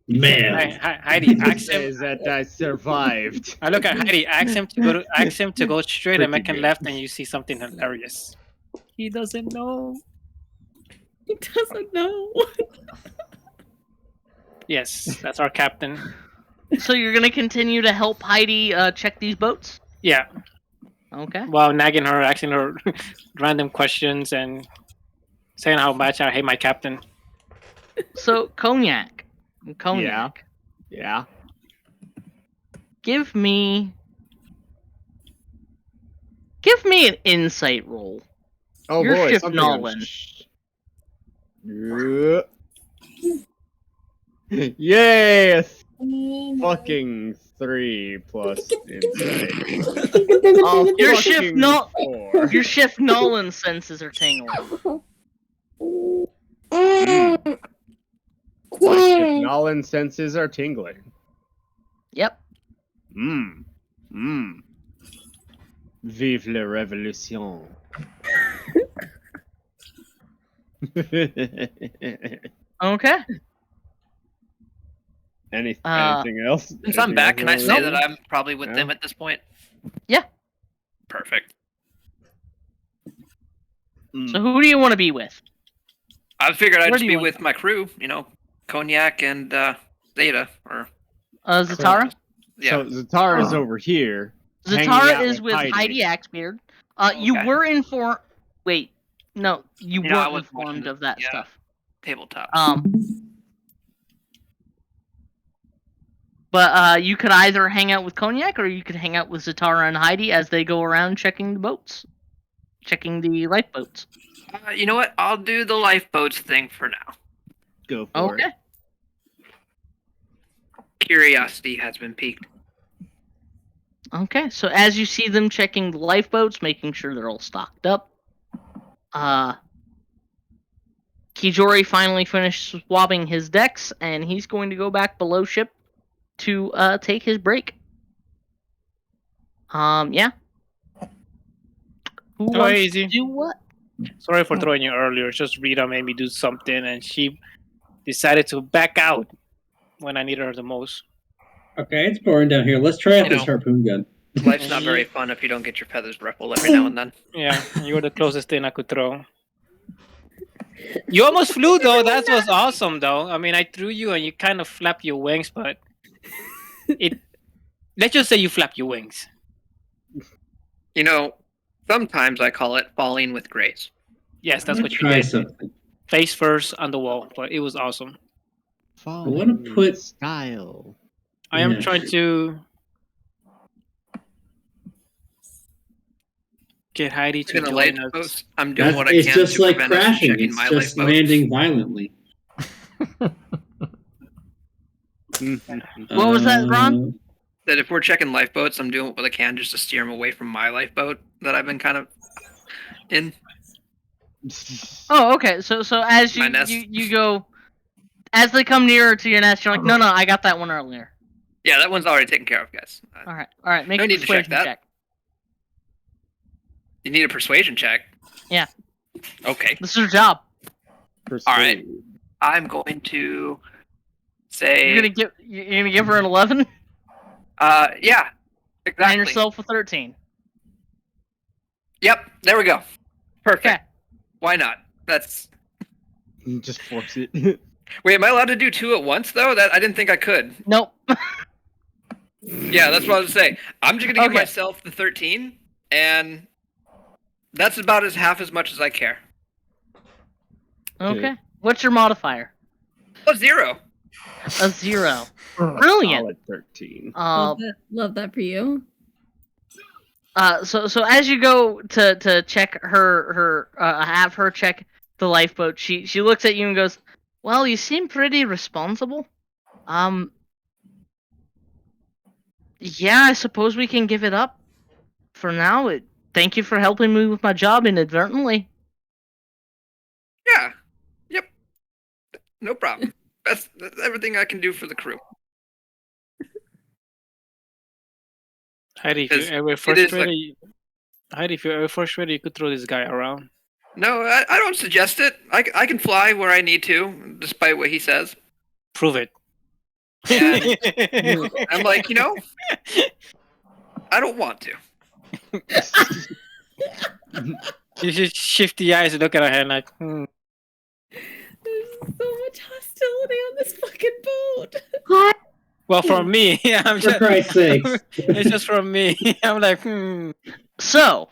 Man. Heidi, ask him. Is that I survived. I look at Heidi. Ask him to go straight and make a left, and you see something hilarious. He doesn't know. He doesn't know. Yes, that's our captain. So you're gonna continue to help Heidi check these boats? Yeah. Okay. While nagging her, asking her random questions, and saying how much I hate my captain. So Cognac. Yeah. Give me an insight roll. Oh You're boy, Ship something Nolan. Yay! Fucking 3 plus insight. Your Ship fucking 4. Your Ship Nolan senses are tingling. My Ship Nolan senses are tingling. Yep. Vive la révolution. Okay. Anything else? Since I'm back, can I say that I'm probably with them at this point? Yeah. Perfect. So who do you want to be with? I figured I'd Where just do be you with my crew, you know, Cognac and Zeta, or... Zatara? Yeah. So Zatara's over here. hanging Zatara out is with Heidi Axbeard. You Okay. were informed... Wait. No, you No, I weren't was informed watching- of that yeah. stuff. Tabletop. But you could either hang out with Cognac or you could hang out with Zatara and Heidi as they go around checking the boats. Checking the lifeboats. You know what? I'll do the lifeboats thing for now. Go for Okay. it. Curiosity has been piqued. Okay, so as you see them checking the lifeboats, making sure they're all stocked up, Kijori finally finished swabbing his decks, and he's going to go back below ship to take his break. Yeah. Who Oh, wants easy. to do what? Sorry for throwing you earlier. It's just Rita made me do something, and she decided to back out when I needed her the most. Okay, it's boring down here. Let's try out You this know. harpoon gun. Life's not very fun if you don't get your feathers ruffled every now and then. Yeah, you were the closest thing I could throw. You almost flew, though. That was awesome, though. I mean, I threw you, and you kind of flapped your wings, but let's just say you flapped your wings. You know, sometimes I call it falling with grace. Yes, that's what you Try did. something. Face first on the wall, but it was awesome. I want to put style. I am Yeah. trying to get Heidi to In a join us. lifeboat, I'm doing what I It's can just to like prevent us from crashing. checking It's my just lifeboat. landing violently. What was that, Ron? That if we're checking lifeboats, I'm doing what I can just to steer them away from my lifeboat that I've been kind of in. Oh, okay. So as My nest. you go, as they come nearer to your nest, you're like, no, I got that one earlier. Yeah, that one's already taken care of, guys. All right. Make No a need to check persuasion that. check. You need a persuasion check. Yeah. Okay. This is your job. All right. I'm going to say. You're gonna give her an 11. Yeah. Exactly. And yourself a 13. Yep. There we go. Perfect. Okay. Why not? That's. Just force it. Wait, am I allowed to do 2 at once though? That I didn't think I could. Nope. Yeah, that's what I was saying. I'm just gonna give Okay. myself the 13, and that's about half as much as I care. Okay. What's your modifier? Oh, 0. A 0. Brilliant. Solid 13. Love that for you. So as you go to check have her check the lifeboat, she looks at you and goes, "Well, you seem pretty responsible. Yeah, I suppose we can give it up for now. Thank you for helping me with my job inadvertently." Yeah. Yep. No problem. That's everything I can do for the crew. Heidi, if you're ever frustrated, you could throw this guy around. No, I don't suggest it. I can fly where I need to, despite what he says. Prove it. And I'm like, I don't want to. You should shift the eyes and look at her head like, There's so much hostility on this fucking boat. Well, from me, I'm For Christ's sakes. It's just from me. I'm like, So,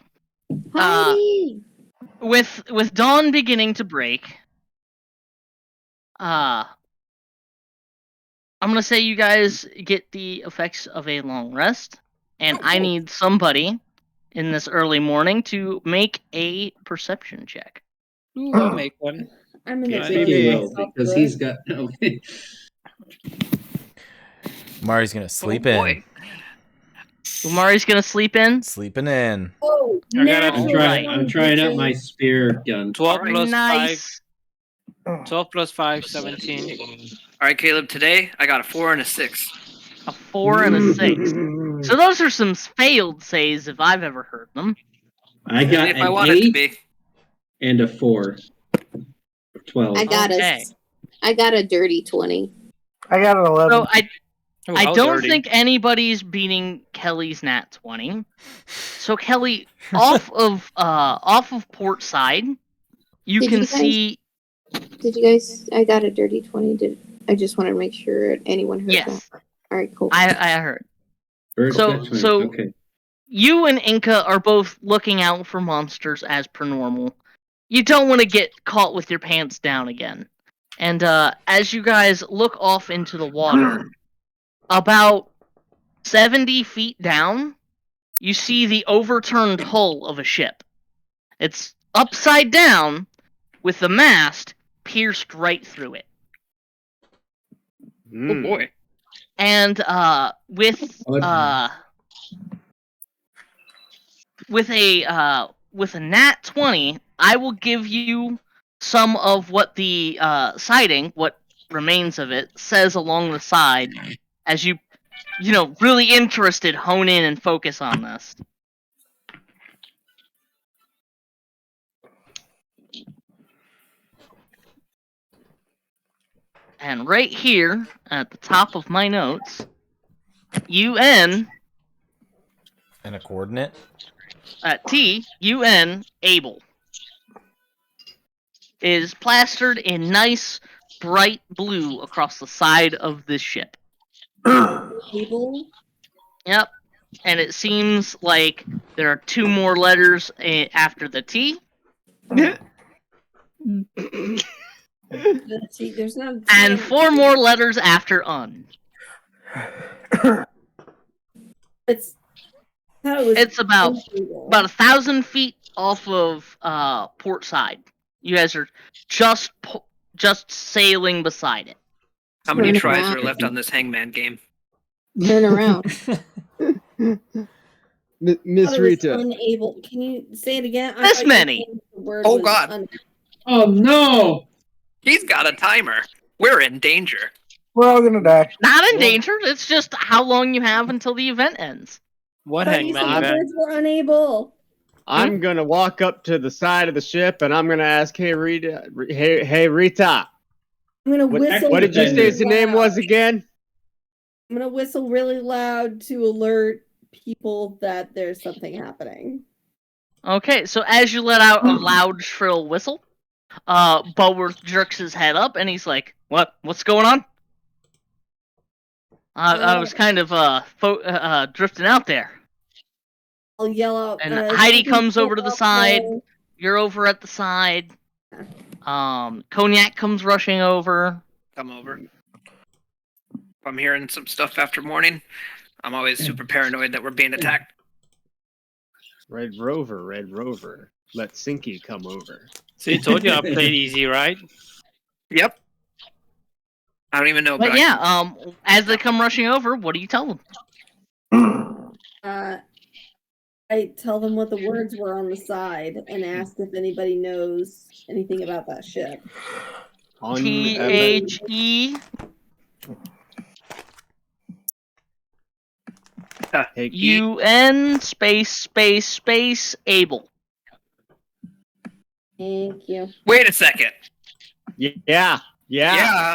with dawn beginning to break, I'm gonna say you guys get the effects of a long rest, and I need somebody in this early morning to make a perception check. Ooh, I'll make one. I'm in I think he will, because he's got... Okay. Mari's gonna sleep in. Umari's gonna sleep in? Sleeping in. Oh, I'm trying out my spear gun. 12 plus Nice. 5. 12 plus 5, 17. All right, Caleb. Today I got a 4 and a 6. A 4 and a 6. So those are some failed saves if I've ever heard them. I got if I an want it to 8 be. and a 4. 12. I got a dirty 20. I got an 11. So I how don't dirty. think anybody's beating Kelly's nat 20. So Kelly, off of port side, you Did can you guys- see. Did you guys? I got a dirty 20. I just want to make sure anyone heard Yes. that. All right, cool. I heard. Bird's So got 20. so Okay. you and Inca are both looking out for monsters as per normal. You don't want to get caught with your pants down again. And as you guys look off into the water, about 70 feet down, you see the overturned hull of a ship. It's upside down, with the mast pierced right through it. Oh boy. And with a nat 20, I will give you some of what the siding, what remains of it, says along the side, as you really interested, hone in and focus on this. And right here at the top of my notes, UN And a coordinate? TUN Able is plastered in nice bright blue across the side of this ship. Able? Yep. And it seems like there are 2 more letters after the T. See, there's not. And 4 more letters after UN. It's about 1,000 feet off of port side. You guys are just sailing beside it. How many Turn tries around. are left on this hangman game? Turn around. Miss Rita. Unable. Can you say it again? This many. Oh God. Oh no! He's got a timer. We're in danger. We're all gonna die. Not in danger. It's just how long you have until the event ends. What But you hangman said event? birds were unable. I'm gonna walk up to the side of the ship and I'm gonna ask, "Hey Rita, hey Rita, I'm gonna whistle. what did you say his name was again?" I'm gonna whistle really loud to alert people that there's something happening. Okay, so as you let out a loud, shrill whistle, Bulworth jerks his head up and he's like, What's going on? I was kind of drifting out there. I'll yell out. And Heidi comes over to the side. You're over at the side. Cognac comes rushing over. Come over. If I'm hearing some stuff after morning, I'm always super paranoid that we're being attacked. Red Rover, let Sinky come over. See, told you I played easy, right? Yep. I don't even know. But yeah, as they come rushing over, what do you tell them? I tell them what the words were on the side and ask if anybody knows anything about that ship. THE UN space able. Thank you. Wait a second. Yeah. Hey,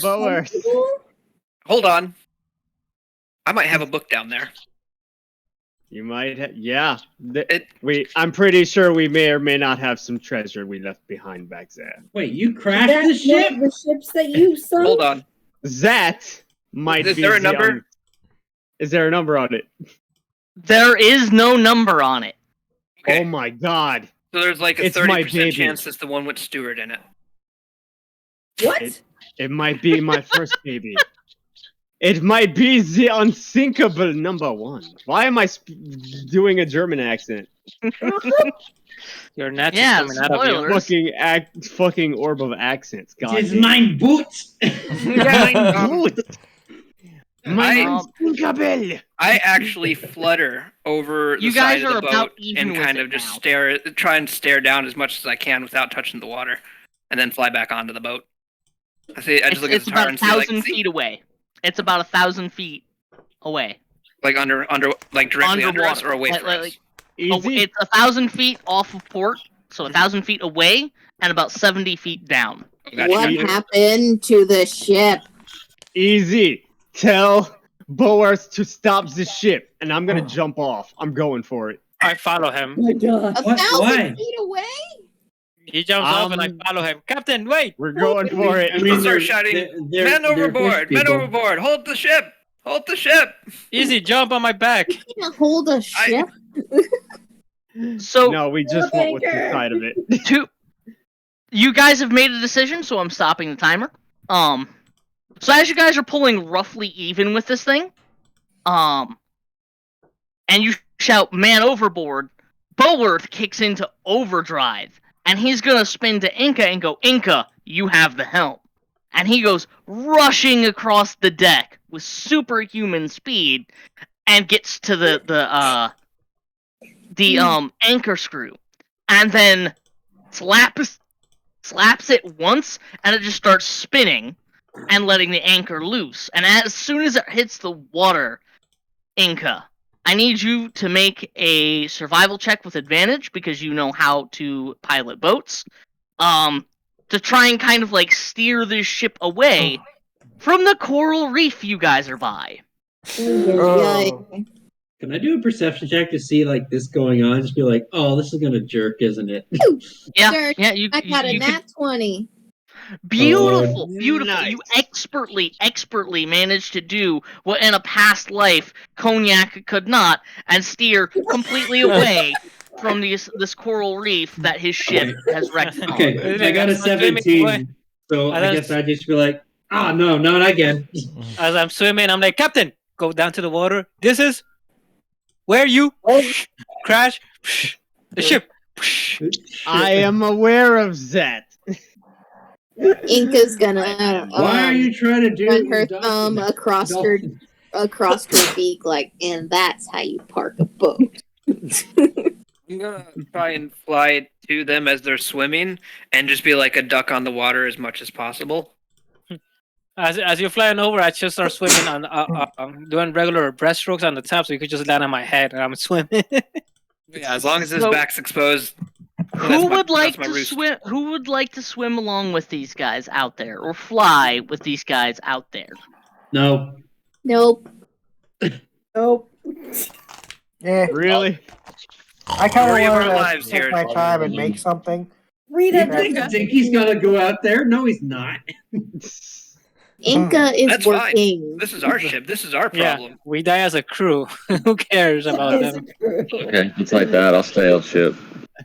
Bowers. Hold on. I might have a book down there. You might yeah. I'm pretty sure we may or may not have some treasure we left behind back there. Wait, you crashed the ship? The ships that you sunk? Hold on. That might be... Is there a number? Is there a number on it? There is no number on it. Okay. Oh my god. So there's like a 30% chance it's the one with Stewart in it. What? It might be my first baby. It might be the unsinkable number 1. Why am I doing a German accent? You're naturally coming out of your fucking orb of accents. God. It's mein Boot. Mein Boot. Mein unsinkable. I actually flutter over the side of the boat and kind of just try and stare down as much as I can without touching the water, and then fly back onto the boat. I just look at the tower and say, like, 1,000 feet away. It's about 1,000 feet away. Like under like directly under us or away from us? It's 1,000 feet off of port, so 1,000 feet away and about 70 feet down. What happened to the ship? Easy. Tell Bowers to stop the ship, and I'm gonna jump off. I'm going for it. I follow him. Oh my god. 1,000 feet away? He jumps off and I follow him. Captain, wait! We're going for it. We start shouting, men overboard! Men overboard! Hold the ship! Hold the ship! Easy, jump on my back. You can't hold a ship? So no, we just want what's inside of it. You guys have made a decision, so I'm stopping the timer. So as you guys are pulling roughly even with this thing, and you shout, man overboard, Boworth kicks into overdrive, and he's gonna spin to Inca and go, Inca, you have the helm. And he goes rushing across the deck with superhuman speed and gets to the anchor screw, and then slaps it once, and it just starts spinning and letting the anchor loose. And as soon as it hits the water, Inca, I need you to make a survival check with advantage because you know how to pilot boats. To try and kind of like steer this ship away from the coral reef you guys are by. Oh. Can I do a perception check to see like this going on? Just be like, oh, this is gonna jerk, isn't it? Yeah, Sure. yeah. I got a nat 20. Beautiful, Oh, beautiful. nice. You expertly managed to do what in a past life Cognac could not, and steer completely away from this coral reef that his ship has wrecked on. Okay, I got a 17, so I guess I'd just be like, oh, no, not again. As I'm swimming, I'm like, Captain, go down to the water. This is where you crash the ship. I am aware of that. Inca's gonna Why are you trying to do run her thumb across her beak, like, and that's how you park a boat. I'm gonna try and fly to them as they're swimming and just be like a duck on the water as much as possible. As you're flying over, I just start swimming on doing regular breaststrokes on the top, so you could just land on my head and I'm swimming. Yeah, as long as his back's exposed. Who would like to swim? Who would like to swim along with these guys out there, or fly with these guys out there? No. Nope. Nope. Yeah. Really? I kind Story of of our want lives to take here. my time and make something. Rita, You think he's gonna go out there? No, he's not. Inca is That's working. fine. This is our ship. This is our Yeah, problem. we die as a crew. Who cares about them? Okay, it's like that. I'll stay on ship.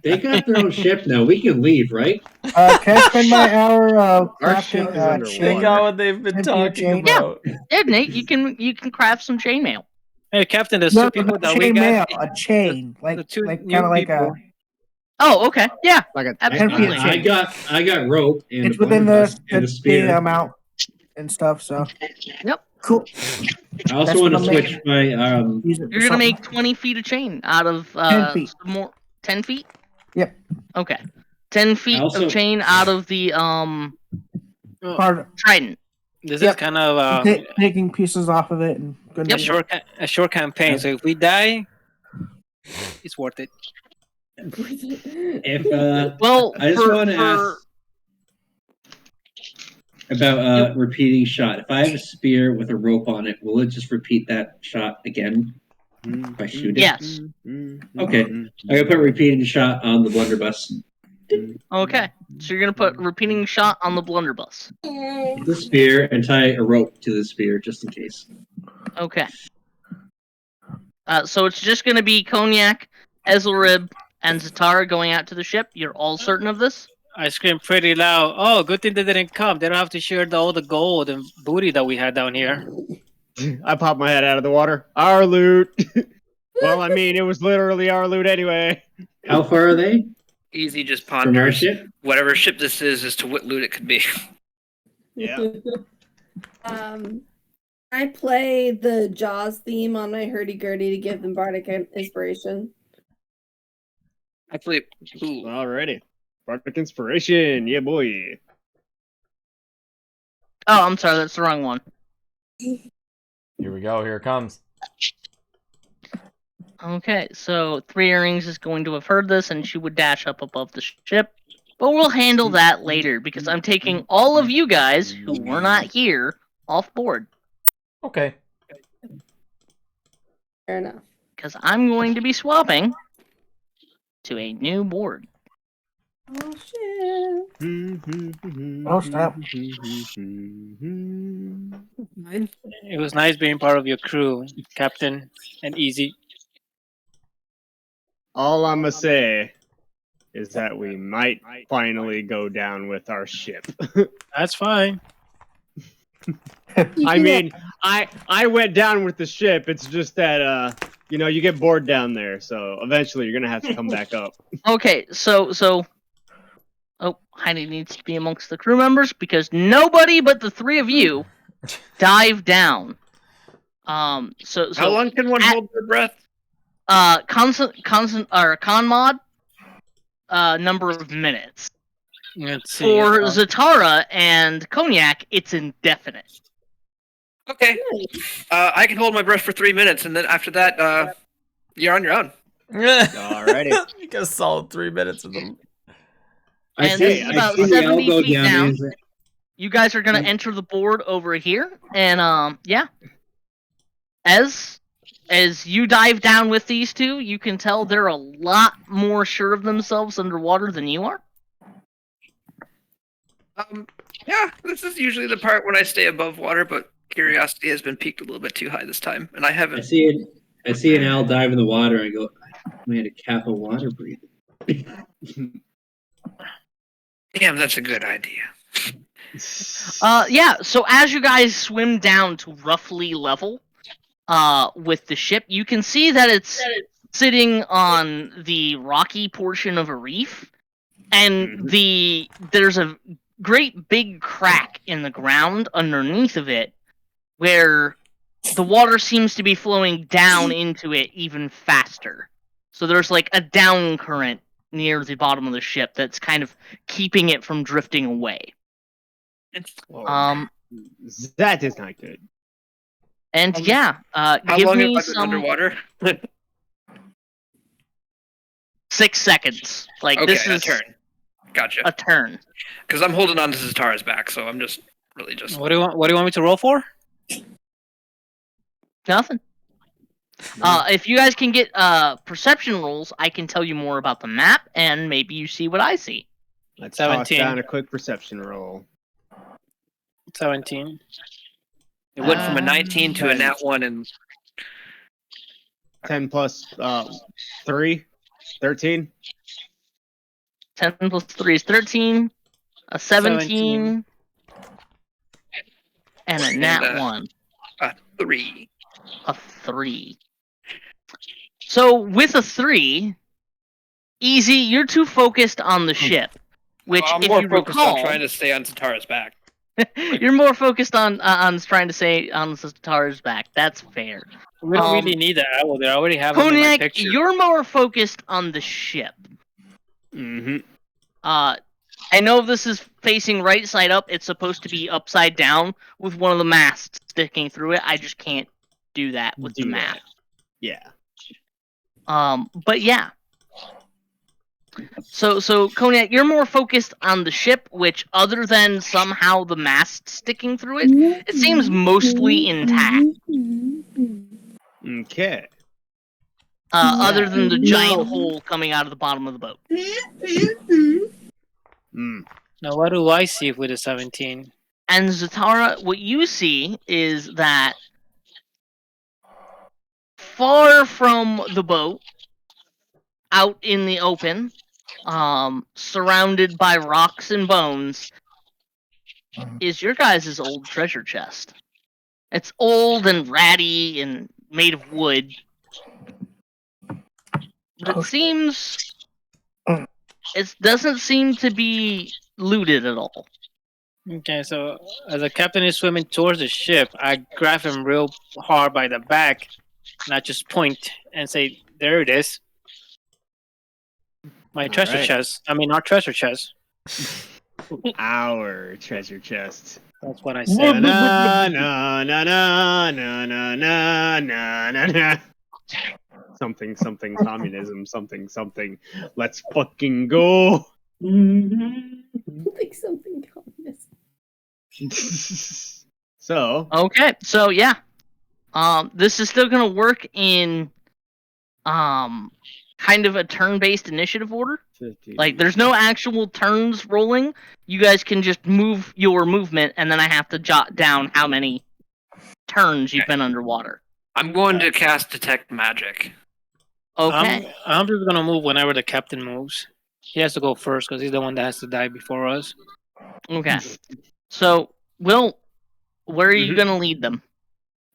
They got their own ship now. We can leave, right? Can I spend my hour Our ship is crafting underwater. Check out what they've been talking about. Yeah, Nate, you can craft some chainmail. Hey, Captain, there's two people that we got. Chainmail, a chain, like two kind new of like people. a. Oh, okay. Yeah. Like a Absolutely. I got rope and It's a within blunderbuss the and a spear. amount and stuff. So. Yep. Cool. I also want to switch my You're gonna make 20 feet of chain out of 10 feet. some more 10 feet. Yep. Okay. 10 feet Also- of chain out of the trident. This is kind of taking pieces off of it and a short campaign. So if we die, it's worth it. If well, I just want to ask about repeating shot. If I have a spear with a rope on it, will it just repeat that shot again if I shoot it? Yes. Okay. I'm gonna put repeating shot on the blunderbuss. Okay. So you're gonna put repeating shot on the blunderbuss. The spear and tie a rope to the spear just in case. Okay. So it's just gonna be Cognac, Ezzelrib, and Zatara going out to the ship. You're all certain of this? I screamed pretty loud. Oh, good thing they didn't come. They don't have to share all the gold and booty that we had down here. I popped my head out of the water. Our loot. Well, I mean, it was literally our loot anyway. How far are they? Easy, just From our ponder ship? whatever ship this is as to what loot it could be. Yeah. I play the Jaws theme on my hurdy-gurdy to give them bardic inspiration. Actually, Alrighty. Bardic inspiration, yeah, boy. Oh, I'm sorry, that's the wrong one. Here we go. Here it comes. Okay, so 3 Earrings is going to have heard this, and she would dash up above the ship. But we'll handle that later, because I'm taking all of you guys who were not here off board. Okay. Fair enough. Because I'm going to be swapping to a new board. Oh, shit. Oh, snap. It was nice being part of your crew, Captain and Easy. All I'm gonna say is that we might finally go down with our ship. That's fine. I mean, I went down with the ship. It's just that you get bored down there, so eventually you're gonna have to come back up. Okay, so Heidi needs to be amongst the crew members because nobody but the 3 of you dive down. So how long can one hold their breath? Con mod, number of minutes. Let's see. For Zatara and Cognac, it's indefinite. Okay. I can hold my breath for 3 minutes, and then after that, you're on your own. Alrighty. You got a solid 3 minutes of them. And this is about 70 feet down. You guys are gonna enter the board over here, and yeah. As you dive down with these 2, you can tell they're a lot more sure of themselves underwater than you are. Yeah, this is usually the part when I stay above water, but curiosity has been piqued a little bit too high this time, and I haven't. I see an owl dive in the water. I go, I made a cap of water breathing. Damn, that's a good idea. Yeah, so as you guys swim down to roughly level with the ship, you can see that it's sitting on the rocky portion of a reef, and there's a great big crack in the ground underneath of it where the water seems to be flowing down into it even faster. So there's like a down current near the bottom of the ship that's kind of keeping it from drifting away. That is not good. And yeah, how give long me have I been underwater? 6 seconds. Like okay, this is a turn. Gotcha. A turn. Because I'm holding on to Zatara's back, so I'm just really just. What do you want? What do you want me to roll for? Nothing. If you guys can get perception rolls, I can tell you more about the map, and maybe you see what I see. Let's toss down a quick perception roll. 17. It went from a 19 to a nat 1 and 10 plus 3, 13. 10 plus 3 is 13. A 17. And a nat 1. A 3. a 3. So with a 3, easy, you're too focused on the ship. Which, I'm if more you focused recall, on trying to stay on Zatara's back. you're more focused on trying to stay on Zatara's back. That's fair. We don't really need that owl there. I already have him in my Cognac, picture. you're more focused on the ship. Mm-hmm. I know this is facing right side up. It's supposed to be upside down with one of the masts sticking through it. I just can't do that with the map. Yeah. But yeah. So Cognac, you're more focused on the ship, which, other than somehow the mast sticking through it, it seems mostly intact. Okay. Other than the giant hole coming out of the bottom of the boat. Now, what do I see with a 17? And Zatara, what you see is that far from the boat, out in the open, surrounded by rocks and bones, is your guys' old treasure chest. It's old and ratty and made of wood. But it doesn't seem to be looted at all. Okay, so as the captain is swimming towards the ship, I grab him real hard by the back, and I just point and say, "There it is. My treasure chest. I mean, our treasure chest." Our treasure chest. That's what I said. Na na na na na na na na na na. Something communism. Something. Let's fucking go. Something communism. So okay, so yeah, this is still gonna work in kind of a turn-based initiative order. 50. Like, there's no actual turns rolling. You guys can just move your movement, and then I have to jot down how many turns you've been underwater. I'm going to cast Detect Magic. Okay. I'm just gonna move whenever the captain moves. He has to go first because he's the one that has to die before us. Okay. So, Will, where are you gonna lead them?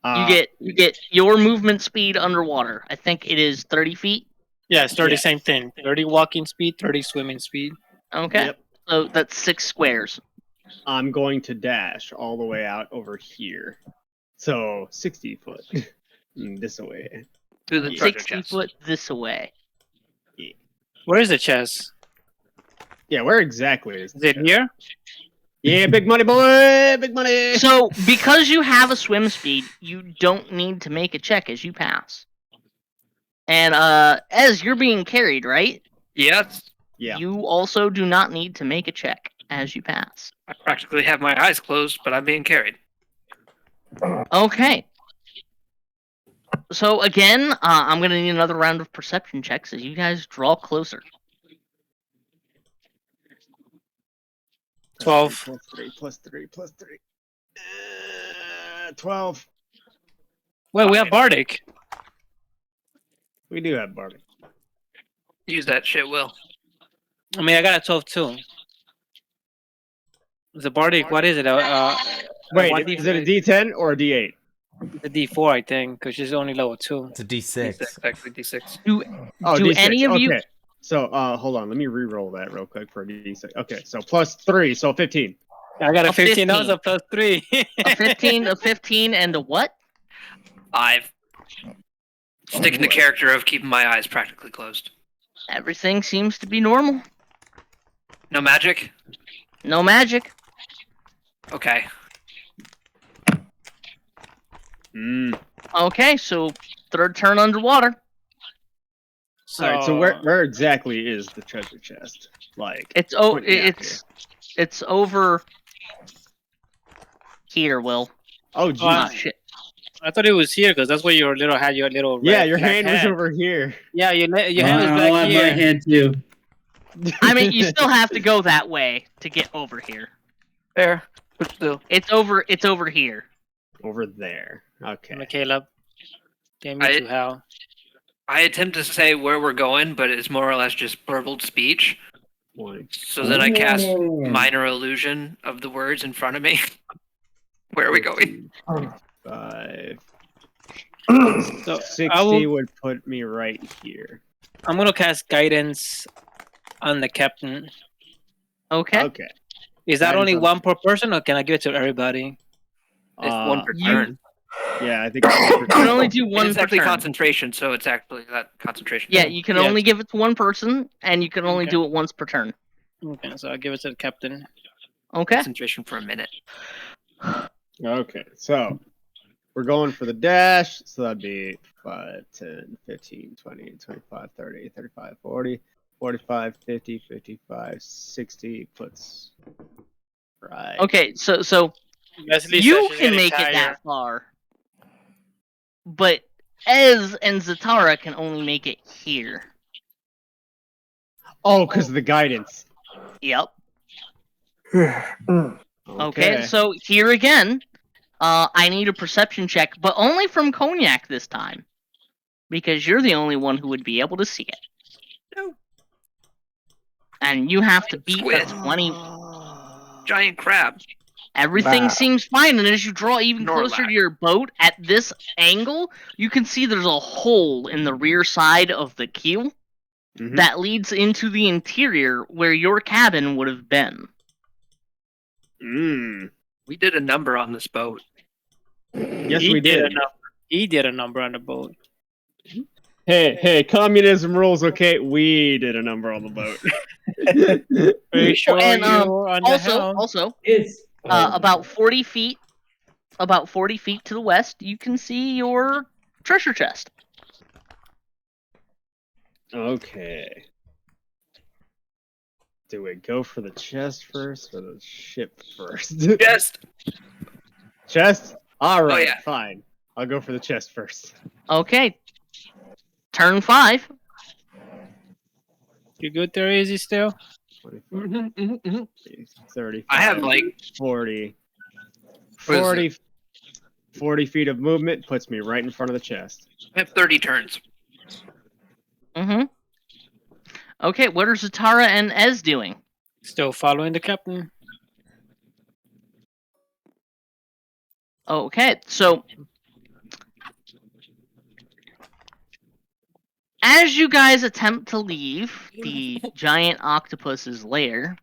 You get your movement speed underwater. I think it is 30 feet. Yeah, it's 30, same thing. 30 walking speed, 30 swimming speed. Okay. Yep. So that's 6 squares. I'm going to dash all the way out over here. So 60 foot this way. To the 60 foot this way. Yeah. Where is the chest? Yeah, where exactly is it here? Yeah, big money, boy! Big money! So, because you have a swim speed, you don't need to make a check as you pass. And, as you're being carried, right? Yes. Yeah. You also do not need to make a check as you pass. I practically have my eyes closed, but I'm being carried. Okay. So, again, I'm going to need another round of perception checks as you guys draw closer. 12. Plus 3. 12. Wait, we have Bardic. We do have Bardic. Use that shit, Will. I mean, I got a 12 too. The Bardic, what is it? Wait, is it a D10 or a D8? A D4, I think, because she's only level 2. It's a D6. Actually, D6. Do D6. any of you... Okay. So, hold on. Let me re-roll that real quick for a D6. Okay, so plus 3, so 15. I got a 15. That was a plus 3. a 15, and a what? 5. Sticking to character of keeping my eyes practically closed. Everything seems to be normal. No magic? No magic. Okay. Okay, so third turn underwater. Alright, so where exactly is the treasure chest? Like, it's over here, Will. Oh, geez. Shit. I thought it was here because that's where your little had your little. Yeah, your hand was over here. Yeah, your hand was back here. My hand too. I mean, you still have to go that way to get over here. Fair, but still, it's over here. Over there. Okay. Caleb. Damn you, Hal. I attempt to say where we're going, but it's more or less just burbled speech. So then I cast minor illusion of the words in front of me. Where are we going? 5. So 60 would put me right here. I'm gonna cast guidance on the captain. Okay. Okay. Is that Guidance only on- one per person, or can I give it to everybody? It's one per you- turn. Yeah, I think You can only do And one it's per actually turn. concentration, so it's actually that concentration. Yeah, you can Yeah. only give it to one person, and you can only Okay. do it once per turn. Okay, so I'll give it to the captain. Okay. Concentration for a minute. Okay, so we're going for the dash. So that'd be 5, 10, 15, 20, 25, 30, 35, 40, 45, 50, 55, 60 puts. Right. Okay, so Leslie you says she's can getting make tired. it that far, but Ez and Zatara can only make it here. Oh, because of the guidance. Yep. Okay, so here again, I need a perception check, but only from Cognac this time, because you're the only one who would be able to see it. No. And you have to beat Squid. a 20. Giant crab. Everything Wow. seems fine, and as you draw even closer Snorlax. to your boat at this angle, you can see there's a hole in the rear side of the keel that leads into the interior where your cabin would have been. We did a number on this boat. Yes, He we did. A number. He did a number on the boat. Hey, communism rules. Okay, we did a number on the boat. Pretty sure And you were on the helm. also, It's about 40 feet to the west, you can see your treasure chest. Okay. Do we go for the chest first or the ship first? Chest. Chest? Alright, yeah. fine. I'll go for the chest first. Okay. Turn 5. You good there, Easy still? 30. I have like 40. What is 40, 40 feet of movement puts me right in front of the chest. I have 30 turns. Mm-hmm. Okay, what are Zatara and Ez doing? Still following the captain. Okay, so as you guys attempt to leave the giant octopus's lair,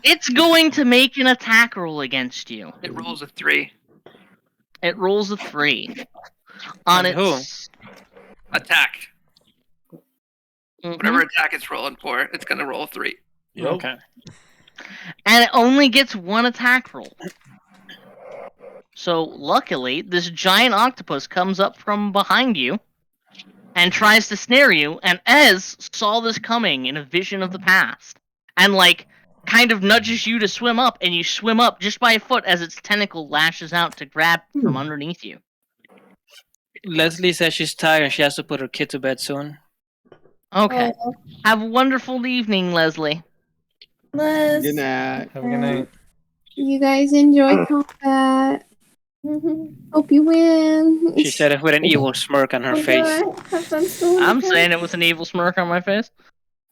it's going to make an attack roll against you. It rolls a 3. It rolls a 3. On And who? its Attack. Mhm. Whatever attack it's rolling for, it's gonna roll a 3. Okay. And it only gets one attack roll. So luckily, this giant octopus comes up from behind you and tries to snare you, and Ez saw this coming in a vision of the past. And kind of nudges you to swim up, and you swim up just by a foot as its tentacle lashes out to grab from underneath you. Leslie says she's tired and she has to put her kid to bed soon. Okay. Have a wonderful evening, Leslie. Les, Good night. Have a good night. you guys enjoy combat. Hope you win. She said it with an evil smirk on her face. Have fun still. I'm saying it with an evil smirk on my face.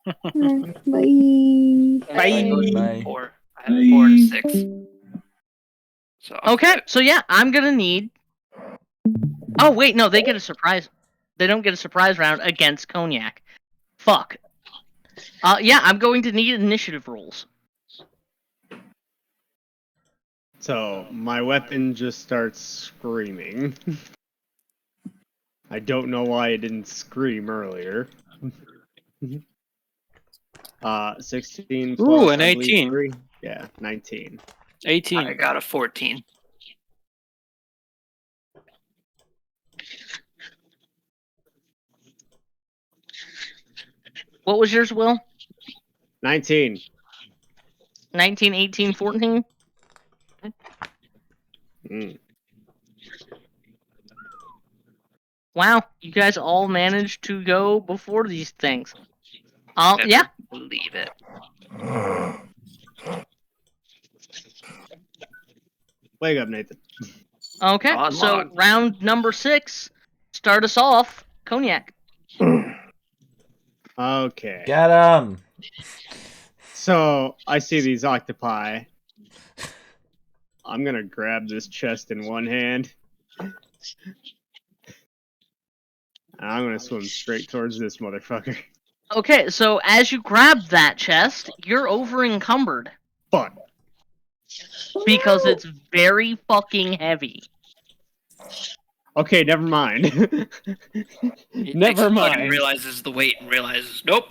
Bye. Bye. 4. I have 4 and 6. So Okay, so yeah, I'm gonna need. Oh wait, no, they get a surprise. They don't get a surprise round against Cognac. Fuck. Yeah, I'm going to need initiative rolls. So, my weapon just starts screaming. I don't know why it didn't scream earlier. 16 plus, Ooh, an I believe, 18. 3. Yeah, 19. 18. I got a 14. What was yours, Will? 19. 19, 18, 14? Wow, you guys all managed to go before these things. Yeah. Believe it. Wake up, Nathan. Okay, On so log. round number 6. Start us off, Cognac. Okay. Get him. So, I see these octopi. I'm gonna grab this chest in one hand. I'm gonna swim straight towards this motherfucker. Okay, so as you grab that chest, you're over encumbered. Fuck. Because it's very fucking heavy. Okay, never mind. He Never fucking mind. realizes the weight and realizes, nope.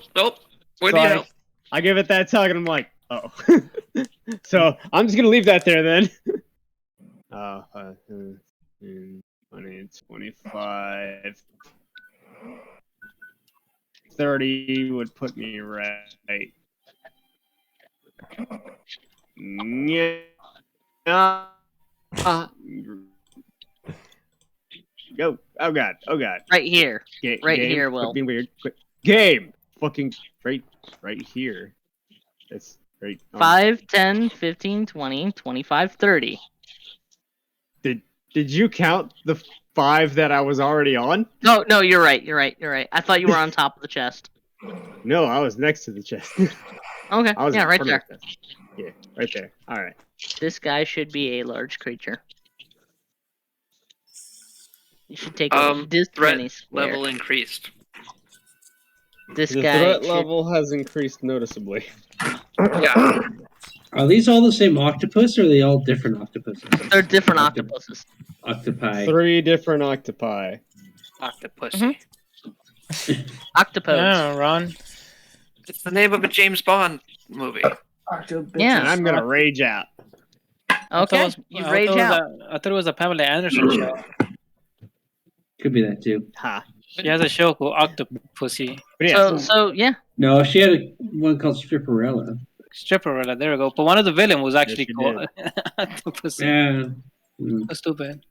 Where So do you know? I give it that tug and I'm like, oh. So I'm just gonna leave that there then. 20, 25, 30 would put me right. Yeah. Go. Oh god. Right here. Right game. here, Quit Will. being weird. Game. Fucking right here. It's right. 5, 10, 15, 20, 25, 30. Did you count the 5 that I was already on? No, you're right. I thought you were on top of the chest. No, I was next to the chest. Okay. I was Yeah, in right front there. of the chest. Yeah, right there. All right. This guy should be a large creature. You should take this Threat many square. level increased. This The guy threat should... level has increased noticeably. Yeah. Are these all the same octopus, or are they all different octopuses? They're different octopuses. Octopi. 3 different octopi. Octopussy. Octopus. Yeah, Ron. It's the name of a James Bond movie. Yeah. And I'm gonna rage out. Okay, you rage out. I thought it was a Pamela Anderson show. Could be that too. Ha. She has a show called Octopussy. So yeah. No, she had one called Stripperella. Stripperella, there we go. But one of the villain was actually she called Octopussy. Yeah. So stupid.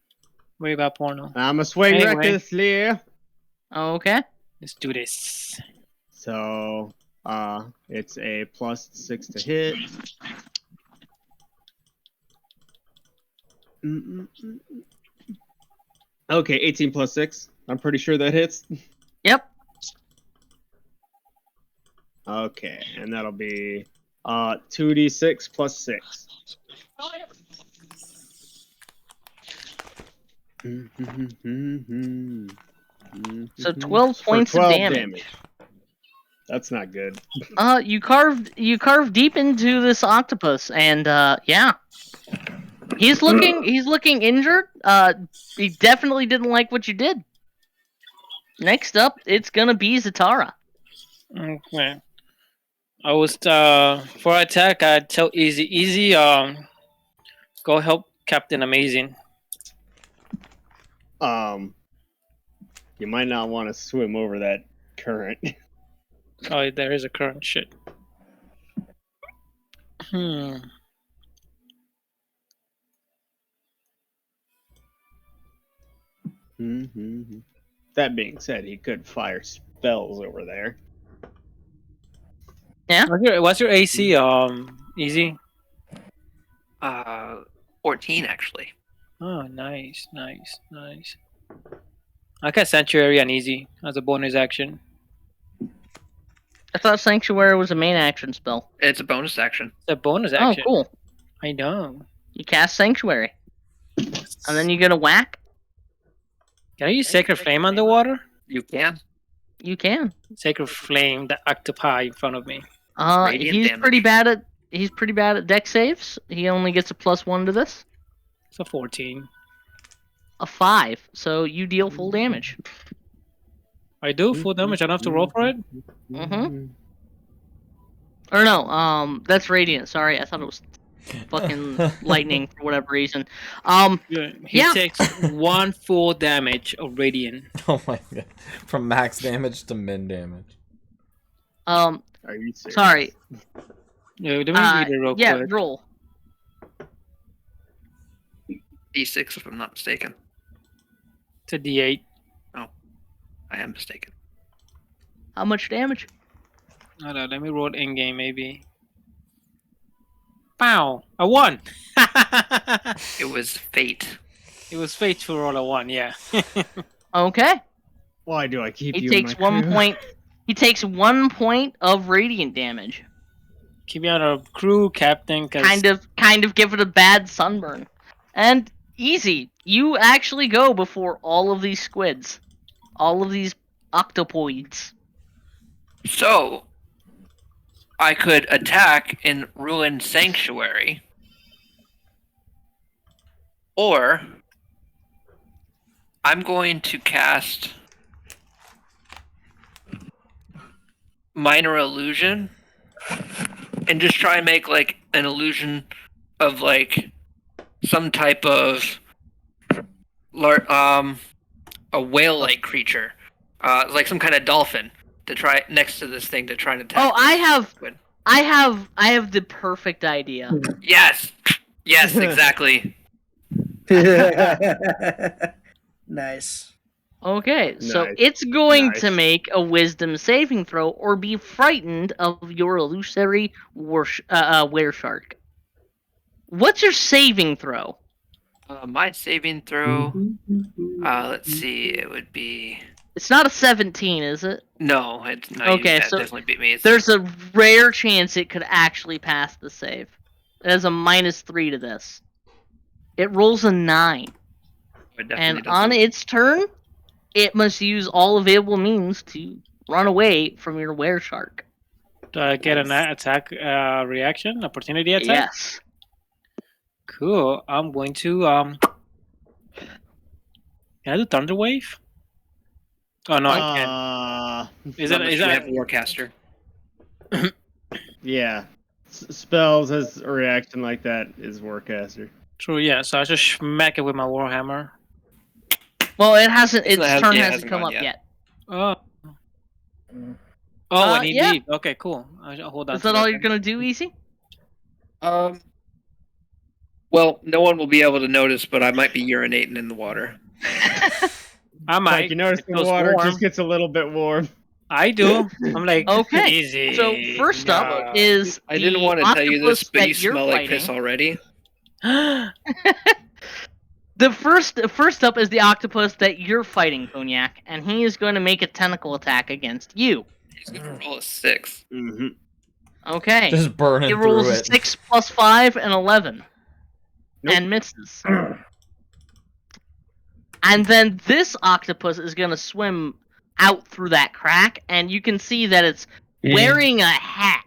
Way about porno. I'm a swing Anyway. recklessly. Okay. Let's do this. So, it's a +6 to hit. Okay, 18 plus 6. I'm pretty sure that hits. Yep. Okay, and that'll be 2d6 plus 6. So 12 points of 12 damage. That's not good. You carved deep into this octopus, and yeah, he's looking injured. He definitely didn't like what you did. Next up, it's gonna be Zatara. Okay. I was for attack. I'd tell Easy. Go help Captain Amazing. You might not want to swim over that current. Oh, there is a current. Shit. That being said, he could fire spells over there. Yeah. What's your AC? Easy. 14 actually. Oh, nice. I got Sanctuary on Easy as a bonus action. I thought Sanctuary was a main action spell. It's a bonus action. It's a bonus action. Oh, cool. I know. You cast Sanctuary, and then you get a whack. Can I use Sacred Flame underwater? You can. You can. Sacred Flame, the octopi in front of me. Radiant He's damage. pretty bad at deck saves. He only gets a +1 to this. It's a 14. A 5, so you deal full damage. I do full damage. I don't have to roll for it. Mm-hmm. Or no, that's radiant. Sorry, I thought it was fucking lightning for whatever reason. He takes 1 full damage of radiant. Oh my god! From max damage to min damage. Are you serious? Sorry. Yeah, let me read it real quick. Roll. D6 if I'm not mistaken. It's a D8. Oh, I am mistaken. How much damage? Hold on, let me roll in game maybe. Pow! A 1! It was fate. It was fate to roll a 1, yeah. Okay. Why do I keep He you takes in my 1 crew? point. He takes 1 point of radiant damage. Keep me on a crew, Captain. Cause... Kind of give it a bad sunburn. And easy. You actually go before all of these squids. All of these octopoids. So, I could attack in Ruined Sanctuary. Or, I'm going to cast Minor Illusion and just try and make like an illusion of like some type of a whale-like creature, like some kind of dolphin, to try next to this thing to try and attack. Oh, I have the perfect idea. Yes, exactly. Nice. Okay, so Nice. it's going to make a wisdom saving throw or be frightened of your illusory wereshark. What's your saving throw? My saving throw, let's see, it would be... It's not a 17, is it? No, it's not. Okay, so definitely beat me. There's a rare chance it could actually pass the save. It has a -3 to this. It rolls a 9. And on its turn, it must use all available means to run away from your wereshark. Do I get an attack reaction? Opportunity attack? Yes. Cool. I'm going to can I do Thunder Wave? Oh no, I can't. Is that Warcaster? Yeah. Spells as a reaction like that is Warcaster. True, yeah. So I just smack it with my Warhammer. Well, it hasn't. Its turn hasn't come up yet. Oh. Oh, and indeed. Yeah. Okay, cool. I'll hold on. Is that all you're gonna do, Easy? Well, no one will be able to notice, but I might be urinating in the water. I might. Like you notice the water just gets a little bit warm. I do. I'm like, okay. Easy. So first up is I didn't want to tell you this, but you smell like piss already. The first up is the octopus that you're fighting, Cognac, and he is going to make a tentacle attack against you. He's going to roll a 6. Mm-hmm. Okay. Just burning through it. He rolls a 6 + 5 and 11. Nope. And misses. And then this octopus is going to swim out through that crack, and you can see that it's wearing a hat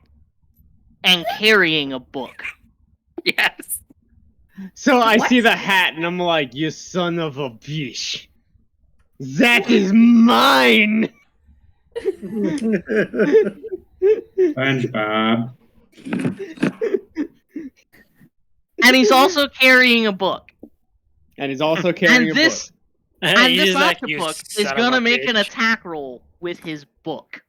and carrying a book. Yes. So I see the hat, and I'm like, you son of a bitch. That is mine! SpongeBob. And he's also carrying a book. And he's also carrying a book. And this octopus is going to make an attack roll with his book.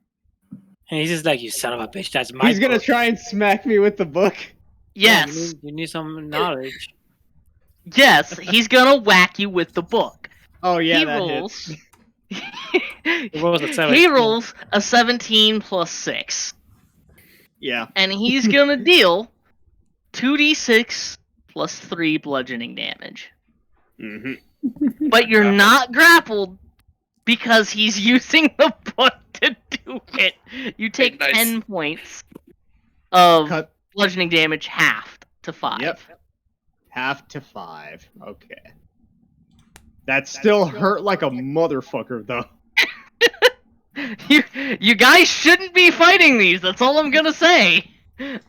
And he's just like, you son of a bitch, that's my He's going to try and smack me with the book? Yes. You need some knowledge. Yes, he's going to whack you with the book. Oh, yeah, he that rolls. Hits. He rolls a 17 + 6. Yeah. And he's going to deal 2d6 + 3 bludgeoning damage. Mm-hmm. But you're not grappled because he's using the book to do it. You take 10 points of bludgeoning damage, halved to 5. Yep. Half to 5. Okay. That still hurt like a motherfucker, though. You guys shouldn't be fighting these. That's all I'm gonna say.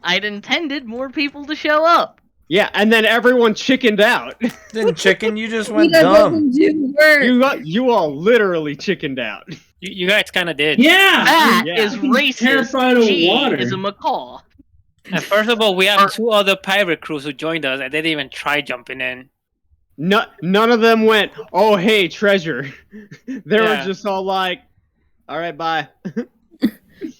I'd intended more people to show up. Yeah, and then everyone chickened out. Didn't chicken, you just went dumb. You all literally chickened out. You guys kind of did. Yeah! That is racist. Terrified of water. Is a macaw. And first of all, we have 2 other pirate crews who joined us, and they didn't even try jumping in. None of them went, oh, hey, treasure. They were just all like, all right, bye.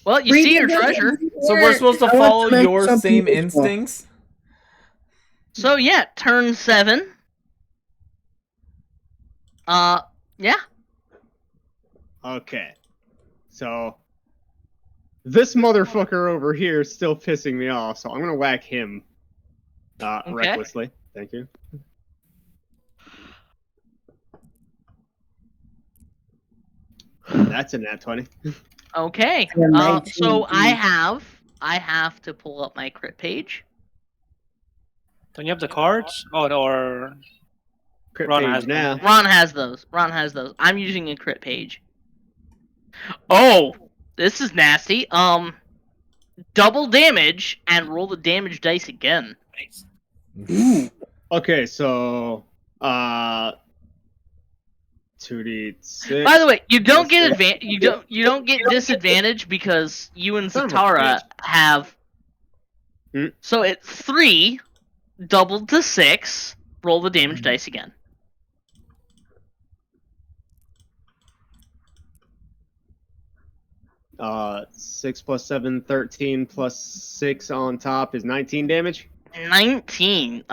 Well, you see your treasure. So we're supposed to follow your same instincts? So yeah, turn 7. Yeah. Okay. So this motherfucker over here is still pissing me off, so I'm gonna whack him. Recklessly. Thank you. That's a nat 20. Okay. So I have to pull up my crit page. Don't you have the cards? Oh, or Crit Ron page has now. Ron has those. I'm using a crit page. Oh, this is nasty. Double damage and roll the damage dice again. Nice. Okay, so 2d6. By the way, you don't get you don't get disadvantage because you and Son of a Zatara bitch. have. So it's 3 doubled to 6. Roll the damage dice again. Uh, 6 plus 7, 13 plus 6 on top is 19 damage. 19.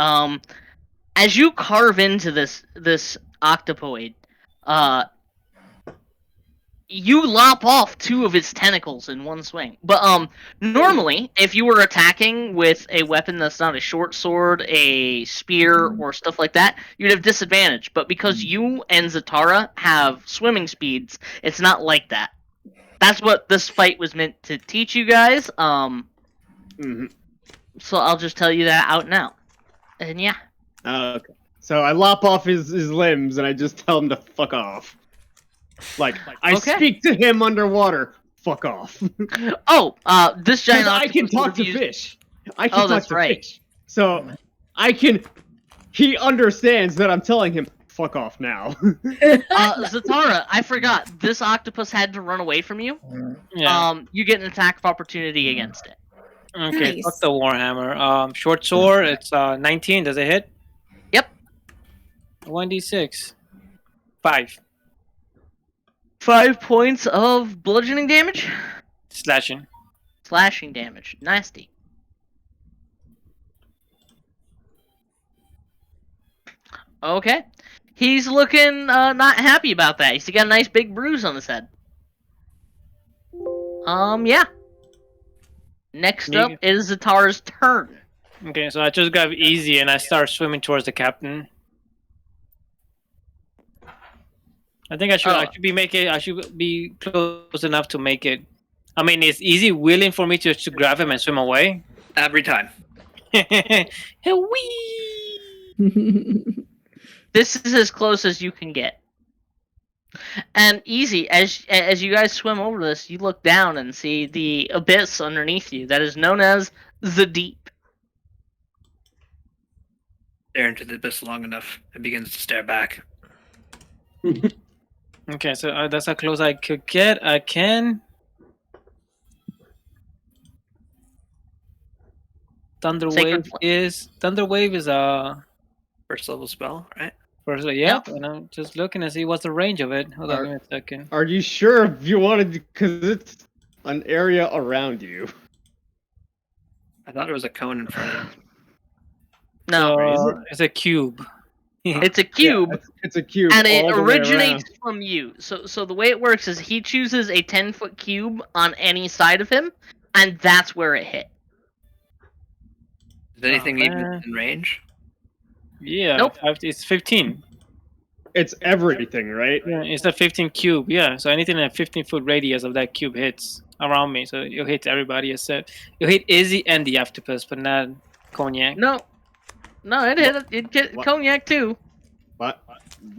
As you carve into this octopoid, you lop off 2 of its tentacles in one swing. But normally, if you were attacking with a weapon that's not a short sword, a spear, or stuff like that, you'd have disadvantage. But because you and Zatara have swimming speeds, it's not like that. That's what this fight was meant to teach you guys. So I'll just tell you that out now. And yeah. Okay. So I lop off his limbs and I just tell him to fuck off. Like, I speak to him underwater. Fuck off. This giant I can talk to fish. I can talk to fish. So he understands that I'm telling him, fuck off now. Zatara, I forgot. This octopus had to run away from you. Yeah. You get an attack of opportunity against it. Okay, Nice. fuck the Warhammer. Short sword, it's 19. Does it hit? Yep. 1d6. 5. 5 points of bludgeoning damage? Slashing. Slashing damage. Nasty. Okay. He's looking not happy about that. He's got a nice big bruise on his head. Yeah. Next up is Zatara's turn. Okay, so I just grab easy and I start swimming towards the captain. I think I should be close enough to make it. I mean, is easy willing for me to grab him and swim away? Every time. This is as close as you can get. And easy, as you guys swim over this, you look down and see the abyss underneath you that is known as the deep. Stare into the abyss long enough, it begins to stare back. Okay, so that's how close I could get. I can. Thunderwave is a first level spell, right? Yeah, and I'm just looking to see what's the range of it. Hold on, give me a second. Are you sure if you wanted to, because it's an area around you? I thought it was a cone in front of you. No, it's a cube. It's a cube. Yeah, it's a cube, and it all the way originates around. from you. So the way it works is he chooses a 10-foot cube on any side of him, and that's where it hit. Is anything even in range? Yeah, nope. It's 15. It's everything, right? Yeah, it's a 15 cube. Yeah, so anything in a 15-foot radius of that cube hits around me. So you'll hit everybody except you'll hit Izzy and the octopus, but not Cognac. No, it hit Cognac too. What?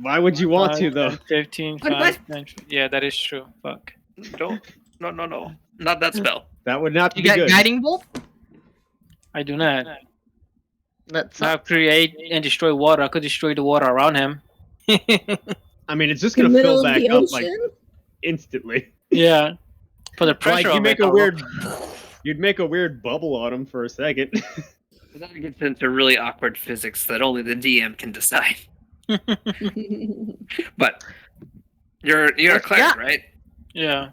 Why would you want to though? 15, 5, 9, yeah, that is true. Fuck. Don't. No. Not that spell. That would not be You got good. guiding bolt? I do not. Let's I create and destroy water. I could destroy the water around him. I mean, it's just gonna fill back up like instantly. Yeah. Put the pressure Like, on it. You'd make a weird bubble on him for a second. That gets into really awkward physics that only the DM can decide. But you're a cleric, right? Yeah.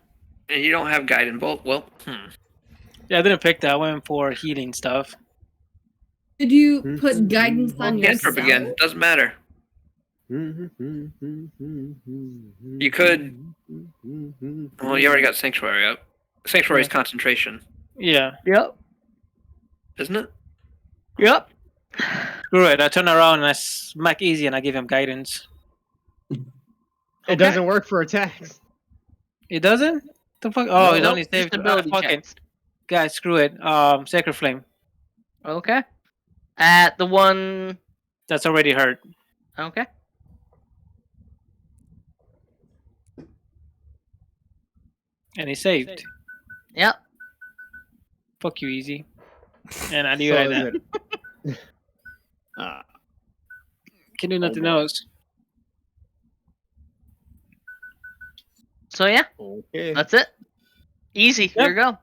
And you don't have guiding bolt. Well, Yeah, I didn't pick that. I went for healing stuff. Did you put guidance on yourself? cantrip again. Doesn't matter. You could. Well, you already got sanctuary up. Sanctuary is concentration, Yeah. Yep. isn't it? Yep. Screw it. I turn around and I smack easy and I give him guidance. It doesn't work for attacks. It doesn't? The fuck? Oh, it Nope, only saved just ability fucking checks. guys. Screw it. Sacred Flame. Okay. At the one That's already hurt. Okay. And he saved. Yep. Fuck you, Easy. And I knew So like is that. it? Can do nothing boy. else. So yeah, Okay. that's it. Easy. There you go.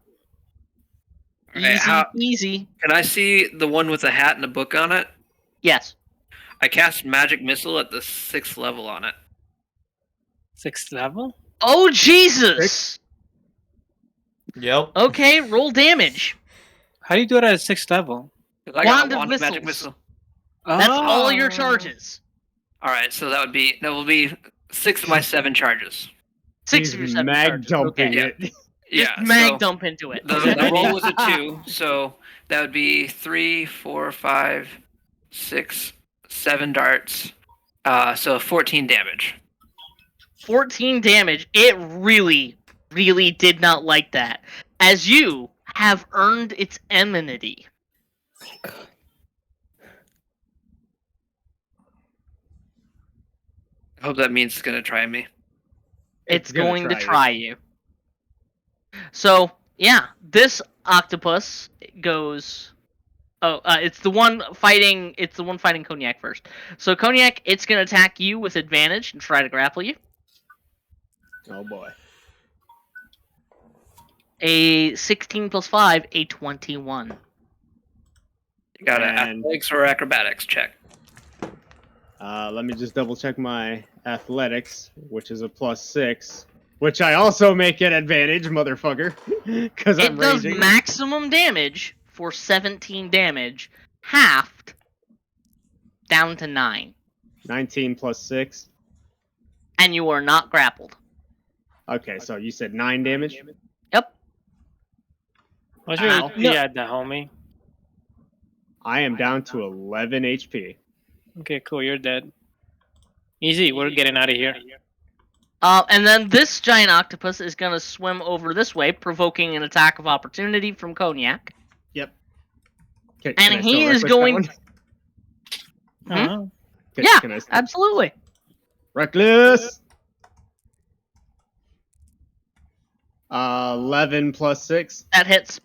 Okay, Easy. Can I see the one with the hat and a book on it? Yes. I cast Magic Missile at the 6th level on it. 6th level? Oh Jesus! Yep. Okay, roll damage. How do you do it at 6th level? I got Wand a of wand of Magic missiles. Missile. That's all Oh. your charges. All right, so that will be 6 of my 7 charges. 6 of your 7 mag charges. dumping Okay. it. Just mag dump into it. The roll was a 2, so that would be 3, 4, 5, 6, 7 darts. So 14 damage. 14 damage. It really, really did not like that. As you have earned its enmity. I hope that means it's going to try me. It's going to try you. So, yeah, this octopus goes... Oh, it's the one fighting Cognac first. So Cognac, it's going to attack you with advantage and try to grapple you. Oh boy. A 16 plus 5, a 21. You got an athletics or acrobatics check. Let me just double check my athletics, which is a +6, which I also make an advantage, motherfucker, because I'm It does raging. maximum damage for 17 damage, halved down to 9. 19 plus 6. And you are not grappled. Okay, so you said 9 damage? Yep. What's your Ow. HP at the homie? I am down to 11 HP. Okay, cool. You're dead. Easy. We're getting out of here. And then this giant octopus is going to swim over this way, provoking an attack of opportunity from Cognac. Yep. And he is going... Uh-huh. Yeah, absolutely. Reckless! 11 plus 6. That hits.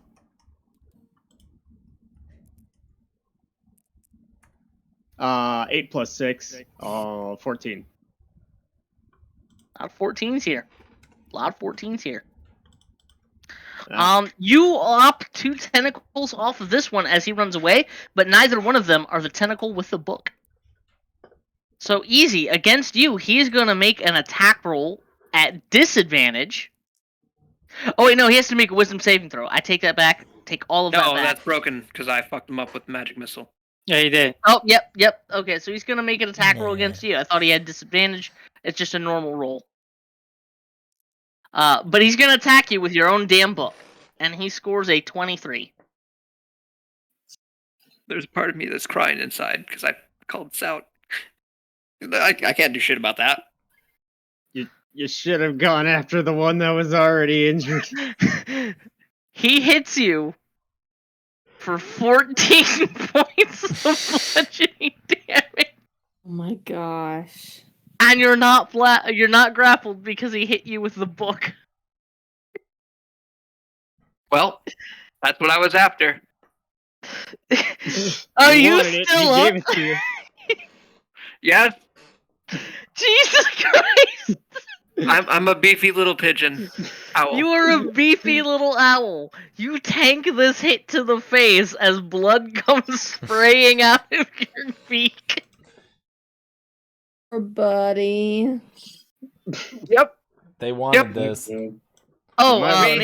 Eight plus 6. 14. A lot of 14s here. A lot of 14s here. Ah. You lop 2 tentacles off of this one as he runs away, but neither one of them are the tentacle with the book. So easy. Against you, he's going to make an attack roll at disadvantage. Oh, wait, no, he has to make a wisdom saving throw. I take that back. Take all of that No, back. that's broken because I fucked him up with the Magic Missile. Yeah, he did. Oh, yep. Okay, so he's going to make an attack roll against you. I thought he had disadvantage. It's just a normal roll. But he's going to attack you with your own damn book. And he scores a 23. There's a part of me that's crying inside because I called this out. I can't do shit about that. You should have gone after the one that was already injured. He hits you for 14 points of bludgeoning damage. Oh my gosh. And you're not grappled because he hit you with the book. Well, that's what I was after. Are You you wanted it, still he up? gave it to you. Yes, Jesus Christ! I'm a beefy little pigeon. Owl. You are a beefy little owl. You tank this hit to the face as blood comes spraying out of your beak. Poor buddy. Yep. They wanted this. Oh, Remind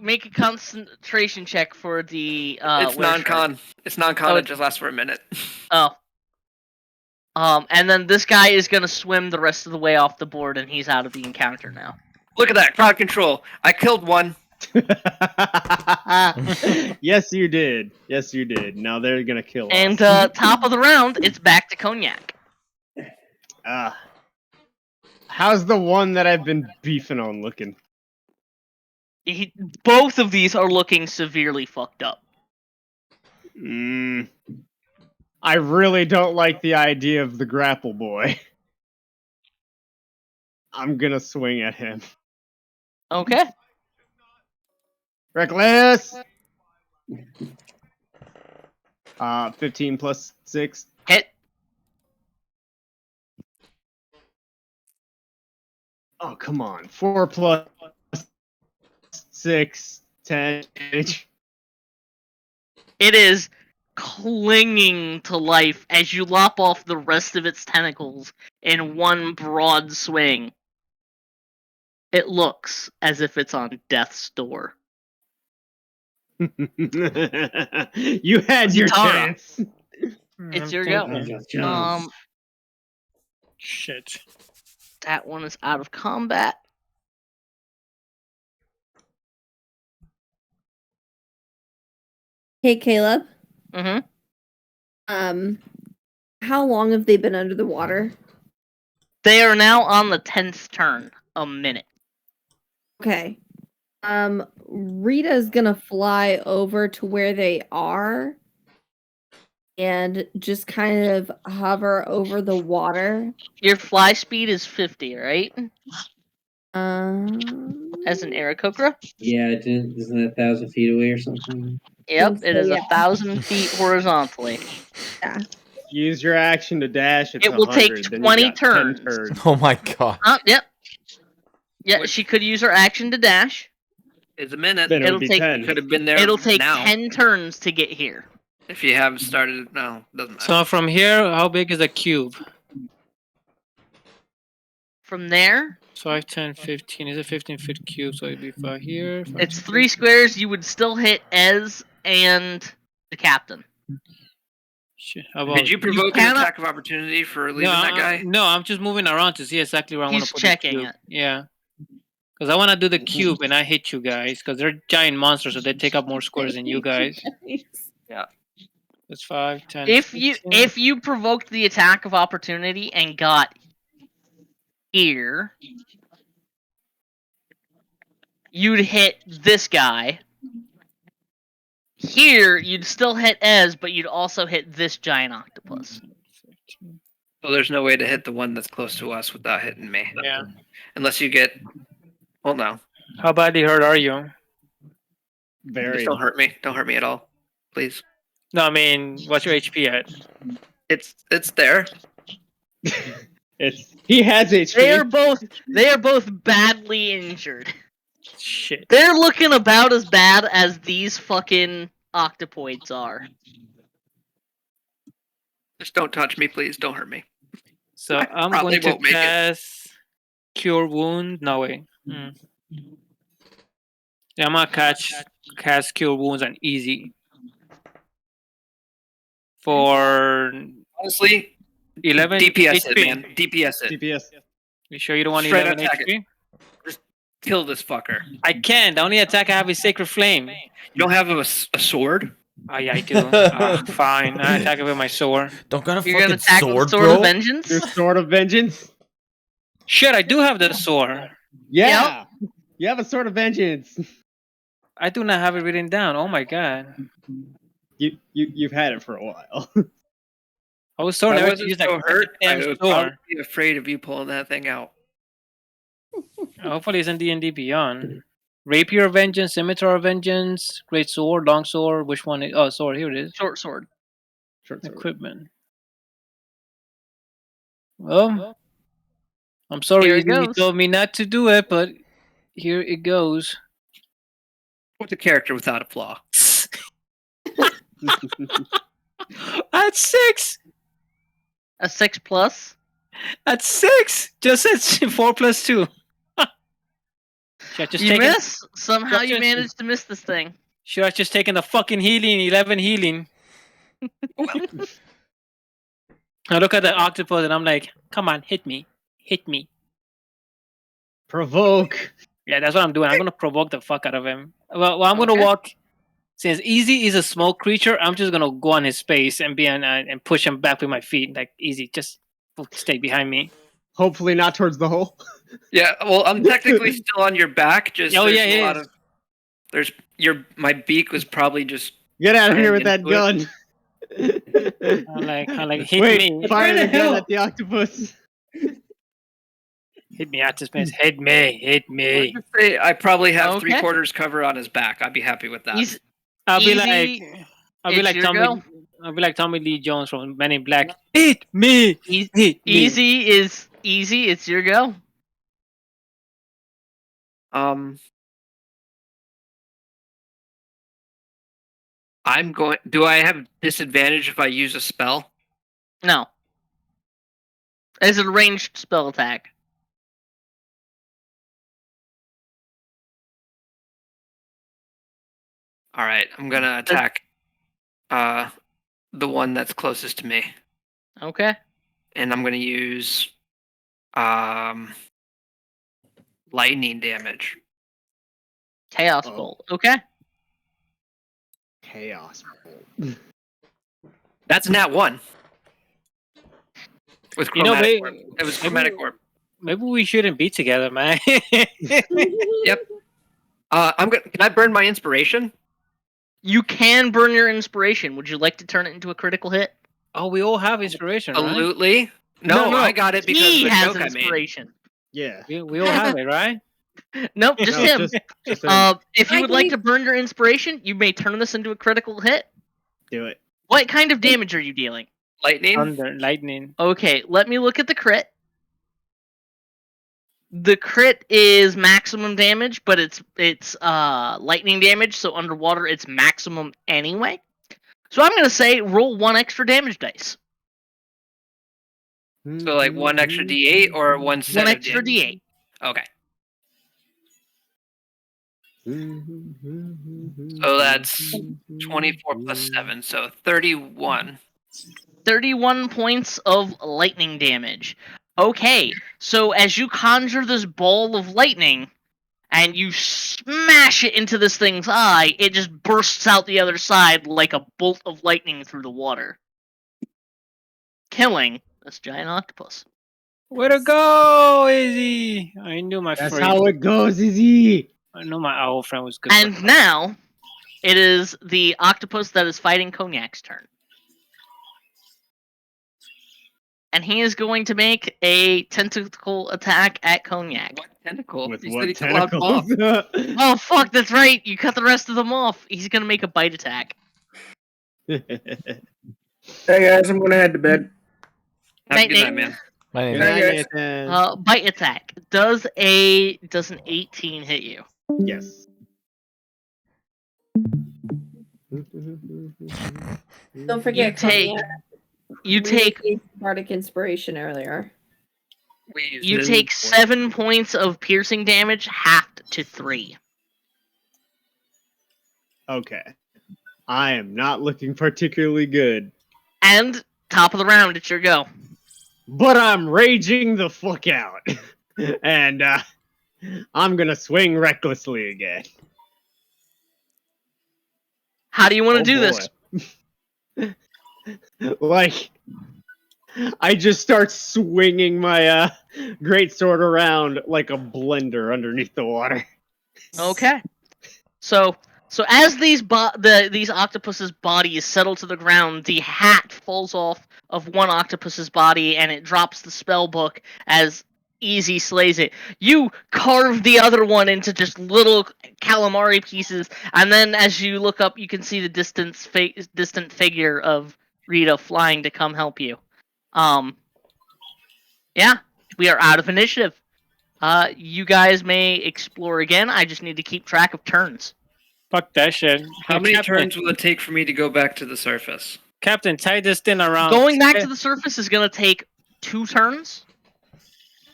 make a concentration check for the It's non-con. It's non-con. Oh, It just lasts for a minute. Oh. And then this guy is gonna swim the rest of the way off the board, and he's out of the encounter now. Look at that crowd control. I killed one. Yes, you did. Yes, you did. Now they're gonna kill And us. top of the round, it's back to Cognac. How's the one that I've been beefing on looking? Both of these are looking severely fucked up. I really don't like the idea of the grapple boy. I'm gonna swing at him. Okay. Reckless. 15 plus 6. Hit. Oh, come on. 4 plus 6, 10. It is clinging to life as you lop off the rest of its tentacles in one broad swing. It looks as if it's on death's door. You had your Tara. chance. It's your go. Shit. That one is out of combat. Hey, Caleb. Mm-hmm. How long have they been under the water? They are now on the 10th turn. A minute. Okay. Rita's gonna fly over to where they are and just kind of hover over the water. Your fly speed is 50, right? As an Aarakocra? Yeah, isn't it 1,000 feet away or something? Yep, so, it is yeah. 1,000 feet horizontally. Yeah. Use your action to dash. It's It will 100, take then 20 you got 10 turns. turns. Oh my god. Yep. Yeah, she could use her action to dash. It's a minute. Then it It'll would be take 10. Could have been there. It'll take now. 10 turns to get here. If you haven't started, no, doesn't matter. So from here, how big is the cube? From there, 5, 10, 15. Is a 15-foot cube, so it'd be 5 here. 5, it's 3 squares. You would still hit Ez and the captain. Shit, how about, Did you provoke an cannot- attack of opportunity for leaving that guy? No, I'm just moving around to see exactly where I want He's to put checking the cube. it. Yeah. Because I want to do the cube and I hit you guys because they're giant monsters, so they take up more squares than you guys. Yeah. That's 5, 10. If 15. you provoked the attack of opportunity and got here, you'd hit this guy. Here, you'd still hit Ez, but you'd also hit this giant octopus. So there's no way to hit the one that's close to us without hitting me. Yeah. Unless you get. Well, no. How badly hurt are you? Very. Just don't hurt me. Don't hurt me at all, please. No, I mean, what's your HP at? It's there. He has HP. They are both badly injured. Shit. They're looking about as bad as these fucking octopoids are. Just don't touch me, please. Don't hurt me. So I'm probably going to won't make it. cast Cure Wound. No way. Yeah, I'm gonna cast Cure Wounds on easy. For honestly, 11 DPS HP. it, man. DPS it. DPS. You sure you don't want Straight 11 attack HP? Just kill this fucker. I can. The only attack I have is Sacred Flame. You don't have a sword? Oh yeah, I do. Fine. I attack it with my sword. Don't got a You're gonna fucking attack with sword, Sword bro. of Vengeance? Your Sword of Vengeance? Shit, I do have the sword. Yeah. You have a Sword of Vengeance. I do not have it written down. Oh my god. You've had it for a while. I was so I nervous to wasn't use so that hurt. I damn would sword. probably be afraid of you pulling that thing out. Hopefully it's in D&D Beyond. Rapier of Vengeance, Scimitar of Vengeance, Great Sword, Long Sword. Which one? Oh, sword. Here it is. Short sword. Equipment. Well, I'm sorry Here it you goes. told me not to do it, but here it goes. What's a character without a flaw? That's 6. A 6 plus? That's 6. Just said 4 plus 2. Should I just You take it? miss? Somehow you Just- managed to miss this thing. Should I just taken the fucking healing? 11 healing. I look at the octopus and I'm like, come on, hit me. Hit me. Provoke. Yeah, that's what I'm doing. I'm gonna provoke the fuck out of him. Well, I'm gonna walk. Since Easy is a small creature, I'm just gonna go on his space and and push him back with my feet. Like Easy, just stay behind me. Hopefully not towards the hole. Yeah, well, I'm technically still on your back. Just Oh, there's yeah, a it lot is. of my beak was probably just Get out of here with that into it. gun. I like hit Wait, me. fire the gun at the octopus. Hit me, Talismans. Hit me. Hit me. Say I probably have Okay. 3/4 cover on his back. I'd be happy with that. I'll be Easy, like it's your Tommy. go. I'll be like Tommy Lee Jones from Men in Black. Hit me. Hit me. Easy is easy. It's your go. I'm going. Do I have disadvantage if I use a spell? No. It's a ranged spell attack. All right, I'm gonna attack the one that's closest to me, Okay. and I'm gonna use lightning damage. Chaos Bolt. Okay. Chaos Bolt. That's nat 1. With chromatic orb. It was chromatic orb. Maybe we shouldn't be together, man. Yep. Can I burn my inspiration? You can burn your inspiration. Would you like to turn it into a critical hit? Oh, we all have inspiration, right? Absolutely. No, I got it because he of the has joke I made. inspiration. Yeah. We all have it, right? Nope, just No, him. just him. If you would like to burn your inspiration, you may turn this into a critical hit. Do it. What kind of damage are you dealing? Lightning. Thunder, lightning. Okay, let me look at the crit. The crit is maximum damage, but it's lightning damage, so underwater it's maximum anyway. So I'm gonna say roll 1 extra damage dice. So like 1 extra D8 or 1 set 1 of extra D8? D8. Okay. So that's 24 plus 7, so 31. 31 points of lightning damage. Okay, so as you conjure this ball of lightning and you smash it into this thing's eye, it just bursts out the other side like a bolt of lightning through the water, killing this giant octopus. Way to go, Izzy! I knew my That's friend. how it goes, Izzy. I know my owl friend was good. And now, it is the octopus that is fighting Cognac's turn. And he is going to make a tentacle attack at Cognac. What tentacle? With You what said he took a lot tentacles? off. Oh, fuck, that's right. You cut the rest of them off. He's going to make a bite attack. Hey guys, I'm gonna head to bed. Have a Night, good night, Nate. man. My name Night, is guys. Bite attack. Does an 18 hit you? Yes. Don't forget, You take bardic inspiration earlier. You take 7 points of piercing damage, halved to 3. Okay. I am not looking particularly good. And top of the round, it's your go. But I'm raging the fuck out. And I'm gonna swing recklessly again. How do you want to do this? Like, I just start swinging my greatsword around like a blender underneath the water. Okay. So as these octopus's bodies settle to the ground, the hat falls off of one octopus's body and it drops the spell book as Easy slays it. You carve the other one into just little calamari pieces, and then as you look up, you can see the distant figure of Rita flying to come help you. Yeah, we are out of initiative. You guys may explore again. I just need to keep track of turns. Fuck that shit. How many turns will it take for me to go back to the surface? Captain, tie this thing around. Going back to the surface is going to take 2 turns.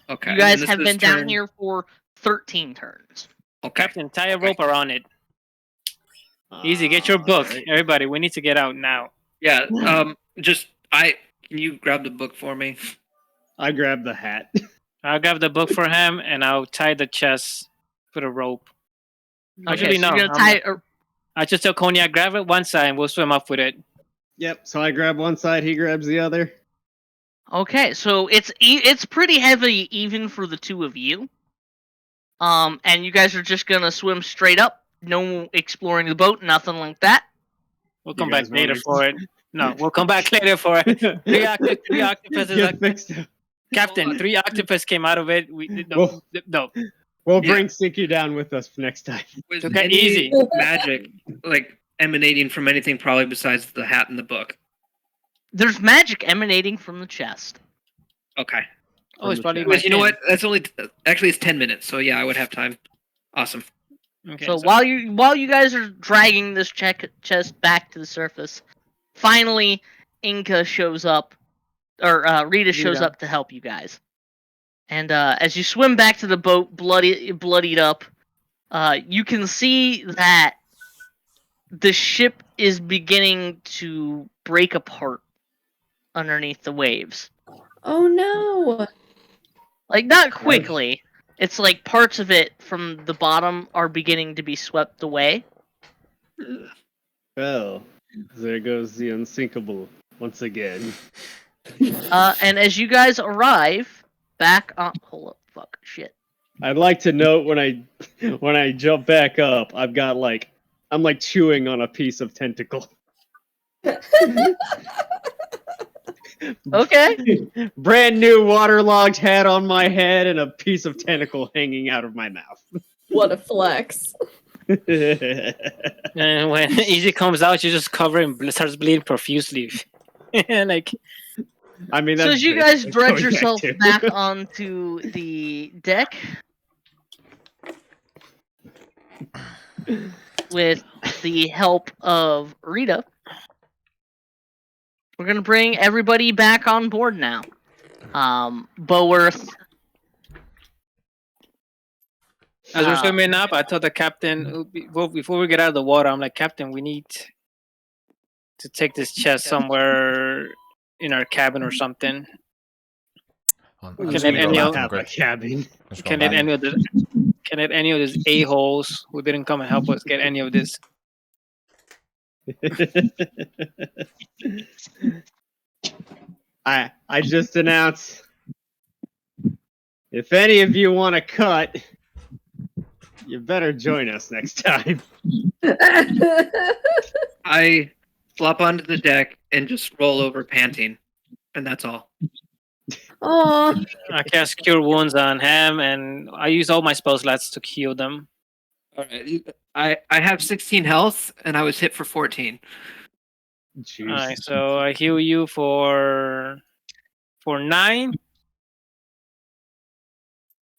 Okay. You guys have been down here for 13 turns. Okay. Captain, tie a rope around it. Easy, get your book. Everybody, we need to get out now. Yeah, can you grab the book for me? I grab the hat. I'll grab the book for him, and I'll tie the chest with a rope. Okay, so you're gonna tie it. I just tell Cognac, grab it one side, and we'll swim up with it. Yep, so I grab one side, he grabs the other. Okay, so it's pretty heavy even for the 2 of you. And you guys are just gonna swim straight up, no exploring the boat, nothing like that. We'll come back later for it. No, we'll come back later for it. Three octopuses. Captain, 3 octopus came out of it. No. We'll bring Sinky down with us next time. Was Okay, any easy. magic like emanating from anything probably besides the hat in the book? There's magic emanating from the chest. Okay. Oh, it's probably Because you know what? That's only actually it's 10 minutes, so yeah, I would have time. Awesome. Okay, So while you guys are dragging this chest back to the surface, finally Inca shows up, or Rita shows up to help you guys. And as you swim back to the boat, bloodied up, you can see that the ship is beginning to break apart underneath the waves. Oh no! Like, not quickly. It's like parts of it from the bottom are beginning to be swept away. Well, there goes the unsinkable once again. And as you guys arrive back on... Hold up, fuck, shit. I'd like to note when I jump back up, I'm like chewing on a piece of tentacle. Okay. Brand new waterlogged hat on my head and a piece of tentacle hanging out of my mouth. What a flex. And when Easy comes out, she just covers and starts bleeding profusely. Like, I mean, so as you guys dredge yourself back onto the deck with the help of Rita, we're gonna bring everybody back on board now. Boworth. as we're swimming up, I told the captain, before we get out of the water, I'm like, Captain, we need to take this chest somewhere in our cabin or something. Can any of these a-holes who didn't come and help us get any of this? I just announced, if any of you want to cut, you better join us next time. I flop onto the deck and just roll over panting, and that's all. Oh, I cast Cure Wounds on him, and I use all my spell slots to heal them. All right, I have 16 health, and I was hit for 14. Jeez. All right, so I heal you for 9,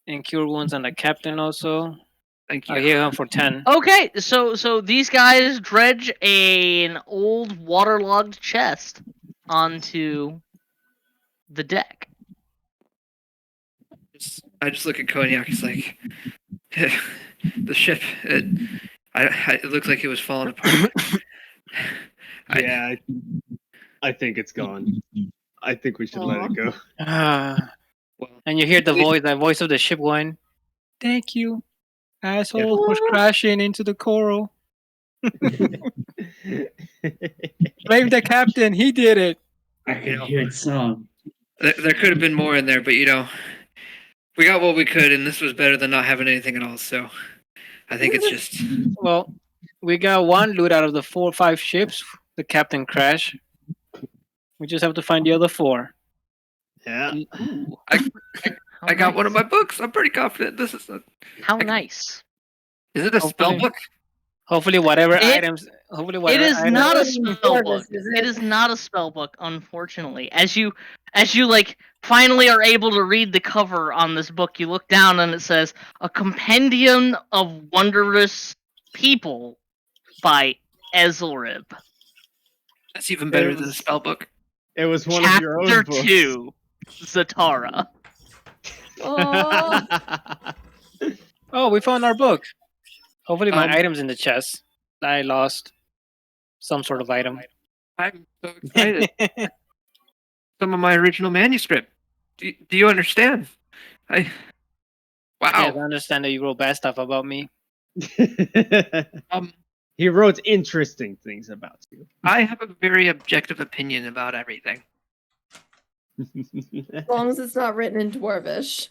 and Cure Wounds on the captain also. Thank you. I heal him for 10. Okay, so these guys dredge an old waterlogged chest onto the deck. I just look at Cognac. It's like the ship. It looks like it was falling apart. Yeah, I think it's gone. I think we should let it go. And you hear the voice of the ship going, "Thank you, asshole, for crashing into the coral. Blame the captain. He did it." I can hear its song. There could have been more in there, but we got what we could, and this was better than not having anything at all. So, I think it's just. Well, we got one loot out of the 4 or 5 ships. The captain crashed. We just have to find the other 4. Yeah. Ooh. I got one of my books. I'm pretty confident this is. How nice. Is it a spell book? Hopefully, whatever items. It is not a spell book. It is not a spell book, unfortunately. As you like finally are able to read the cover on this book, you look down and it says "A Compendium of Wondrous People" by Ezelrib. That's even better than a spell book. It was one of your own Chapter books. 2, Zatara. Oh, we found our book. Hopefully, my item's in the chest. I lost some sort of item. I'm so excited. Some of my original manuscript. Do you understand? Wow. Yes, I understand that you wrote bad stuff about me. He wrote interesting things about you. I have a very objective opinion about everything. as long as it's not written in Dwarvish.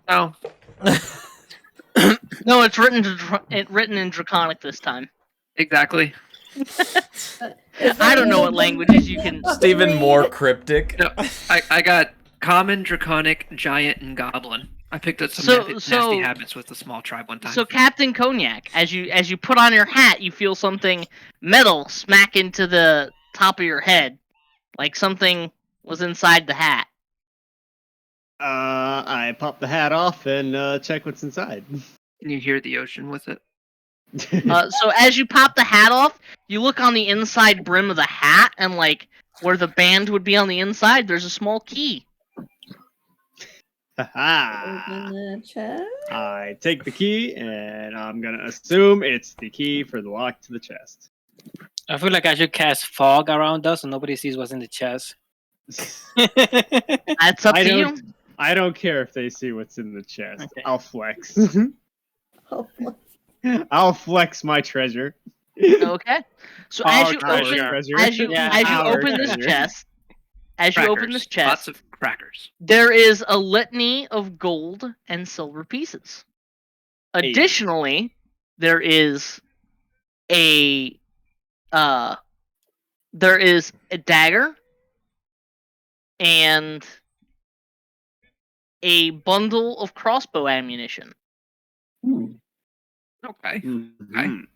No. No, it's written in Draconic this time. Exactly. I don't know what languages you can. It's even more cryptic. No, I got common, draconic, giant, and goblin. I picked up some nasty habits with the small tribe one time. So Captain Cognac, as you put on your hat, you feel something metal smack into the top of your head, like something was inside the hat. I pop the hat off and check what's inside. Can you hear the ocean with it? So as you pop the hat off, you look on the inside brim of the hat, and like where the band would be on the inside, there's a small key. Open the chest. I take the key, and I'm gonna assume it's the key for the lock to the chest. I feel like I should cast fog around us so nobody sees what's in the chest. That's up to you. I don't care if they see what's in the chest. Okay. I'll flex. I'll flex my treasure. Okay. So as Our you treasure. open this chest, Lots of crackers. there is a litany of gold and silver pieces. Additionally, there is a dagger and a bundle of crossbow ammunition. Okay. Mhm.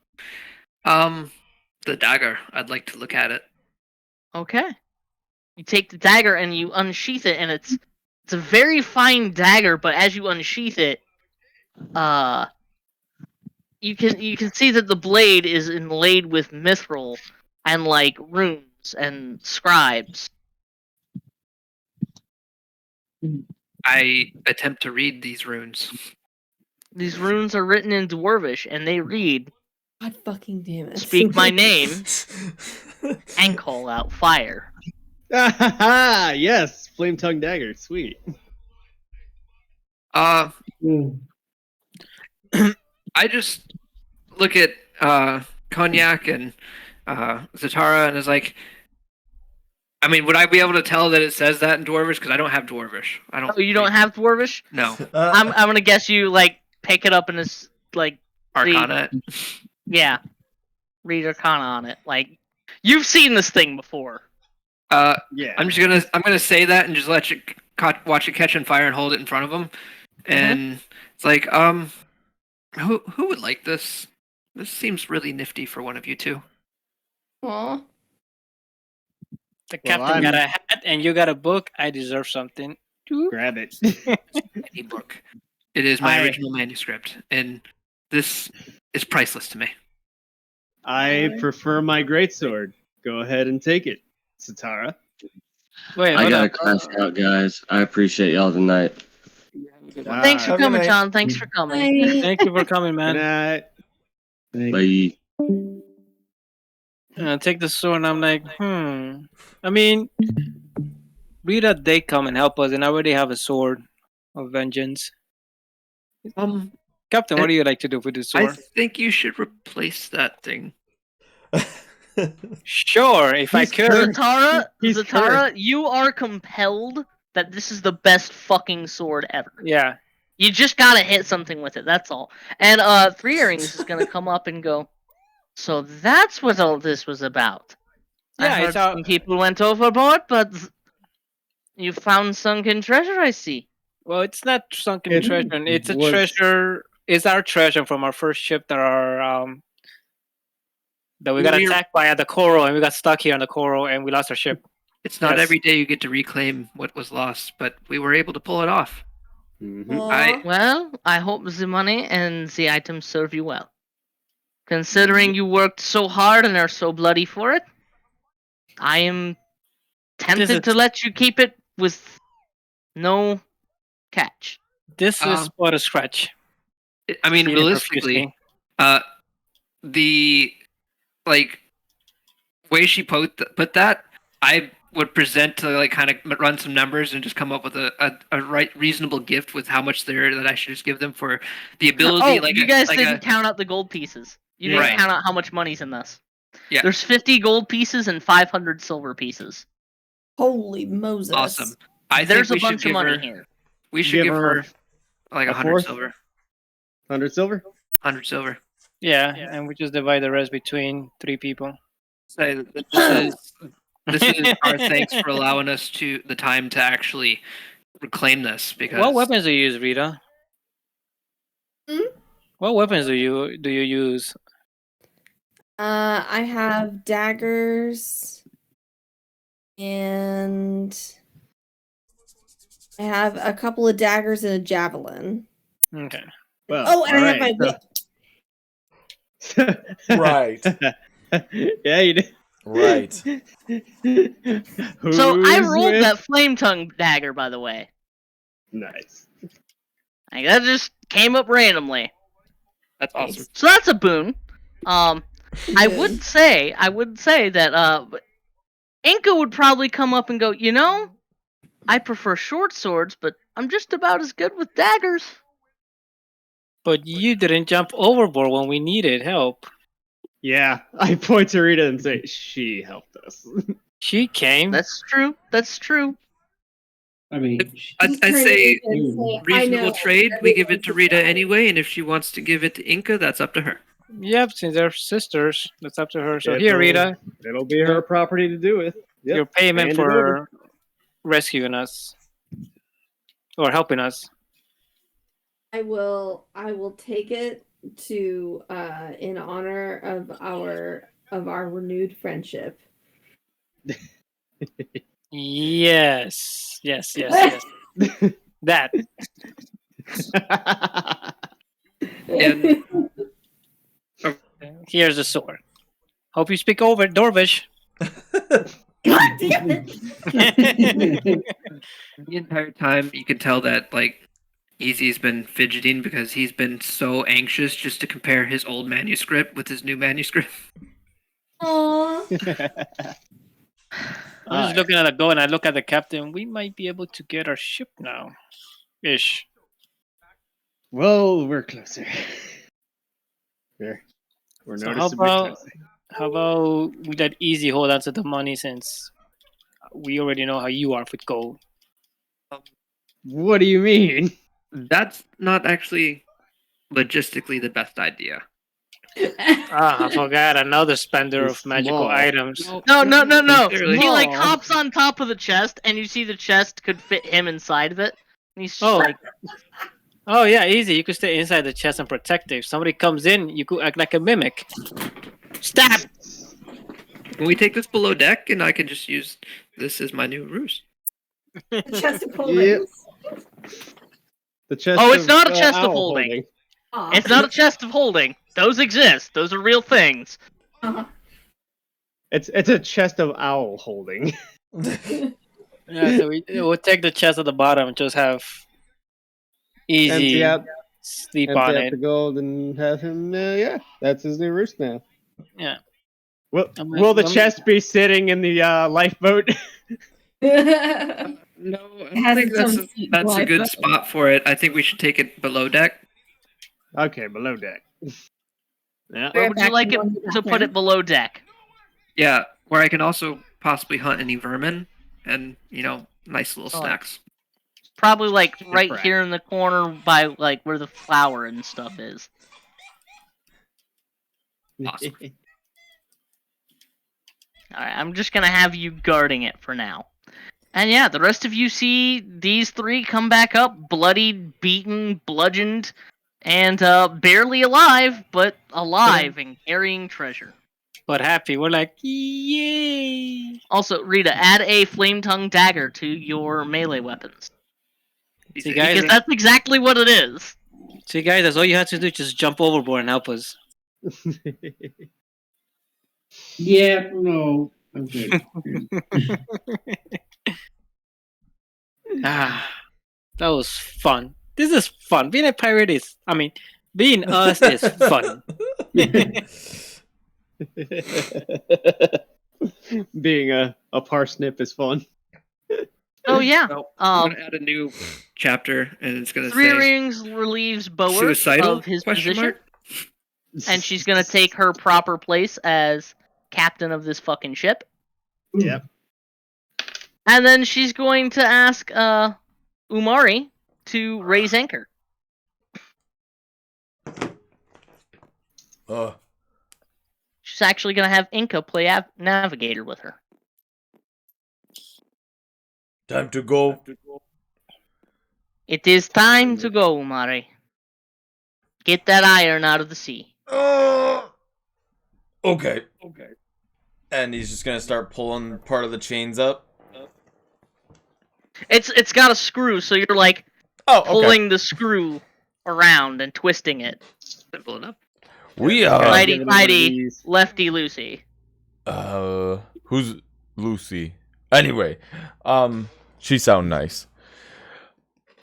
The dagger. I'd like to look at it. Okay. You take the dagger and you unsheath it, and it's a very fine dagger, but as you unsheath it, you can see that the blade is inlaid with mithril and like runes and scribes. I attempt to read these runes. These runes are written in Dwarvish, and they read, God fucking damn it. "Speak my name and call out fire." Yes, flame tongue dagger, sweet. I just look at Cognac and Zatara and is like, I mean, would I be able to tell that it says that in Dwarvish? Because I don't have Dwarvish. I don't. Oh, you don't have Dwarvish? No. I'm gonna guess you like pick it up and it's like Arcana. Yeah, read Arcana on it. Like you've seen this thing before. Yeah. I'm gonna say that and just let you watch it catch on fire and hold it in front of them, and it's like, who would like this? This seems really nifty for one of you two. Aw. The captain got a hat and you got a book. I deserve something. Grab it. Any book. It is my original manuscript, and this is priceless to me. I prefer my greatsword. Go ahead and take it, Zatara. Wait, I gotta crash out, guys. I appreciate y'all tonight. Thanks for coming, John. Thanks for coming. Thank you for coming, man. Bye. Take the sword, and I'm like, I mean, Rita, they come and help us, and I already have a sword of vengeance. Captain, what do you like to do with this sword? I think you should replace that thing. Sure, if I could. Zatara, you are compelled that this is the best fucking sword ever. Yeah. You just gotta hit something with it, that's all. And Three Earrings is gonna come up and go, so that's what all this was about. Yeah, I heard some people went overboard, but you found sunken treasure, I see. Well, it's not sunken treasure. It's a treasure. It's our treasure from our first ship that we got attacked by at the coral, and we got stuck here on the coral, and we lost our ship. It's not every day you get to reclaim what was lost, but we were able to pull it off. Well, I hope the money and the items serve you well. Considering you worked so hard and are so bloody for it, I am tempted to let you keep it with no catch. This is but a scratch. I mean, realistically, the way she put that, I would present to like kind of run some numbers and just come up with a reasonable gift with how much that I should just give them for the ability. You guys didn't count out the gold pieces. You didn't count out how much money's in this. Yeah. There's 50 gold pieces and 500 silver pieces. Holy Moses. Awesome. There's a bunch of money here. We should give her like 100 silver. 100 silver? 100 silver. Yeah, and we just divide the rest between 3 people. So this is our thanks for allowing us the time to actually reclaim this because What weapons do you use, Rita? What weapons do you use? I have daggers, and I have a couple of daggers and a javelin. Okay. Well, and I have my whip. Right. Yeah, you did. Right. So I Who's rolled with- that flame tongue dagger, by the way. Nice. Like, that just came up randomly. That's awesome. So that's a boon. I would say that Inca would probably come up and go, you know, I prefer short swords, but I'm just about as good with daggers. But you didn't jump overboard when we needed help. Yeah, I point to Rita and say, she helped us. She came. That's true. That's true. I mean, I'd say I reasonable know. trade. We give it to Rita anyway, and if she wants to give it to Inca, that's up to her. Yep, since they're sisters, that's up to her. So here, Rita, It'll be her property to do with. Yep. your payment Hand it over. for rescuing us or helping us. I will take it to in honor of our renewed friendship. Yes. That. And here's the sword. Hope you speak over Dorvish. God damn it! the entire time, you can tell that Easy's been fidgeting because he's been so anxious just to compare his old manuscript with his new manuscript. Aww. I'm just looking at the go and I look at the captain. We might be able to get our ship now. Ish. Well, we're closer. We're So noticeably closer. how about we let Easy hold on to the money since we already know how you are with gold. What do you mean? That's not actually logistically the best idea. I forgot another spender It's of magical small. items. No. Necessarily. He like Small. hops on top of the chest, and you see the chest could fit him inside of it. And he's Oh. like, Oh yeah, easy. You could stay inside the chest and protect it. If somebody comes in, you could act like a mimic. Stab! Can we take this below deck, and I can just use this as my new ruse? Chest of Yep. holdings. The chest. oh, it's of, not a chest of owl holding. It's not a chest of holding. Those exist. Those are real things. It's a chest of owl holding. Yeah, so we'll take the chest at the bottom and just have Easy Empty out, sleep empty on out it. the gold and have him. Yeah, that's his new roost now. Yeah. Will the chest be sitting in the lifeboat? No, I don't think that's a good spot for it. I think we should take it below deck. Okay, below deck. Yeah. Where would you like it to put it below deck? Yeah, where I can also possibly hunt any vermin and, nice little snacks. Probably like right Correct. here in the corner by like where the flower and stuff is. Awesome. Alright, I'm just gonna have you guarding it for now. And yeah, the rest of you see these three come back up, bloodied, beaten, bludgeoned, and barely alive, but alive and carrying treasure. But happy. We're like, yay! Also, Rita, add a flame tongue dagger to your melee weapons. See, guys, Because that's exactly what it is. that's all you have to do. Just jump overboard and help us. Yeah, no. I'm good. That was fun. This is fun. Being a pirate is, being us is fun. Being a parsnip is fun. Oh yeah. I'm gonna add a new chapter, and it's gonna Three say Rings relieves Boer suicidal? of his Question position, mark? and she's gonna take her proper place as captain of this fucking ship. Yep. And then she's going to ask Umari to raise anchor. She's actually gonna have Inca play navigator with her. Time to go. It is time to go, Mari. Get that iron out of the sea. Okay. And he's just gonna start pulling part of the chains up. It's got a screw, so you're like pulling the screw around and twisting it. Simple enough. We righty tighty, lefty loosey. Who's Lucy? Anyway, she sound nice.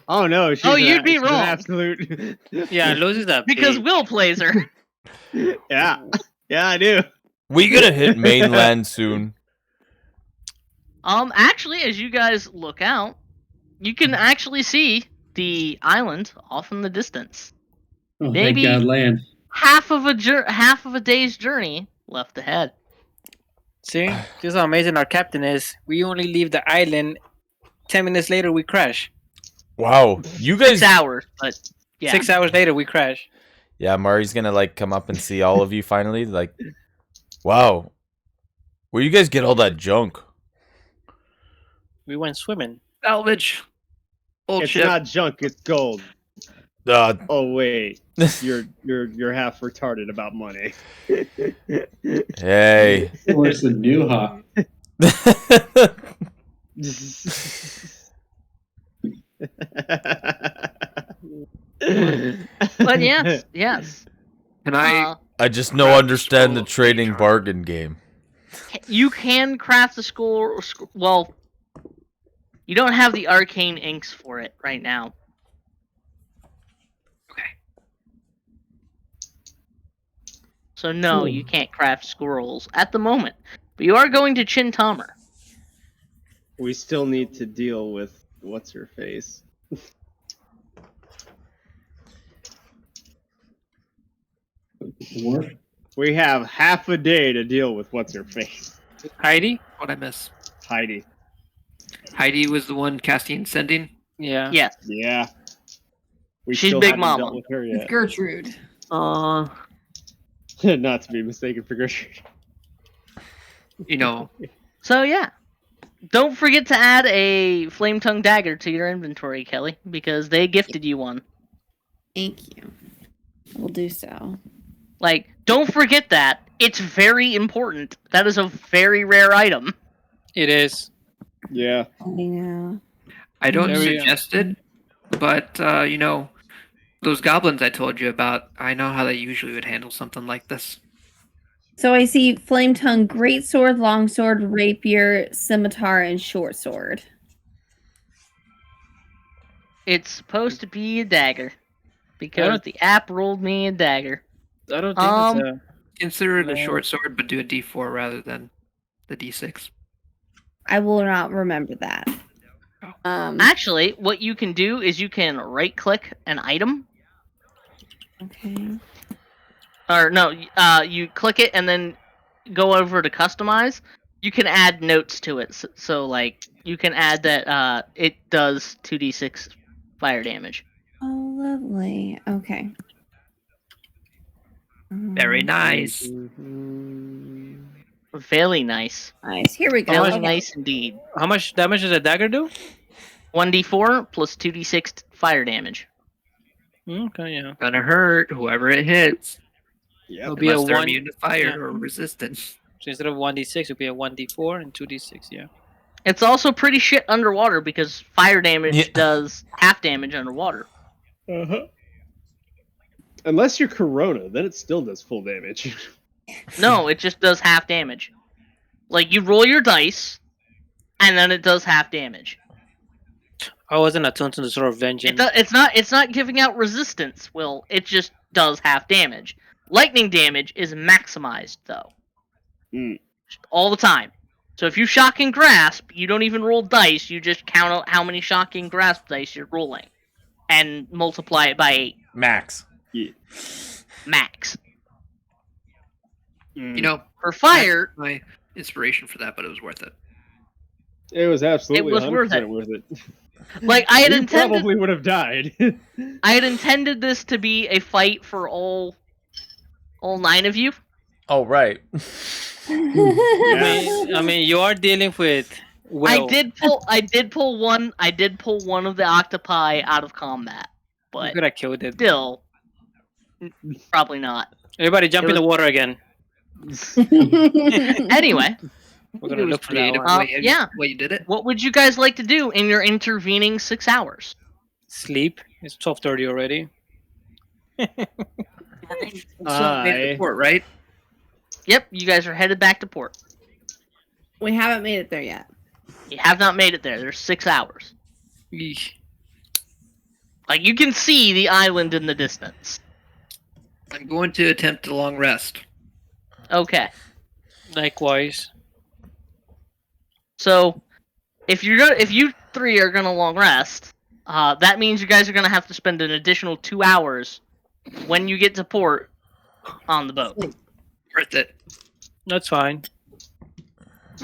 Oh no! You'd be she's an wrong. Absolute. Yeah, Lucy's that because Will plays her. Yeah, I do. We gonna hit mainland soon. Actually, as you guys look out, you can actually see the island off in the distance. Oh, Maybe thank God, land. half of a day's journey left ahead. See, this is how amazing our captain is. We only leave the island. 10 minutes later, we crash. Wow, you guys. 6 hours, but yeah. 6 hours later, we crash. Yeah, Mari's gonna like come up and see all of you finally. Like, wow, where you guys get all that junk? We went swimming. Salvage. Old It's ship. not junk. It's gold. Oh wait, you're half retarded about money. Hey. Where's the new hawk? But yes. And I just no understand the trading bargain game. You can craft the scroll. Well, you don't have the arcane inks for it right now. Okay. So no, you can't craft scrolls at the moment. But you are going to Chintamar. We still need to deal with what's her face. We have half a day to deal with what's her face. Heidi? What'd I miss? Heidi. Heidi was the one casting sending? Yeah. Yes. Yeah. She's still Big haven't Mama. dealt with her yet. It's Gertrude. Not to be mistaken for Gertrude. You know. So yeah. Don't forget to add a flame tongue dagger to your inventory, Kelly, because they gifted you one. Thank you. We'll do so. Like, don't forget that. It's very important. That is a very rare item. It is. Yeah. Yeah. I don't There we suggest it, but, you know, those goblins I told you about, I know how they usually would handle something like this. So I see flame tongue, great sword, long sword, rapier, scimitar, and short sword. It's supposed to be a dagger. Because the app rolled me a dagger. I don't think it's a... Consider it a short sword, but do a D4 rather than the D6. I will not remember that. Actually, what you can do is you can right-click an item. Okay. Or no, you click it and then go over to customize. You can add notes to it. So like, you can add that it does 2d6 fire damage. Oh, lovely. Okay. Very nice. Very nice. Nice. Here we go. Very Okay. nice indeed. How much damage does a dagger do? 1d4 plus 2d6 fire damage. Okay, yeah. Gonna hurt whoever it hits. Yeah. It'll be a Unless they're 1. immune to fire yeah. or resistance. So instead of 1d6, it'll be a 1d4 and 2d6, yeah. It's also pretty shit underwater because fire damage does half damage underwater. Uh-huh. Unless you're Corona, then it still does full damage. No, it just does half damage. Like, you roll your dice, and then it does half damage. I wasn't attuned to the sort of vengeance. It's not giving out resistance, Will. It just does half damage. Lightning damage is maximized, though. All the time. So if you shocking grasp, you don't even roll dice, you just count out how many shocking grasp dice you're rolling. And multiply it by 8. Max. Yeah. Max. You know, for fire, my inspiration for that, but it was worth it. It was absolutely It was 100% worth worth it. Like, I had You intended... probably would have died. I had intended this to be a fight for all 9 of you. Oh, right. I mean, you are dealing with Will. I did pull one of the octopi out of combat, You but could have killed it. still, probably not. Everybody jump in the water again. Anyway, We're gonna look for that one. yeah. Way you did it. What would you guys like to do in your intervening 6 hours? Sleep. It's 12:30 already. So made it to port, right? Yep, you guys are headed back to port. We haven't made it there yet. You have not made it there. There's 6 hours. Yeesh. Like, you can see the island in the distance. I'm going to attempt a long rest. Okay. Likewise. So, if you three are gonna long rest, that means you guys are gonna have to spend an additional 2 hours when you get to port on the boat. Worth it. That's fine.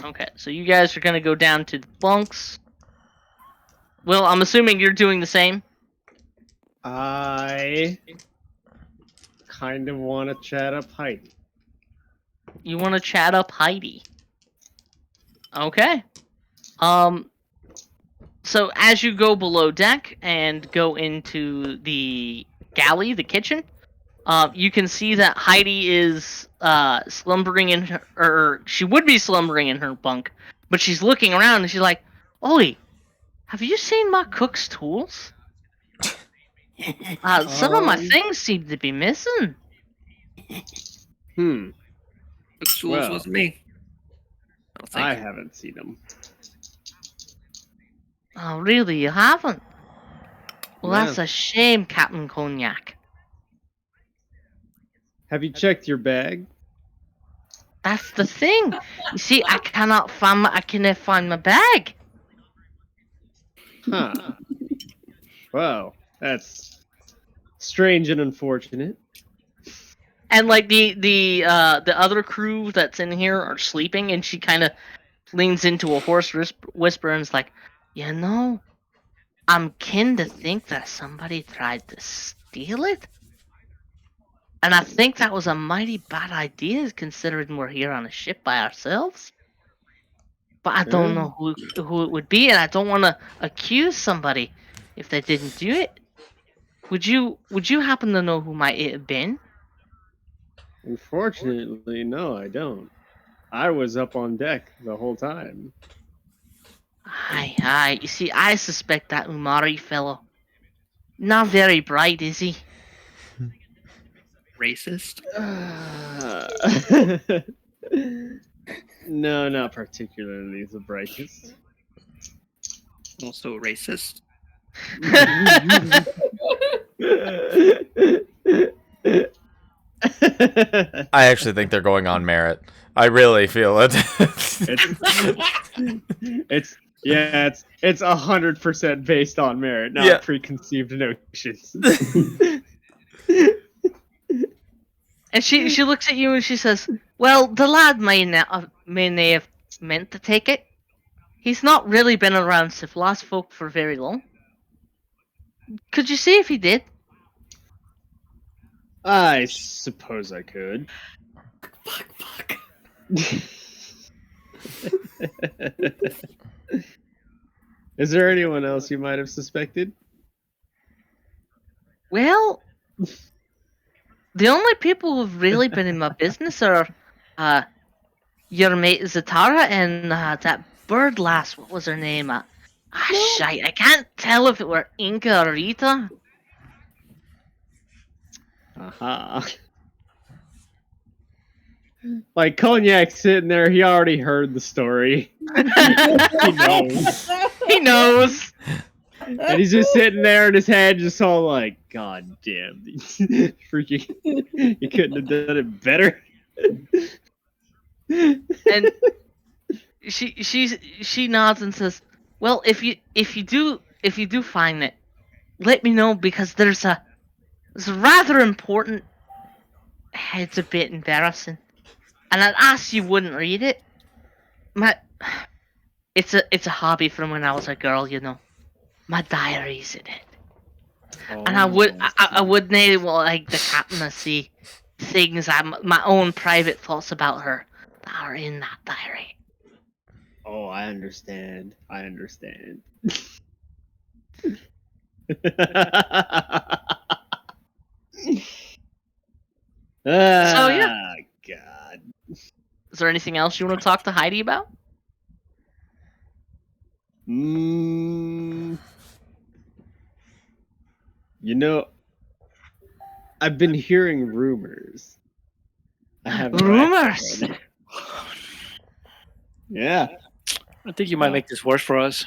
Okay, so you guys are gonna go down to the bunks. Well, I'm assuming you're doing the same. I kind of want to chat up Heidi. You want to chat up Heidi. Okay. So as you go below deck and go into the galley, the kitchen, you can see that Heidi is slumbering in her, or she would be slumbering in her bunk, but she's looking around and she's like, "Oi, have you seen my cook's tools? Some of my things seem to be missing." Cook's tools wasn't me. I haven't seen them. Oh, really? You haven't? Well, No. that's a shame, Captain Cognac. Have you checked your bag? That's the thing. You see, I cannot find my bag. Huh. Wow, that's strange and unfortunate. And like the other crew that's in here are sleeping, and she kind of leans into a hoarse whisper and is like, "You know, I'm kin to think that somebody tried to steal it, and I think that was a mighty bad idea, considering we're here on a ship by ourselves. But I don't know who it would be, and I don't want to accuse somebody if they didn't do it. Would you happen to know who might it have been?" Unfortunately, no, I don't. I was up on deck the whole time. Aye. You see, I suspect that Umari fellow. Not very bright, is he? Racist? No, not particularly the brightest. Also racist. I actually think they're going on merit. I really feel it. It's 100% based on merit, not preconceived notions. And she looks at you and she says, "Well, the lad may have meant to take it. He's not really been around Syphilis folk for very long. Could you see if he did?" I suppose I could. Fuck. Is there anyone else you might have suspected? Well, the only people who've really been in my business are your mate Zatara and that bird lass. What was her name? Shite. I can't tell if it were Inca or Rita. Aha. Like, Cognac's sitting there, he already heard the story. He knows. He knows. And he's just sitting there in his head, just all like, "God damn. Freaking, you couldn't have done it better." And she nods and says, "Well, if you do find it, let me know, because there's a rather important. It's a bit embarrassing, and I'd ask you wouldn't read it. It's a hobby from when I was a girl, you know. My diary's in it, and I would not like the captain to see things, my own private thoughts about her that are in that diary." Oh, I understand. I understand. So yeah. God. Is there anything else you want to talk to Heidi about? You know, I've been hearing rumors. I have rumors. Yeah. I think you might make this worse for us.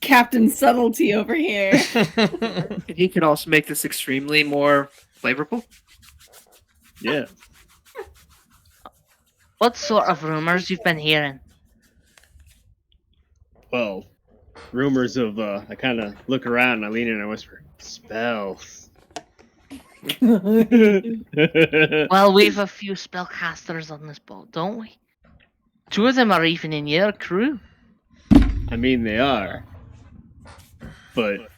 Captain Subtlety over here. And he can also make this extremely more flavorful. Yeah. What sort of rumors you've been hearing? Well, rumors of I kind of look around and I lean in and I whisper, spells. Well, we've a few spellcasters on this boat, don't we? 2 of them are even in your crew. I mean, they are. But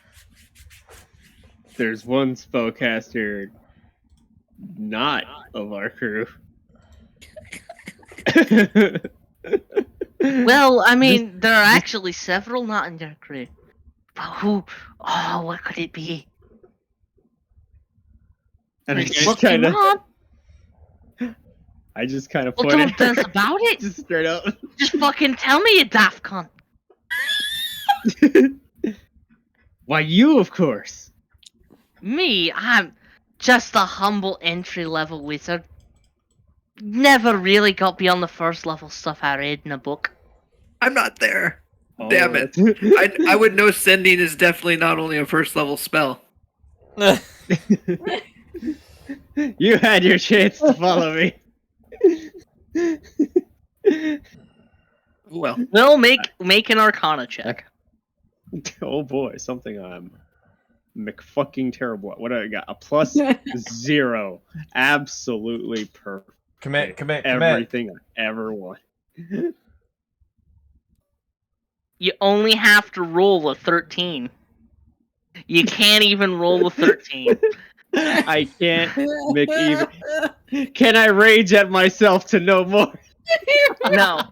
there's one spellcaster not of our crew. Well, I mean, there are actually several not in your crew. But who? Oh, what could it be? And I Look just him up. kind of Well, pointed. don't dance about it. Just straight up. Just fucking tell me, you daft cunt. Why, you, of course. Me, I'm just a humble entry-level wizard. Never really got beyond the first level stuff I read in a book. I'm not there. Oh, Damn it. I would know sending is definitely not only a first level spell. You had your chance to follow me. Well, We'll make an Arcana check. Oh boy, something I'm McFucking terrible at. What do I got? A +0. Absolutely perfect. Commit. Everything I ever want. You only have to roll a 13. You can't even roll a 13. I can't make even. Can I rage at myself to know more? No.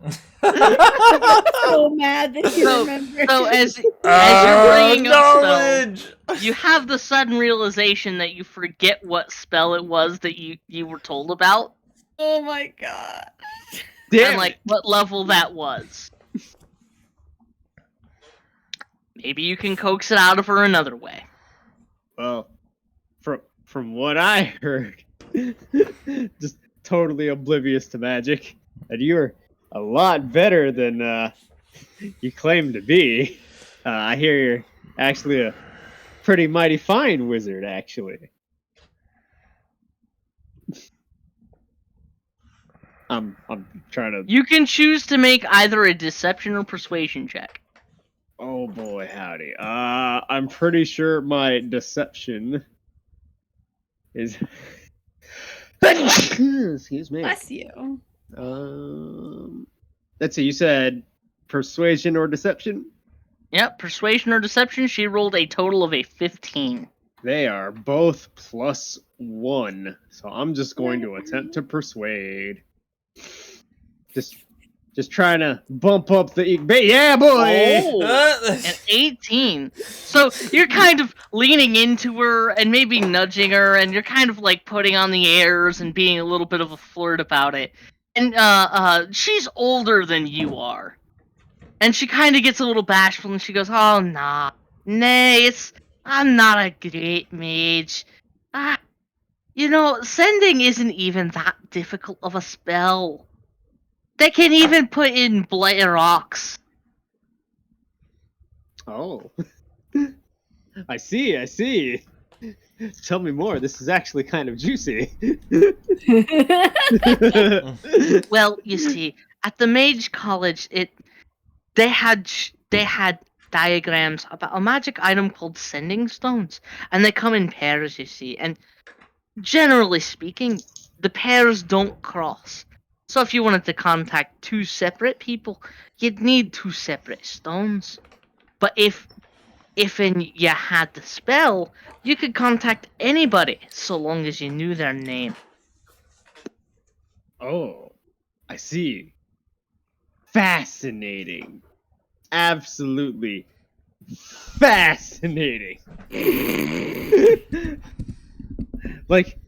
So mad that you remember. So as you're bringing up spells, you have the sudden realization that you forget what spell it was that you were told about. Oh my god. Damn and like what level that was. Maybe you can coax it out of her another way. Well, from what I heard, just totally oblivious to magic, and you're a lot better than you claim to be. I hear you're actually a pretty mighty fine wizard, actually. I'm trying to. You can choose to make either a deception or persuasion check. Oh boy, howdy. I'm pretty sure my deception is. Excuse me. Bless you. Let's see. You said persuasion or deception? Yep, persuasion or deception. She rolled a total of a 15. They are both +1, so I'm just going to attempt to persuade. Just trying to bump up the yeah, boy. Oh, an 18. So you're kind of leaning into her and maybe nudging her, and you're kind of like putting on the airs and being a little bit of a flirt about it. And she's older than you are, and she kind of gets a little bashful, and she goes, "Oh nah, I'm not a great mage. Sending isn't even that difficult of a spell. They can even put in blight rocks." Oh. I see. Tell me more. This is actually kind of juicy. Well, you see, at the Mage College, they had diagrams about a magic item called sending stones, and they come in pairs, you see, and generally speaking, the pairs don't cross. So if you wanted to contact 2 separate people, you'd need 2 separate stones. But if you had the spell, you could contact anybody so long as you knew their name. Oh. I see. Fascinating. Absolutely fascinating. Like,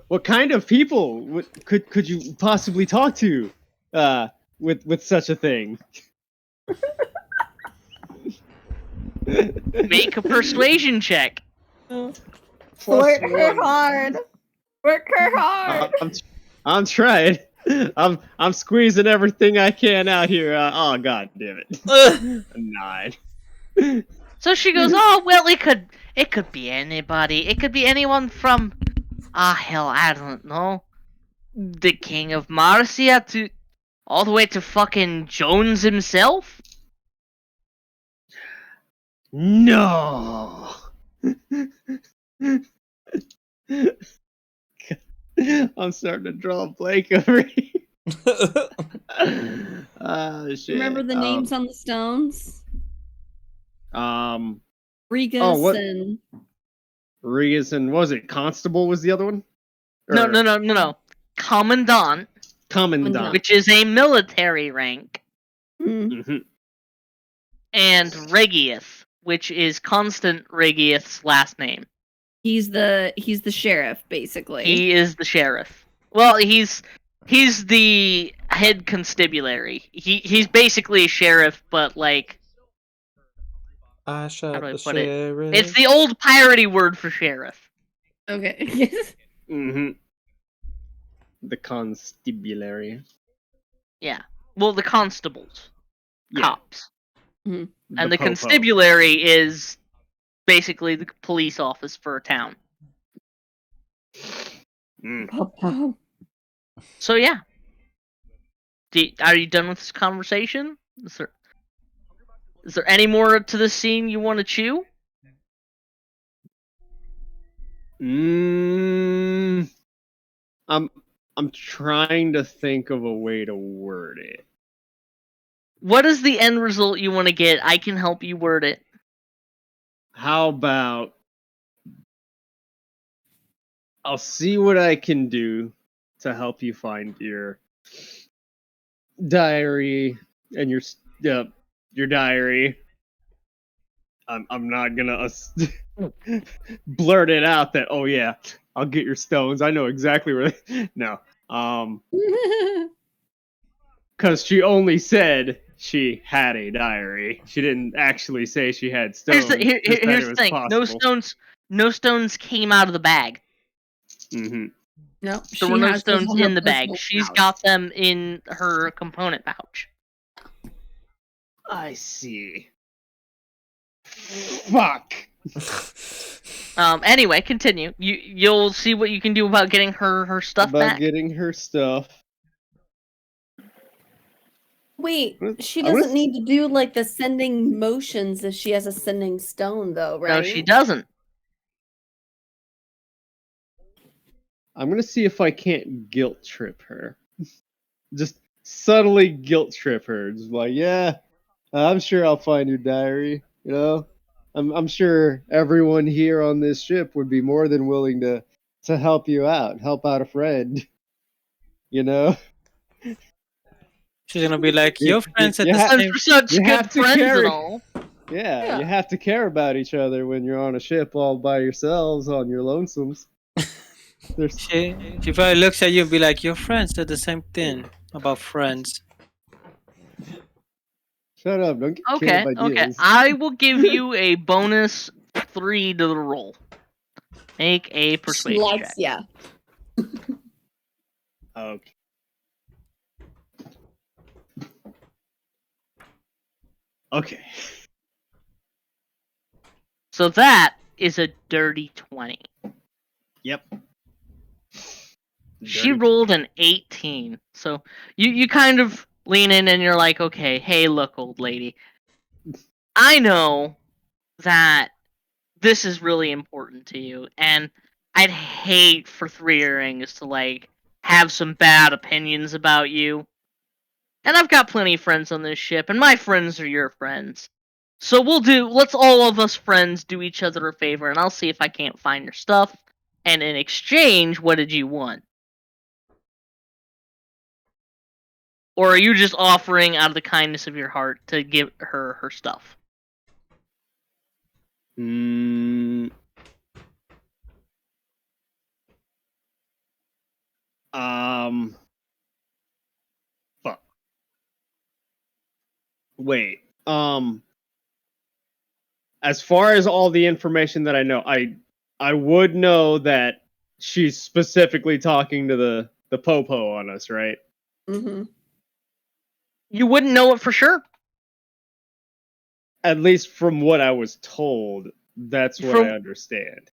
what kind of people could you possibly talk to with such a thing? Make a persuasion check. Work her hard. Work her hard. I'm trying. I'm squeezing everything I can out here. Oh god damn it. A 9. So she goes, "Oh well, it could be anybody. It could be anyone from, hell, I don't know, the King of Marcia to all the way to fucking Jones himself." No. I'm starting to draw a blank over here. Shit. Remember the names on the stones? Regas what? and Regas and was it Constable was the other one? No. Commandant, which is a military rank, Mm-hmm. and Regius, which is Constant Regius's last name. He's the sheriff, basically. He is the sheriff. Well, he's the head constabulary. He's basically a sheriff, but like, I shot how do I the put it? sheriff. It's the old piratey word for sheriff. Okay. Mm-hmm. The constabulary. Yeah. Well, the constables, cops, Mhm. and the popo. constabulary is basically the police office for a town. Mm. So yeah. Are you done with this conversation? Is there any more to this scene you want to chew? I'm trying to think of a way to word it. What is the end result you want to get? I can help you word it. How about I'll see what I can do to help you find your diary and your diary. I'm not gonna blurt it out that I'll get your stones. I know exactly where. No, because she only said she had a diary. She didn't actually say she had stones. Here's the thing. Possible. No stones came out of the bag. Mm-hmm. No, there were no stones in the bag. She's got them in her component pouch. I see. Fuck. Anyway, continue. You'll see what you can do about getting her stuff back. Getting her stuff. Wait, she doesn't need to do like the sending motions if she has a sending stone, though, right? No, she doesn't. I'm gonna see if I can't guilt trip her. Just subtly guilt trip her. Just like, yeah, I'm sure I'll find your diary. You know, I'm sure everyone here on this ship would be more than willing to help you out, help out a friend. You know. She's gonna be like, your friends at the same. Such good friends and all. Yeah, you have to care about each other when you're on a ship all by yourselves on your lonesomes. She probably looks at you and be like, your friends said the same thing about friends. Shut up! Don't get Okay. ideas. I will give you a bonus 3 to the roll. Make a persuasion check. Yeah. Okay. Okay. So that is a dirty 20. Yep. She rolled an 18. So you kind of lean in and you're like, okay, hey, look, old lady. I know that this is really important to you, and I'd hate for Three Earrings to, like, have some bad opinions about you. And I've got plenty of friends on this ship, and my friends are your friends. So let's all of us friends do each other a favor, and I'll see if I can't find your stuff. And in exchange, what did you want? Or are you just offering out of the kindness of your heart to give her her stuff? Fuck. Wait. As far as all the information that I know, I would know that she's specifically talking to the popo on us, right? Mm-hmm. You wouldn't know it for sure. At least from what I was told, that's what I understand.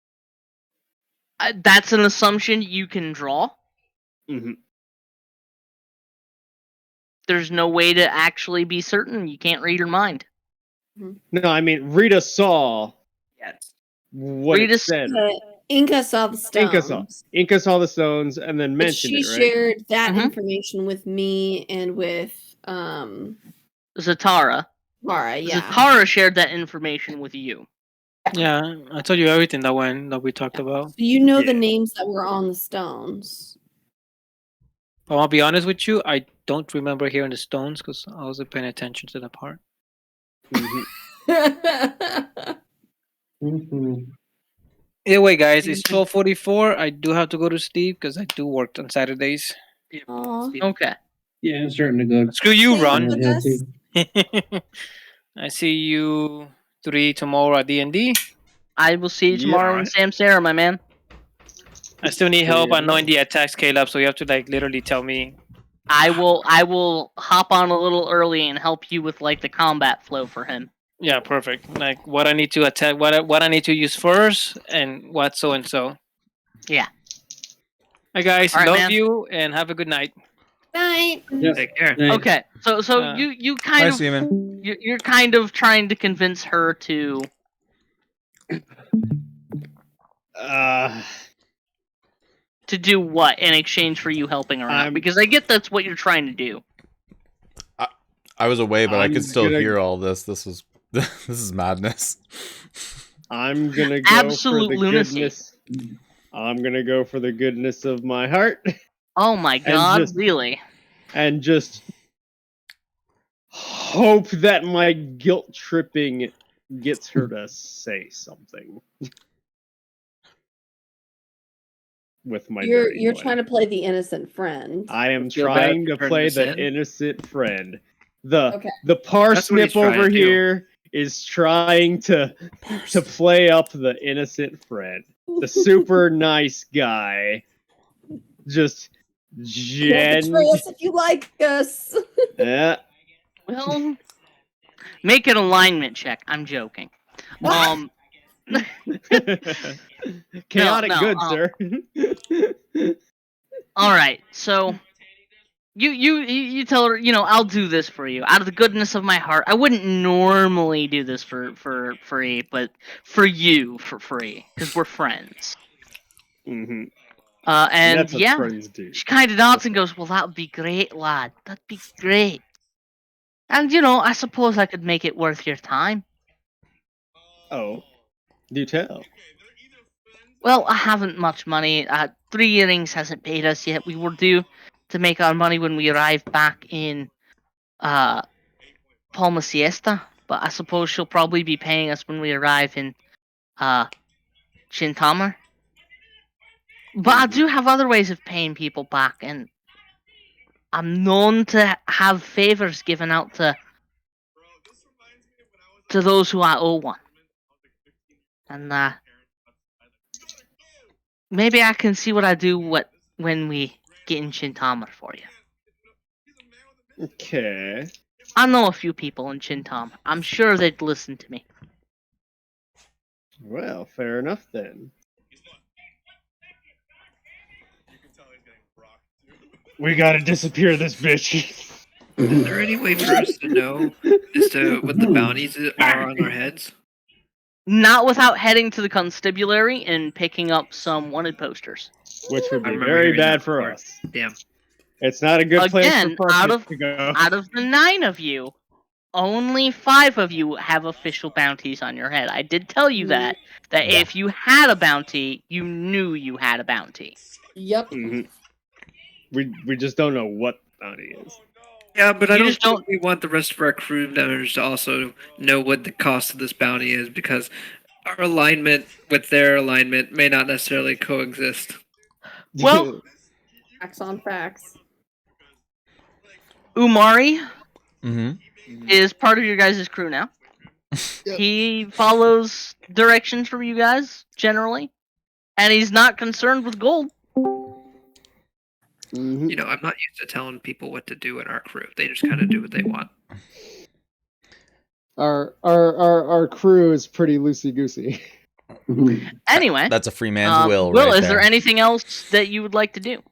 That's an assumption you can draw. Mm-hmm. There's no way to actually be certain. You can't read her mind. No, I mean Rita saw. Yes. What Rita it said. Inca saw the stones. Inca saw the stones and then But mentioned she it, right? shared that information with me and with Zatara. Zara, yeah. Zatara shared that information with you. Yeah, I told you everything that we talked about. So you know the names that were on the stones. I'll be honest with you, I don't remember hearing the stones because I wasn't paying attention to that part. Either way, guys, it's 12:44. I do have to go to sleep because I do work on Saturdays. Okay. Yeah, I'm starting to go. Screw you, Ron. Yeah, too. I see you 3 tomorrow at D&D. I will see you tomorrow in Samsara, my man. I still need help on knowing the attacks, Caleb, so you have to like literally tell me. I will hop on a little early and help you with like the combat flow for him. Yeah, perfect. Like what I need to attack, what I need to use first, and what so and so. Yeah. Hi guys, All right, love man. you and have a good night. Night. Take care. Okay, so you kind of you're kind of trying to convince her to do what in exchange for you helping her out? Because I get that's what you're trying to do. I was away, but I I'm could still gonna- hear all this. This was this is madness. I'm gonna go Absolute for the lunacy. goodness. I'm gonna go for the goodness of my heart. Oh my god, really? And just hope that my guilt tripping gets her to say something. With my You're trying to play the innocent friend. I am Feel trying bad to for play turning the us in? innocent friend. Okay. The That's what he's parsnip trying over to do. here is trying to play up the innocent friend. The super nice guy. Just Can't betray us if you like us. Yeah. Well, make an alignment check. I'm joking. Chaotic No, good, sir. All right, so you tell her, I'll do this for you out of the goodness of my heart. I wouldn't normally do this for free, but for you for free because we're friends. Mm-hmm. And that's what yeah, friends do. she kind of nods and goes, "Well, that would be great, lad. That'd be great." And I suppose I could make it worth your time. Oh, do tell. Well, I haven't much money. 3 Earrings hasn't paid us yet. We were due to make our money when we arrived back in Palma Siesta, but I suppose she'll probably be paying us when we arrive in Chintamar. But I do have other ways of paying people back, and I'm known to have favors given out to those who I owe one. And maybe I can see what I do when we get in Chintamar for you. Okay. I know a few people in Chintamar. I'm sure they'd listen to me. Well, fair enough then. We gotta disappear this bitch. Is there any way for us to know as to what the bounties are on our heads? Not without heading to the constabulary and picking up some wanted posters. Which would be remember very hearing bad that for before. us. Damn. It's not a good place Again, for partners to go. out of the 9 of you, only 5 of you have official bounties on your head. I did tell you that if you had a bounty, you knew you had a bounty. Yep. Mm-hmm. We just don't know what bounty is. Yeah, but I don't think we want the rest of our crew members to also know what the cost of this bounty is, because our alignment with their alignment may not necessarily coexist. Well, Facts on facts. Umari Mm-hmm. is part of your guys' crew now. He follows directions from you guys, generally. And he's not concerned with gold. You know, I'm not used to telling people what to do in our crew. They just kind of do what they want. Our crew is pretty loosey goosey. Anyway, That's a free man's will. Will, right is there anything else that you would like to do?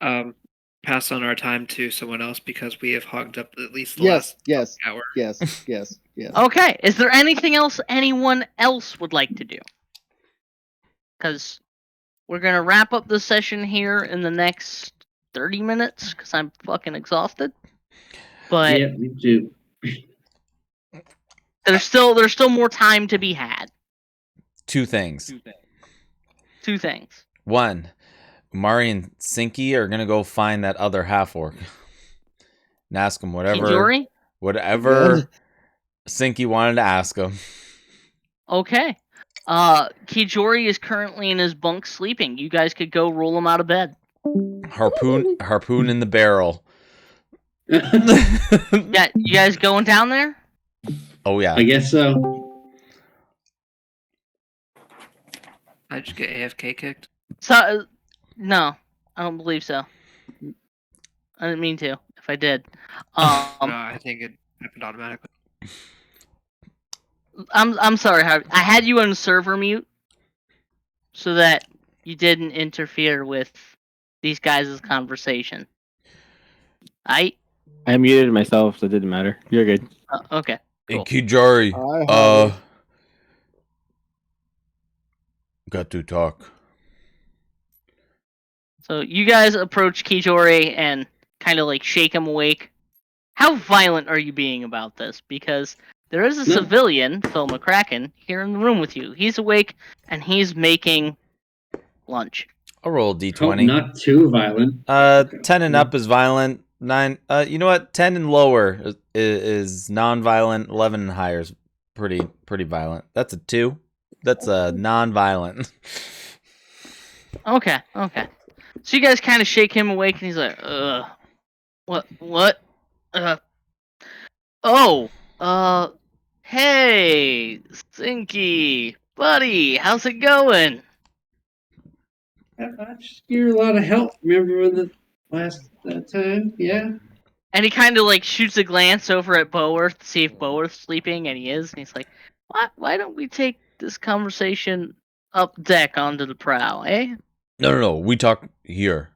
Pass on our time to someone else because we have hogged up at least the last hour. Yes. Okay. Is there anything else anyone else would like to do? Because we're going to wrap up the session here in the next 30 minutes because I'm fucking exhausted. But yeah, me too. There's still more time to be had. Two things. Two things. One, Mari and Sinky are gonna go find that other half orc and ask him whatever Sinky wanted to ask him. Okay. Kijori is currently in his bunk sleeping. You guys could go roll him out of bed. Harpoon in the barrel. Yeah, you guys going down there? Oh yeah. I guess so. I just get AFK kicked. So, no, I don't believe so. I didn't mean to. If I did, No, I think it happened automatically. I'm sorry, Harvey. I had you on server mute so that you didn't interfere with these guys' conversation. I muted myself, so it didn't matter. You're good. Okay. Cool. Hey, Kijori, got to talk. So you guys approach Kijori and kind of like shake him awake. How violent are you being about this? Because there is a civilian, Phil McCracken, here in the room with you. He's awake and he's making lunch. I'll roll a d20. Oh, not too violent. 10 and up is violent. 9. You know what? 10 and lower is non-violent. 11 and higher is pretty violent. That's a 2. That's a non-violent. Okay. So you guys kind of shake him awake, and he's like, what? Hey, Stinky, buddy, how's it going? I just gave you a lot of help. Remember when the last time? Yeah. And he kind of like shoots a glance over at Boworth to see if Boworth's sleeping, and he is. And he's like, why don't we take this conversation up deck onto the prow, eh? No. We talk here.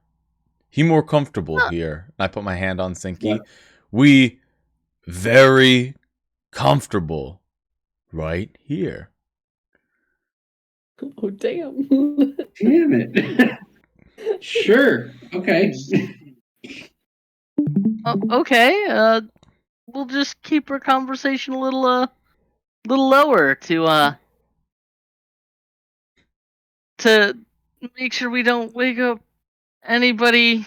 He more comfortable here. I put my hand on Sinky. What? We very comfortable right here. Oh, damn. Damn it. Sure. Okay. Okay. We'll just keep our conversation a little lower to make sure we don't wake up anybody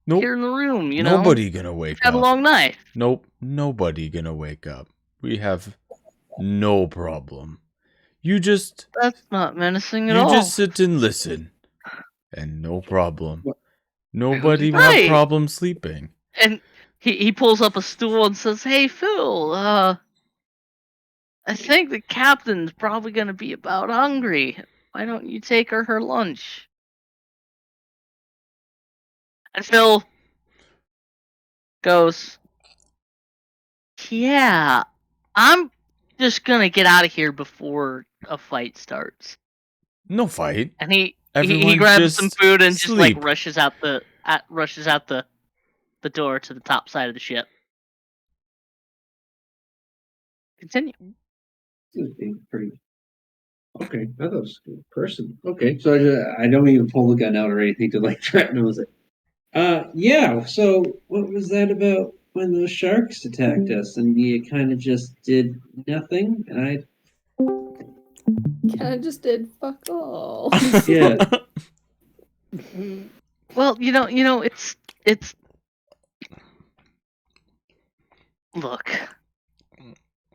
here in the room. You know, Nobody gonna wake had up. a long night. Nope. Nobody gonna wake up. We have no problem. You just That's not menacing at all. You just sit and listen, and no problem. Nobody will Right. have problem sleeping. And he pulls up a stool and says, "Hey Phil, I think the captain's probably gonna be about hungry. Why don't you take her lunch?" And Phil goes, "Yeah, I'm just gonna get out of here before a fight starts." No fight. And he Everyone grabs just some food and just sleep. like rushes out the door to the top side of the ship. Continue. Pretty. Okay, I thought it was a good person. Okay, so I don't even pull the gun out or anything to like threaten him. Was it? Yeah. So what was that about when those sharks attacked us and you kind of just did nothing? And I Kind of just did fuck all. Yeah. Well, it's look.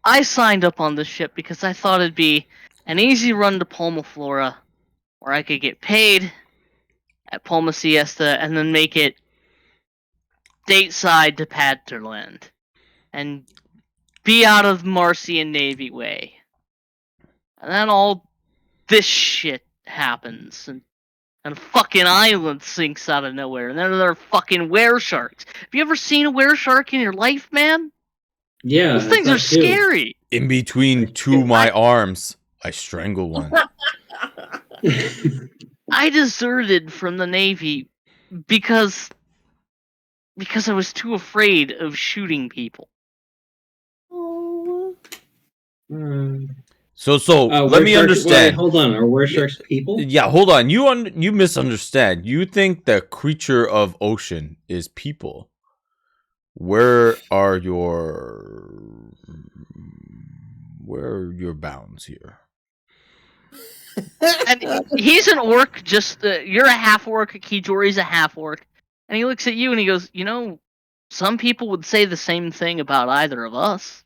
I signed up on this ship because I thought it'd be an easy run to Palma Flora, where I could get paid at Palma Siesta and then make it stateside to Paterland and be out of Marcian Navy way. And then all this shit happens, and a fucking island sinks out of nowhere, and then there are fucking were sharks. Have you ever seen a were shark in your life, man? Yeah, Those things are scary. In between two my arms, I strangle one. I deserted from the Navy because I was too afraid of shooting people. So let me understand. Wait, hold on, are were sharks people? Yeah, hold on. You misunderstand. You think the creature of ocean is people. Where are your bounds here? And he's an orc. Just you're a half orc. Kijori's a half orc, and he looks at you and he goes, some people would say the same thing about either of us.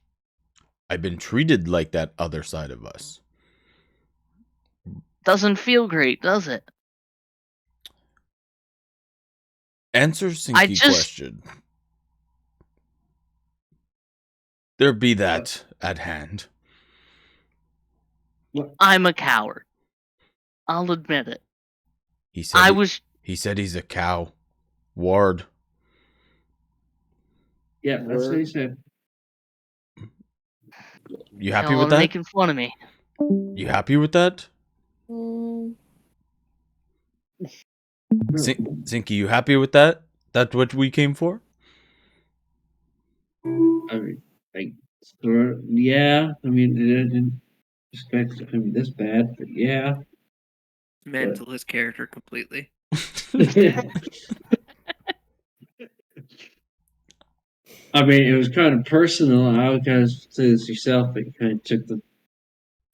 I've been treated like that other side of us. Doesn't feel great, does it? Answer Sinky question. There be that at hand. I'm a coward. I'll admit it. He said he's a cow. Ward. Yeah, that's what he said. You happy with that? Making fun of me. You happy with that? Zinky, you happy with that? That's what we came for? Yeah. I mean, it didn't expect him this bad, but yeah. Mantle his character completely. I mean, it was kind of personal. I would kind of say this yourself, but you kind of took the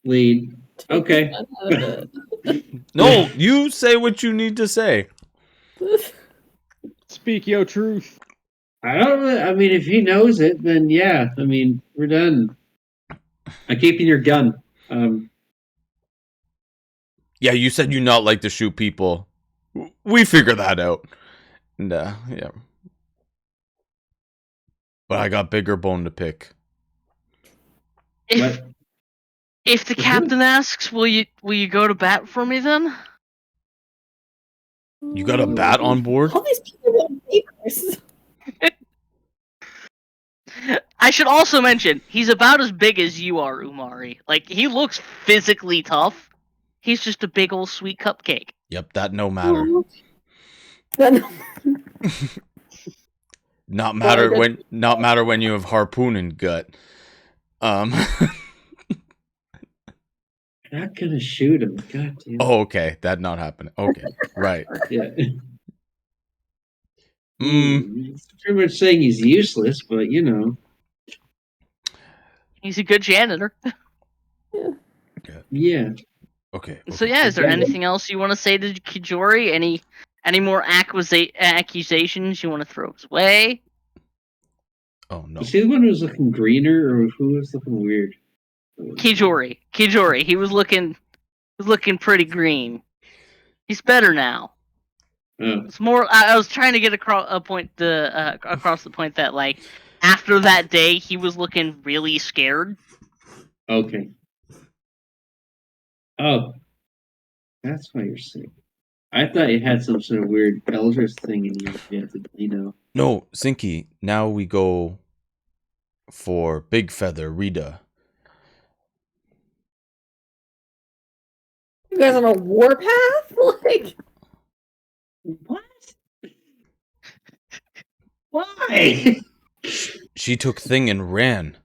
lead. Okay. No, you say what you need to say. Speak your truth. I don't know. I mean, if he knows it, then yeah. I mean, we're done. I'm keeping your gun. Yeah, you said you not like to shoot people. We figure that out. And, yeah. But I got bigger bone to pick. If the captain asks, will you go to bat for me then? You got a bat on board? All these people want papers. I should also mention, he's about as big as you are, Umari. Like, he looks physically tough. He's just a big old sweet cupcake. Yep, that no matter. Not matter when you have harpoon and gut. Not gonna shoot him. God damn. Oh, okay. That not happening. Okay, right. Yeah. It's pretty much saying he's useless, but he's a good janitor. Yeah. Okay. So yeah, is there anything else you want to say to Kijori? Any more accusations you want to throw his way? Oh no. Was he the one who was looking greener, or who was looking weird? Kijori. He was looking pretty green. He's better now. Oh. It's more. I was trying to get across the point that, like, after that day, he was looking really scared. Okay. Oh, that's why you're sick. I thought you had some sort of weird Eldritch thing in you. No, Sinky. Now we go for Big Feather Rita. You guys on a warpath? Like, what? Why? She took thing and ran.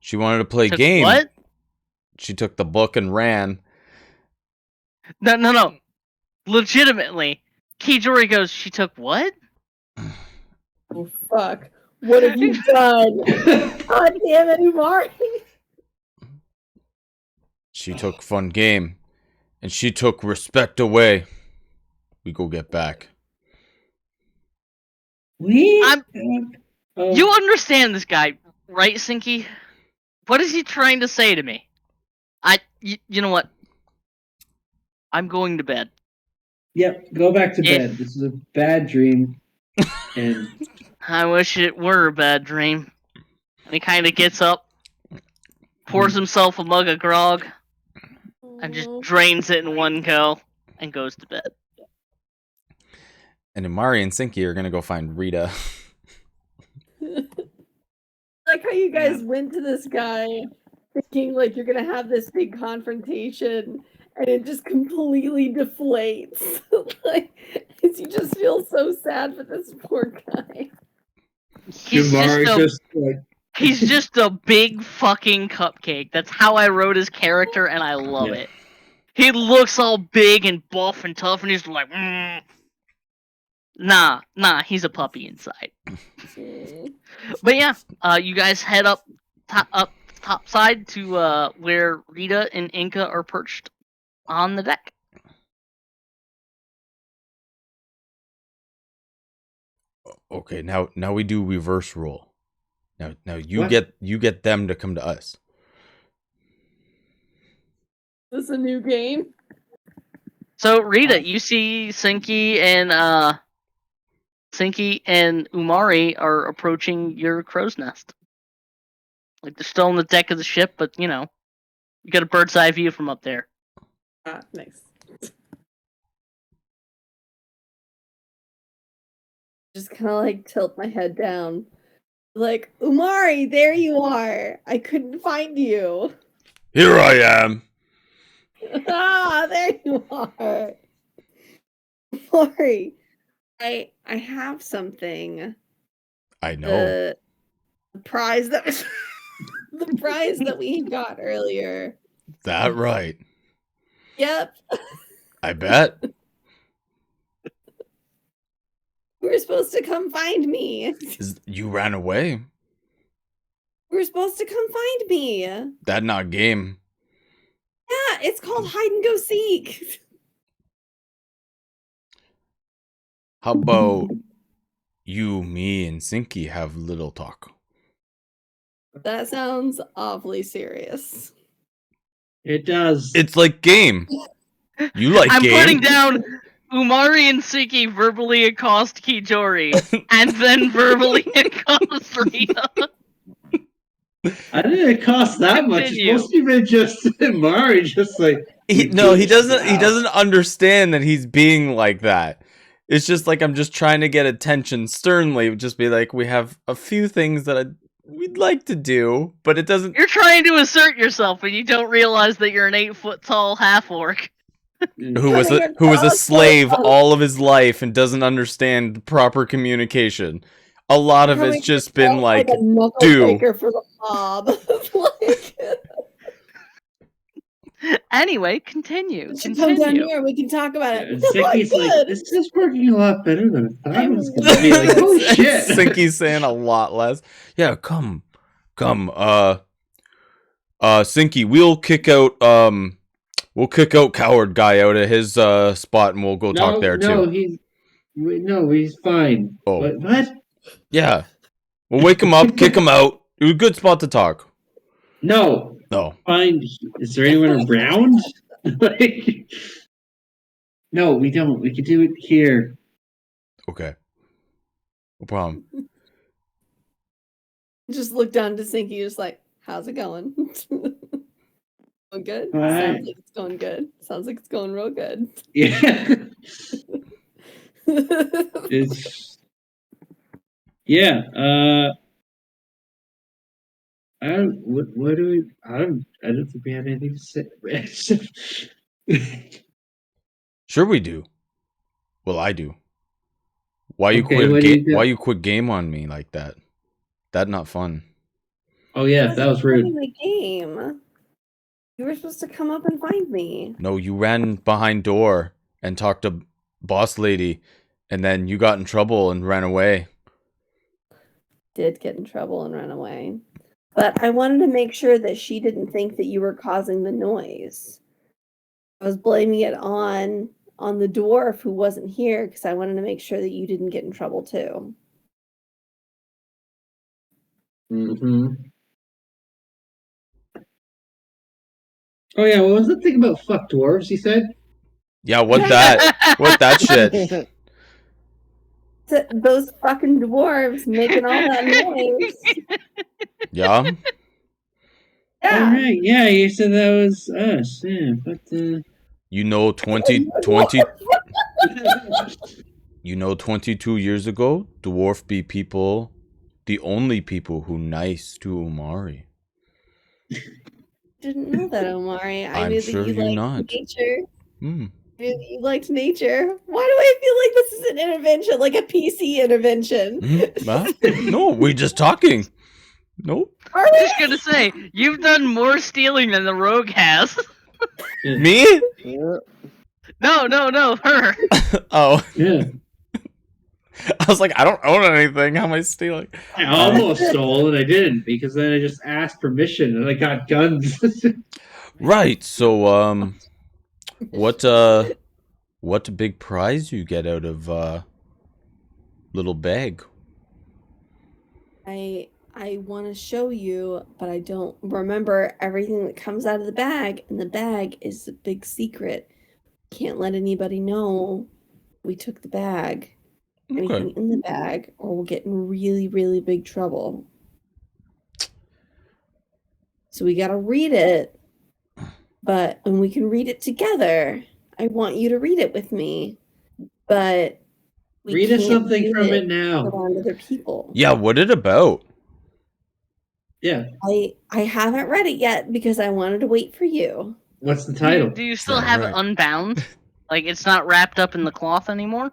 She wanted to play game. What? She took the book and ran. No. Legitimately, Kijori goes, she took what? oh fuck. What have you done? God damn it, Umari. She took fun game. And she took respect away. We go get back. You understand this guy, right, Sinky? What is he trying to say to me? You know what? I'm going to bed. Yep, go back to bed. This is a bad dream. And I wish it were a bad dream. And he kind of gets up, pours himself a mug of grog, and just drains it in one go, and goes to bed. And Amari and Sinky are gonna go find Rita. Like how you guys went to this guy thinking like you're gonna have this big confrontation, and it just completely deflates. Like, you just feel so sad for this poor guy. He's just a big fucking cupcake. That's how I wrote his character, and I love it. He looks all big and buff and tough, and he's like, Nah, he's a puppy inside. But yeah, you guys head up top side to where Rita and Inca are perched on the deck. Okay, now we do reverse role. Now you What? get them to come to us. Is this a new game? So Rita, you see Sinky and Umari are approaching your crow's nest. Like they're still on the deck of the ship, but you know, you got a bird's eye view from up there. Nice. Just kind of like tilt my head down. Like, Umari, there you are. I couldn't find you. Here I am. There you are. Umari, I have something. I know. The prize that was the prize that we got earlier. That right. Yep. I bet. You were supposed to come find me. You ran away. You were supposed to come find me. That not game. Yeah, it's called hide and go seek. How about you, me, and Sinky have little talk? That sounds awfully serious. It does. It's like game. You like I'm game? putting down Umari and Sinky verbally accost Kijori, and then verbally accost Rita. I didn't cost that much. It's Continue. supposed to be just Mari, just like He doesn't understand that he's being like that. It's just like I'm just trying to get attention sternly. Just be like, we have a few things that we'd like to do, but it doesn't. You're trying to assert yourself, and you don't realize that you're an 8-foot-tall half-orc. Who was a slave all of his life and doesn't understand proper communication. A lot of it's just been like, a knuckle do. breaker for the mob. Anyway, continue. Come down Continue. here. We can talk about it. Sinky's like, Good. this is working a lot better than I thought it was going to be. Like, oh shit. Sinky's saying a lot less. Yeah, come. Sinky, we'll kick out Coward Guy out of his spot, and we'll go talk there too. He's fine. Oh. What? Yeah, we'll wake him up, kick him out. It was a good spot to talk. No. Fine. Is there anyone around? Like, no, we don't. We can do it here. Okay. No problem. Just look down to Sinky, just like, how's it going? Going good? All right. Sounds like it's going good. Sounds like it's going real good. Yeah. I don't think we have anything to say. Sure we do. Well, I do. Why you Okay, quit game on me like that? That not fun. Oh yeah, that was rude. My game. You were supposed to come up and find me. No, you ran behind door and talked to boss lady, and then you got in trouble and ran away. Did get in trouble and ran away. But I wanted to make sure that she didn't think that you were causing the noise. I was blaming it on the dwarf who wasn't here because I wanted to make sure that you didn't get in trouble too. Mm-hmm. Oh yeah, what was the thing about fuck dwarves? He said. Yeah, what that shit? Those fucking dwarves making all that noise. Yeah. All right. Yeah, you said that was us. Yeah, but You know, 22 years ago, dwarf be people, the only people who nice to Umari. Didn't know that, Omari. I I'm knew sure that you you're liked not. nature. Hmm. I knew that you liked nature. Why do I feel like this is an intervention, like a PC intervention? No, we're just talking. Nope. I'm just gonna say, you've done more stealing than the rogue has. Me? No, her. Oh. Yeah. I was like, I don't own anything. How am I stealing? I almost stole and I didn't because then I just asked permission and I got guns. Right. So, what big prize you get out of little bag? I want to show you, but I don't remember everything that comes out of the bag, and the bag is a big secret. Can't let anybody know we took the bag. Anything in the bag, or we'll get in really, really big trouble. So we gotta read it, and we can read it together. I want you to read it with me, but we Read us can't something read from it now. around other people. Yeah, what it about? Yeah. I haven't read it yet because I wanted to wait for you. What's the title? Do you still have it unbound? Like it's not wrapped up in the cloth anymore?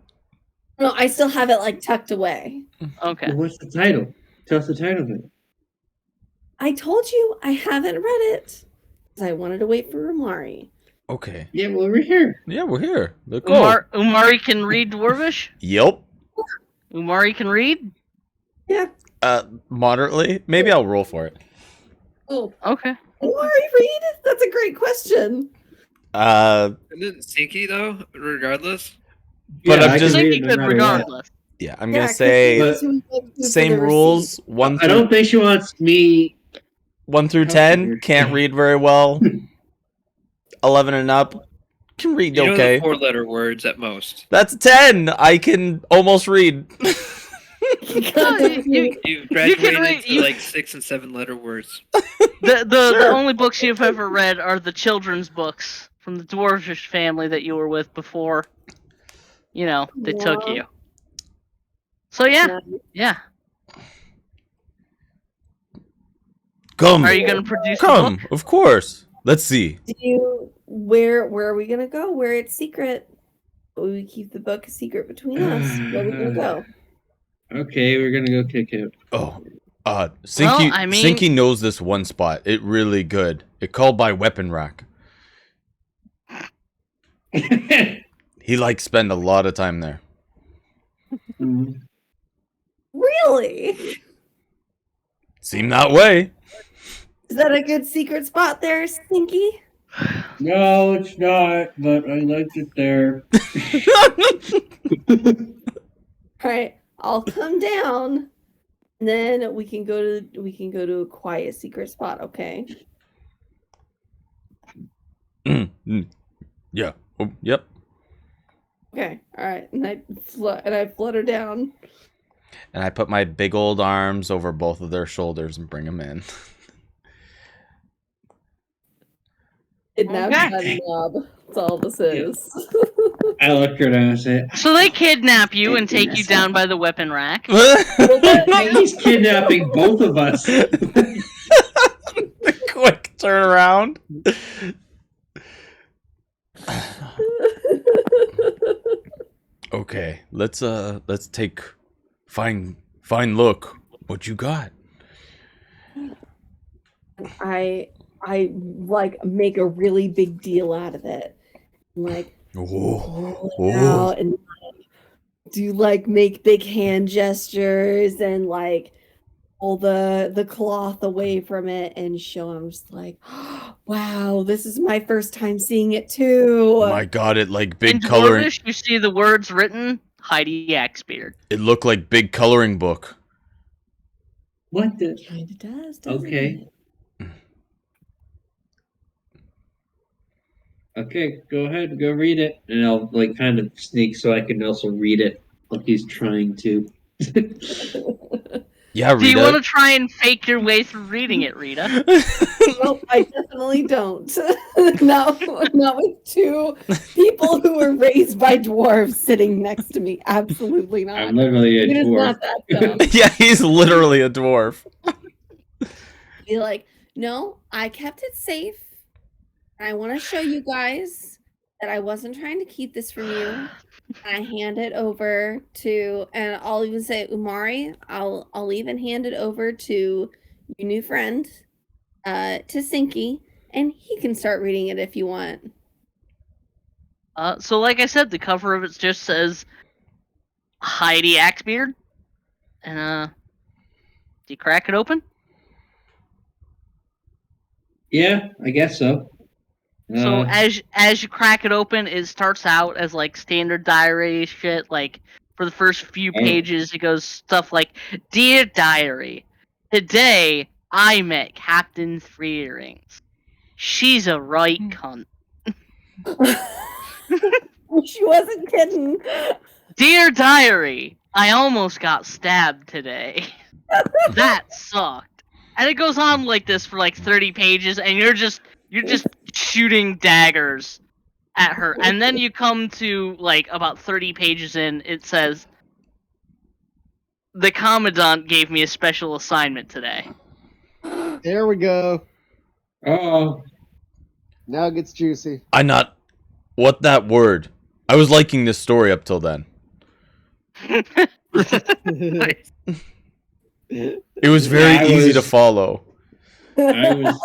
No, I still have it like tucked away. Okay. Well, what's the title? Tell us the title of it. I told you I haven't read it because I wanted to wait for Umari. Okay. Yeah, well, we're here. Yeah, we're here. Let's go. Umari can read Dwarvish? Yep. Umari can read? Yeah. Moderately. Maybe I'll roll for it. Oh, okay. Umari read? That's a great question. Isn't it Sinky though? Regardless. But Yeah, I'm just Sinky could regardless. Yeah, I'm gonna say same rules. I don't think she wants me. 1 through 10 can't read very well. 11 and up can read You know okay. the 4-letter words at most. That's 10. I can almost read. You graduated read- to like 6 and 7-letter words. The only books you've ever read are the children's books from the Dwarvish family that you were with before, they took you. So yeah. Come. Are you gonna produce Come, the book? of course. Let's see. Where are we gonna go? Where it's secret? We keep the book a secret between us. Where are we gonna go? Okay, we're gonna go kick it. Oh, Sinky, Sinky knows this one spot. It really good. It called by weapon rack. He likes spend a lot of time there. Really? Seem that way. Is that a good secret spot there, Stinky? No, it's not, but I liked it there. All right, I'll come down, and then we can go to a quiet secret spot. Okay. Yeah. Oh, yep. Okay. All right, and I flutter down. And I put my big old arms over both of their shoulders and bring them in. Kidnap that knob. That's all this is. I looked her down and said, So they kidnap you and take you down by the weapon rack. he's kidnapping both of us. Quick turnaround. Okay, let's take fine look. What you got? I like make a really big deal out of it. Like pull it out and do like make big hand gestures and like pull the cloth away from it and show him just like, wow, this is my first time seeing it too. My God, it like big In coloring. Dwarvish, you see the words written, Heidi Axbeard. It looked like big coloring book. What the? Kinda does, doesn't Okay. it? Okay, go ahead, go read it, and I'll like kind of sneak so I can also read it like he's trying to. Yeah, Do you Rita. want to try and fake your way through reading it, Rita? Nope, I definitely don't. not with two people who were raised by dwarves sitting next to me. Absolutely not. I'm literally a It is dwarf. not that dumb. Yeah, he's literally a dwarf. Be like, no, I kept it safe. I want to show you guys that I wasn't trying to keep this from you. I hand it over to, and I'll even say, Umari, I'll even hand it over to your new friend, to Sinky, and he can start reading it if you want. So like I said, the cover of it just says Heidi Axebeard. And do you crack it open? Yeah, I guess so. So as you crack it open, it starts out as like standard diary shit. Like for the first few pages, it goes stuff like, "Dear Diary, today I met Captain Three Earrings. She's a right cunt." She wasn't kidding. "Dear Diary, I almost got stabbed today. That sucked." And it goes on like this for like 30 pages, and you're just shooting daggers at her. And then you come to like about 30 pages in, it says, "The Commandant gave me a special assignment today." There we go. Oh. Now it gets juicy. What that word? I was liking this story up till then. It was very easy to follow. I was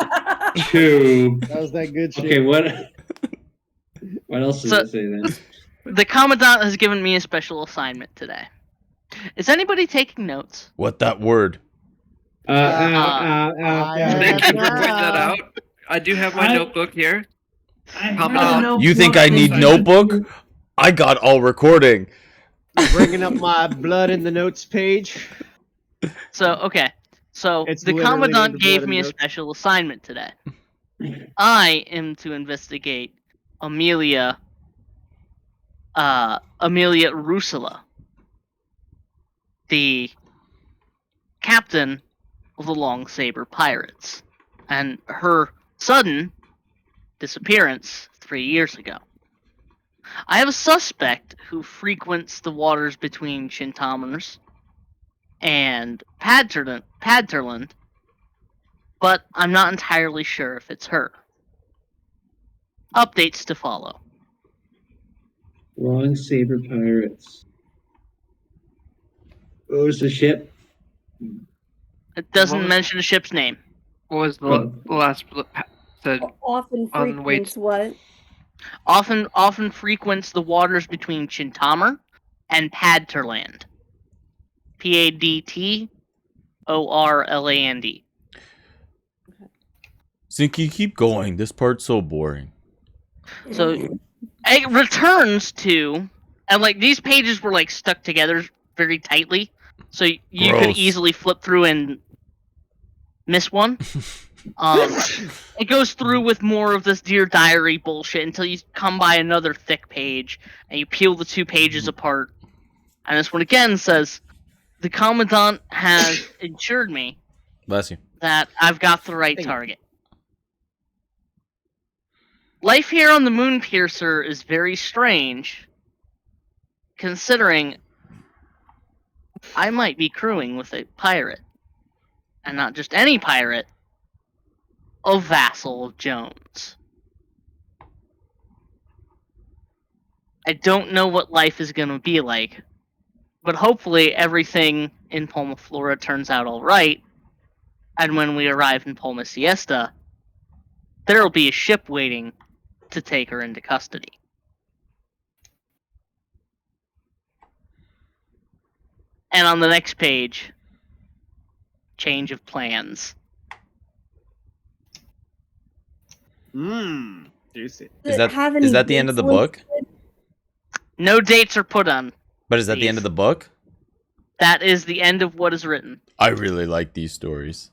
too. That was that good shit. Okay, what else does it say then? The Commandant has given me a special assignment today. Is anybody taking notes? What that word? Thank you for pointing that out. I do have my notebook here. You think I need notebook? I got all recording. Bringing up my blood in the notes page. So, okay. So, It's the literally Commandant under gave blood me a and notes. special assignment today. I am to investigate Amelia Rusula, the captain of the Long Saber Pirates, and her sudden disappearance 3 years ago. I have a suspect who frequents the waters between Chintamers and Padterland, but I'm not entirely sure if it's her. Updates to follow. Long Saber Pirates. What was the ship? It doesn't mention the ship's name. What was the last said? Often On weights. frequents what? Often frequents the waters between Chintamer and Padterland. Padtorland. Zinky, keep going. This part's so boring. So it returns to, and like these pages were like stuck together very tightly, so you could Gross. easily flip through and miss one. It goes through with more of this Dear Diary bullshit until you come by another thick page, and you peel the two pages apart, and this one again says, "The Commandant has assured me Bless you. that I've got the right target. Life here on the Moonpiercer is very strange, considering I might be crewing with a pirate. And not just any pirate, a vassal of Jones. I don't know what life is going to be like, but hopefully everything in Palma Flora turns out alright, and when we arrive in Palma Siesta, there'll be a ship waiting to take her into custody." And on the next page, change of plans. Juicy. Is that the end of the book? No dates are put on. But is that the end of the book? That is the end of what is written. I really like these stories.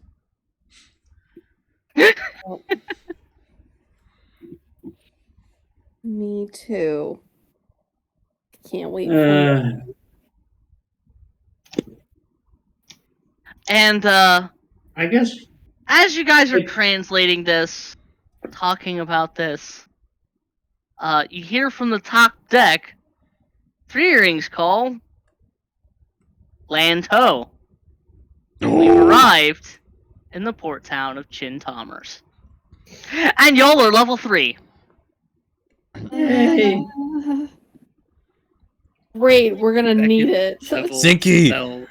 Me too. Can't wait. And I guess as you guys are translating this, talking about this, you hear from the top deck, 3 Rings call, land ho. We've arrived in the port town of Chintamers. And y'all are level 3. Yay. Great, we're gonna need it. Zinky!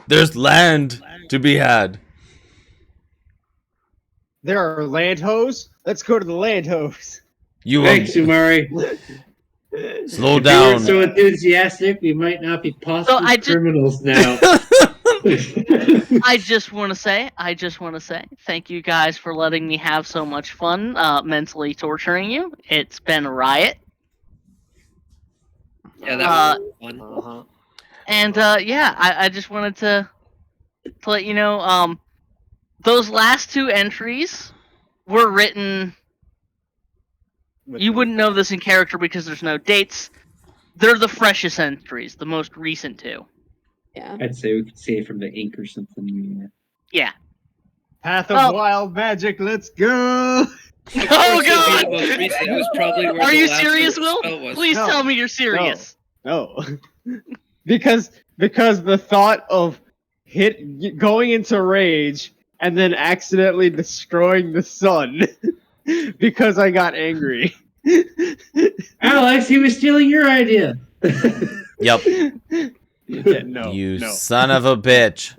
There's land to be had. There are land hoes. Let's go to the land hoes. Thanks, Umari. Slow if down. you weren't so enthusiastic, we might not be possible criminals now. I just want to say, thank you guys for letting me have so much fun mentally torturing you. It's been a riot. Yeah, that was fun. And yeah, I just wanted to let you know, those last 2 entries were written. You wouldn't know this in character because there's no dates. They're the freshest entries, the most recent 2. Yeah. I'd say we could say it from the ink or something. Yeah. Path of Wild Magic, let's go! Oh god! It was probably where Are the you last serious, spell Will? was. Please tell me you're serious. No. because the thought of going into rage and then accidentally destroying the sun because I got angry. Alex, he was stealing your idea. Yep. Yeah, no, you no. son of a bitch.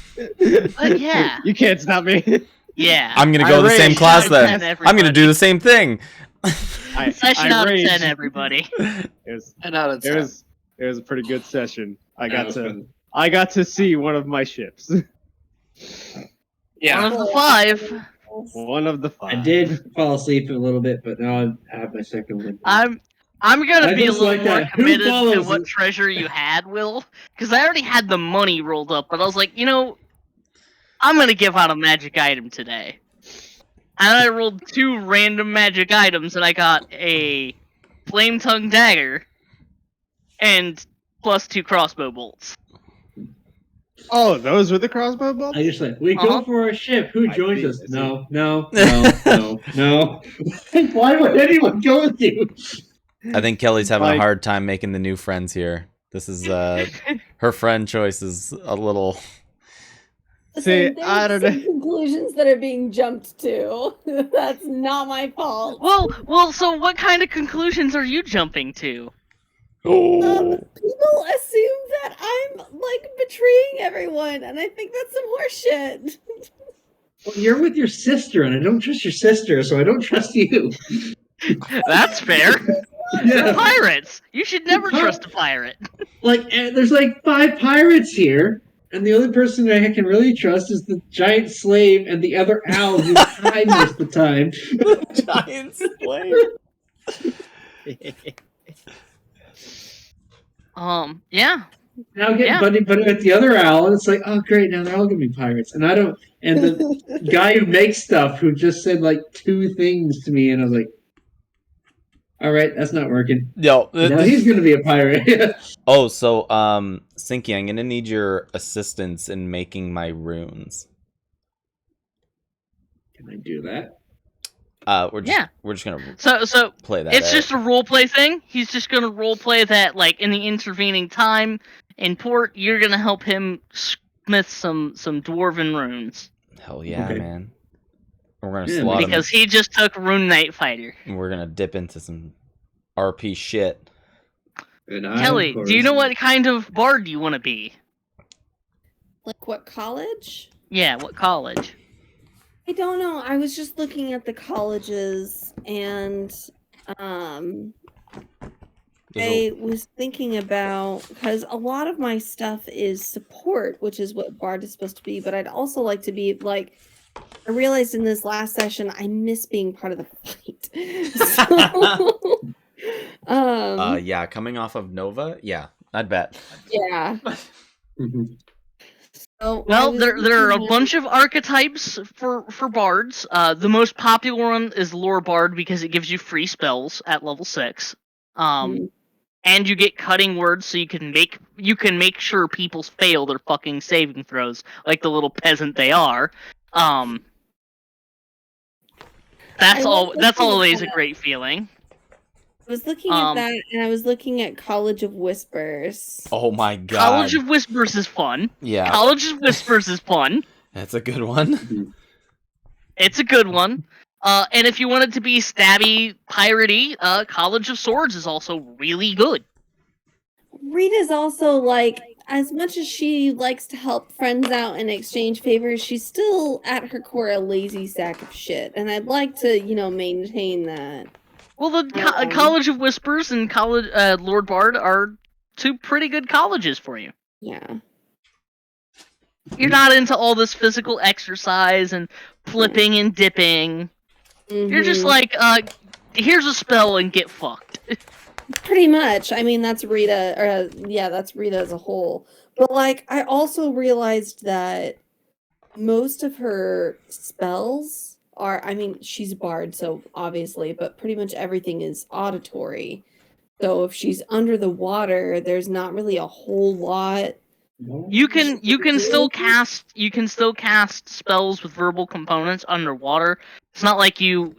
But yeah. You can't stop me. Yeah. I'm gonna go to the same class then. I'm gonna do the same thing. Session out of 10, everybody. It was 10 out of 10. It was a pretty good session. I got to see one of my ships. Yeah. One of the 5. One of the 5. I did fall asleep a little bit, but now I have my second one. I'm gonna I be a just little like more that. Who committed to follows what it? treasure you had, Will, because I already had the money rolled up, but I was like, I'm gonna give out a magic item today. And I rolled 2 random magic items, and I got a flame tongue dagger and plus 2 crossbow bolts. Oh, those were the crossbow bolts? I just we go for a ship. Who joins us? No. Why would anyone go with you? I think Kelly's having a hard time making the new friends here. This is her friend choice is a little. See, I don't know. Conclusions that are being jumped to. That's not my fault. Well. So what kind of conclusions are you jumping to? People assume that I'm betraying everyone, and I think that's some horseshit. Well, you're with your sister, and I don't trust your sister, so I don't trust you. That's fair. They're pirates. You should never trust a pirate. There's 5 pirates here. And the only person I can really trust is the giant slave and the other owl who's high most of the time. Giant slave. Yeah. Now getting buddy with the other owl, and it's like, oh great, now they're all gonna be pirates. And the guy who makes stuff who just said 2 things to me, and I was like, all right, that's not working. Yo, now he's gonna be a pirate. Oh, so Sinky, I'm gonna need your assistance in making my runes. Can I do that? We're just gonna so play that. It's just a role play thing. He's just gonna role play that in the intervening time in port, you're gonna help him smith some dwarven runes. Hell yeah, man. We're gonna slot him because he just took Rune Knight Fighter. We're gonna dip into some RP shit. Kelly, do you know what kind of bard you want to be? What college? Yeah, what college? I don't know. I was just looking at the colleges, and I was thinking about, because a lot of my stuff is support, which is what bard is supposed to be, but I'd also like to be I realized in this last session I miss being part of the fight. Yeah, coming off of Nova, yeah. I'd bet. Yeah. So well, there are a bunch of archetypes for bards. The most popular one is Lore Bard because it gives you free spells at level 6. And you get cutting words, so you can make sure people fail their fucking saving throws, like the little peasant they are. That's always a great feeling. I was looking at that, and I was looking at College of Whispers. Oh my god. College of Whispers is fun. Yeah. College of Whispers is fun. That's a good one. It's a good one. And if you want it to be stabby, piratey, College of Swords is also really good. Rita's also like, as much as she likes to help friends out and exchange favors, she's still at her core a lazy sack of shit, and I'd like to, maintain that. Well, the College of Whispers and College Lord Bard are two pretty good colleges for you. Yeah. You're not into all this physical exercise and flipping and dipping. You're just like, here's a spell and get fucked. Pretty much. I mean, that's Rita, that's Rita as a whole. But, I also realized that most of her spells are, she's a bard, so obviously, but pretty much everything is auditory. So if she's under the water, there's not really a whole lot. You can still cast spells with verbal components underwater. It's not like you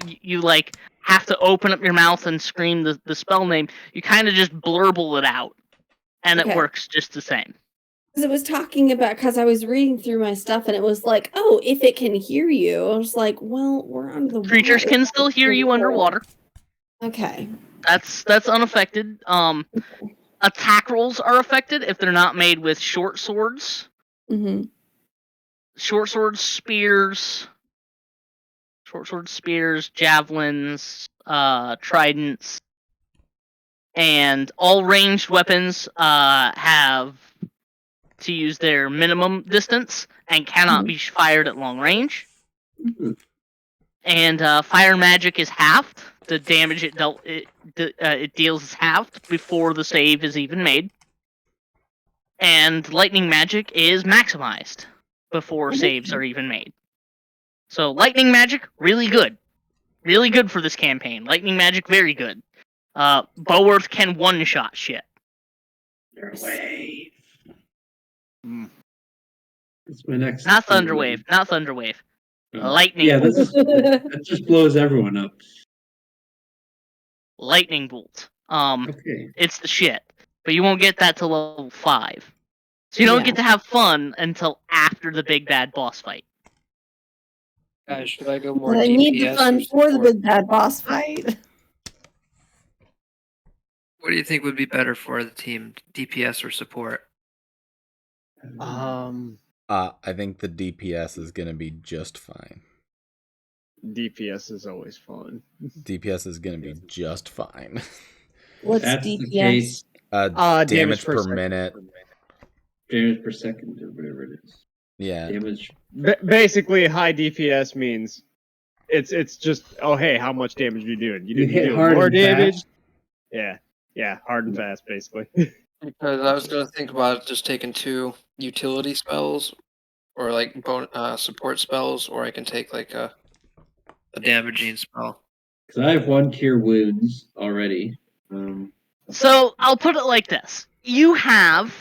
have to open up your mouth and scream the spell name. You kind of just blurble it out, and it works just the same. Because it was talking about, because I was reading through my stuff, and it was like, oh, if it can hear you. I was like, well, we're under the water. Creatures can still hear you underwater. Okay. That's unaffected. Attack rolls are affected if they're not made with short swords. Short swords, spears, javelins, tridents, and all ranged weapons have to use their minimum distance and cannot be fired at long range. And fire magic is halved. The damage it deals is halved before the save is even made. And lightning magic is maximized before saves are even made. So lightning magic, really good. Really good for this campaign. Lightning magic, very good. Boworth can one-shot shit. Thunderwave. That's my next. Not Thunderwave. Lightning. Yeah, that just blows everyone up. Lightning bolt. Okay. It's the shit, but you won't get that till level 5, so you don't get to have fun until after the big bad boss fight. Guys, should I go more? But I need the fun for the big bad boss fight. What do you think would be better for the team, DPS or support? I think the DPS is gonna be just fine. DPS is always fun. DPS is gonna be just fine. What's That's DPS? the case. Damage per minute. Damage per second, or whatever it is. Yeah. Damage. Basically, high DPS means it's just, oh hey, how much damage are you doing? You hit do hard more and damage. fast. Yeah, hard and fast, basically. Because I was going to think about just taking 2 utility spells, or support spells, or I can take a damaging spell. Because I have 1 cure wounds already. So I'll put it like this: you have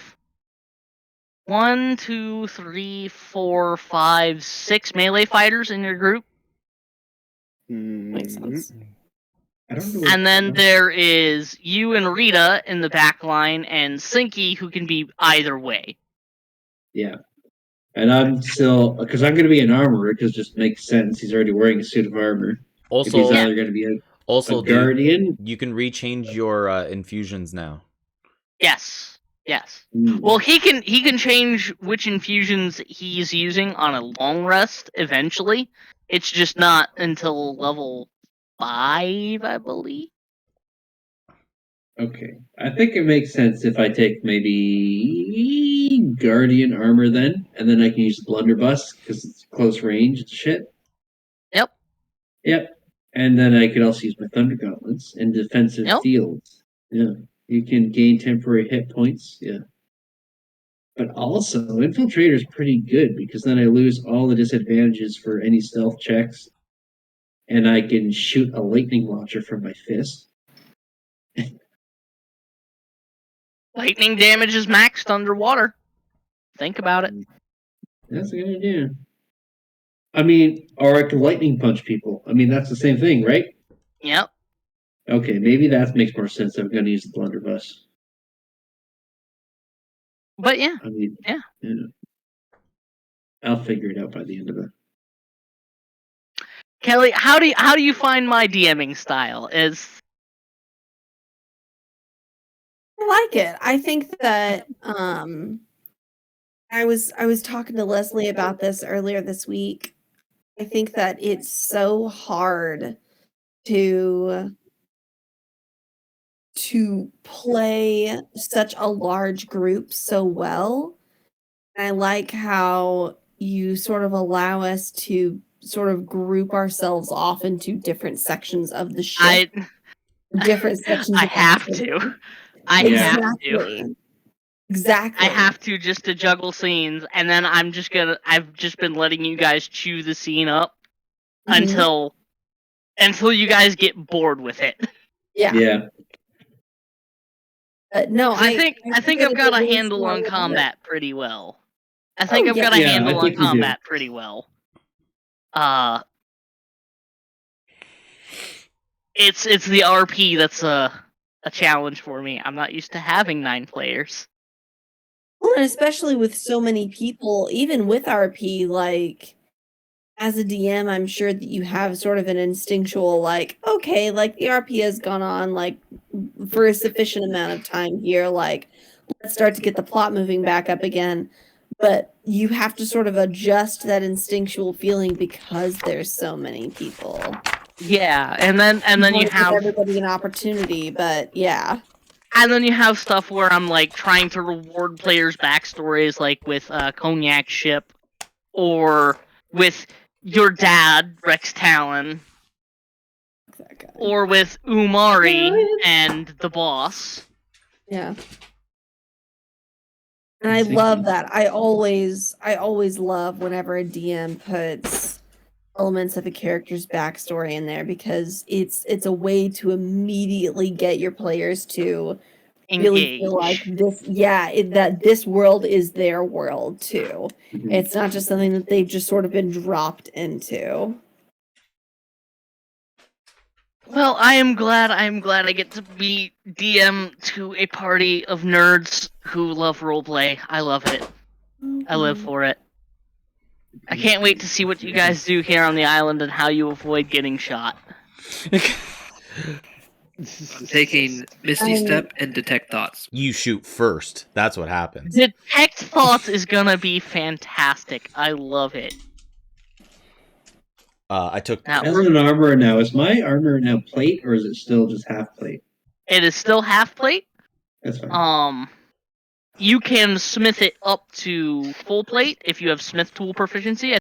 1, 2, 3, 4, 5, 6 melee fighters in your group. Makes sense. I don't know. And then there is you and Rita in the back line, and Sinky, who can be either way. Yeah. And I'm still, because I'm going to be an armorer, because it just makes sense. He's already wearing a suit of armor. Also, if he's either going to be a guardian. You can rechange your infusions now. Yes. Well, he can change which infusions he's using on a long rest eventually. It's just not until level 5, I believe. Okay. I think it makes sense if I take maybe guardian armor then, and then I can use the blunderbuss because it's close range and shit. Yep. And then I could also use my thunder gauntlets and defensive fields. Yeah. You can gain temporary hit points. Yeah. But also, Infiltrator is pretty good because then I lose all the disadvantages for any stealth checks, and I can shoot a lightning launcher from my fist. Lightning damage is maxed underwater. Think about it. That's a good idea. I mean, or I could lightning punch people. I mean, that's the same thing, right? Yep. Okay, maybe that makes more sense. I'm going to use the blunderbuss. But yeah. I mean, yeah. I'll figure it out by the end of it. Kelly, how do you find my DMing style? I like it. I think that I was talking to Leslie about this earlier this week. I think that it's so hard to play such a large group so well. And I like how you sort of allow us to sort of group ourselves off into different sections of the ship. Different sections. I have to. I have to. Exactly. I have to just to juggle scenes, and then I've just been letting you guys chew the scene up until you guys get bored with it. Yeah. Yeah. No, I think I've got a handle on combat pretty well. I think I've got a handle on combat pretty well. It's the RP that's a challenge for me. I'm not used to having 9 players. Well, and especially with so many people, even with RP, like as a DM, I'm sure that you have sort of an instinctual, like, okay, like the RP has gone on like for a sufficient amount of time here, like let's start to get the plot moving back up again. But you have to sort of adjust that instinctual feeling because there's so many people. Yeah, and then you have everybody an opportunity, but yeah. And then you have stuff where I'm like trying to reward players' backstories, like with Cognac Ship, or with your dad, Rex Talon, or with Umari and the boss. Yeah. And I love that. I always love whenever a DM puts elements of a character's backstory in there because it's a way to immediately get your players to really feel like this. Yeah, that this world is their world too. It's not just something that they've just sort of been dropped into. Well, I am glad I get to be DM to a party of nerds who love roleplay. I love it. I live for it. I can't wait to see what you guys do here on the island and how you avoid getting shot. I'm taking Misty Step and Detect Thoughts. You shoot first. That's what happens. Detect Thoughts is gonna be fantastic. I love it. I took. As an armor now, is my armor now plate or is it still just half plate? It is still half plate. That's fine. You can smith it up to full plate if you have smith tool proficiency.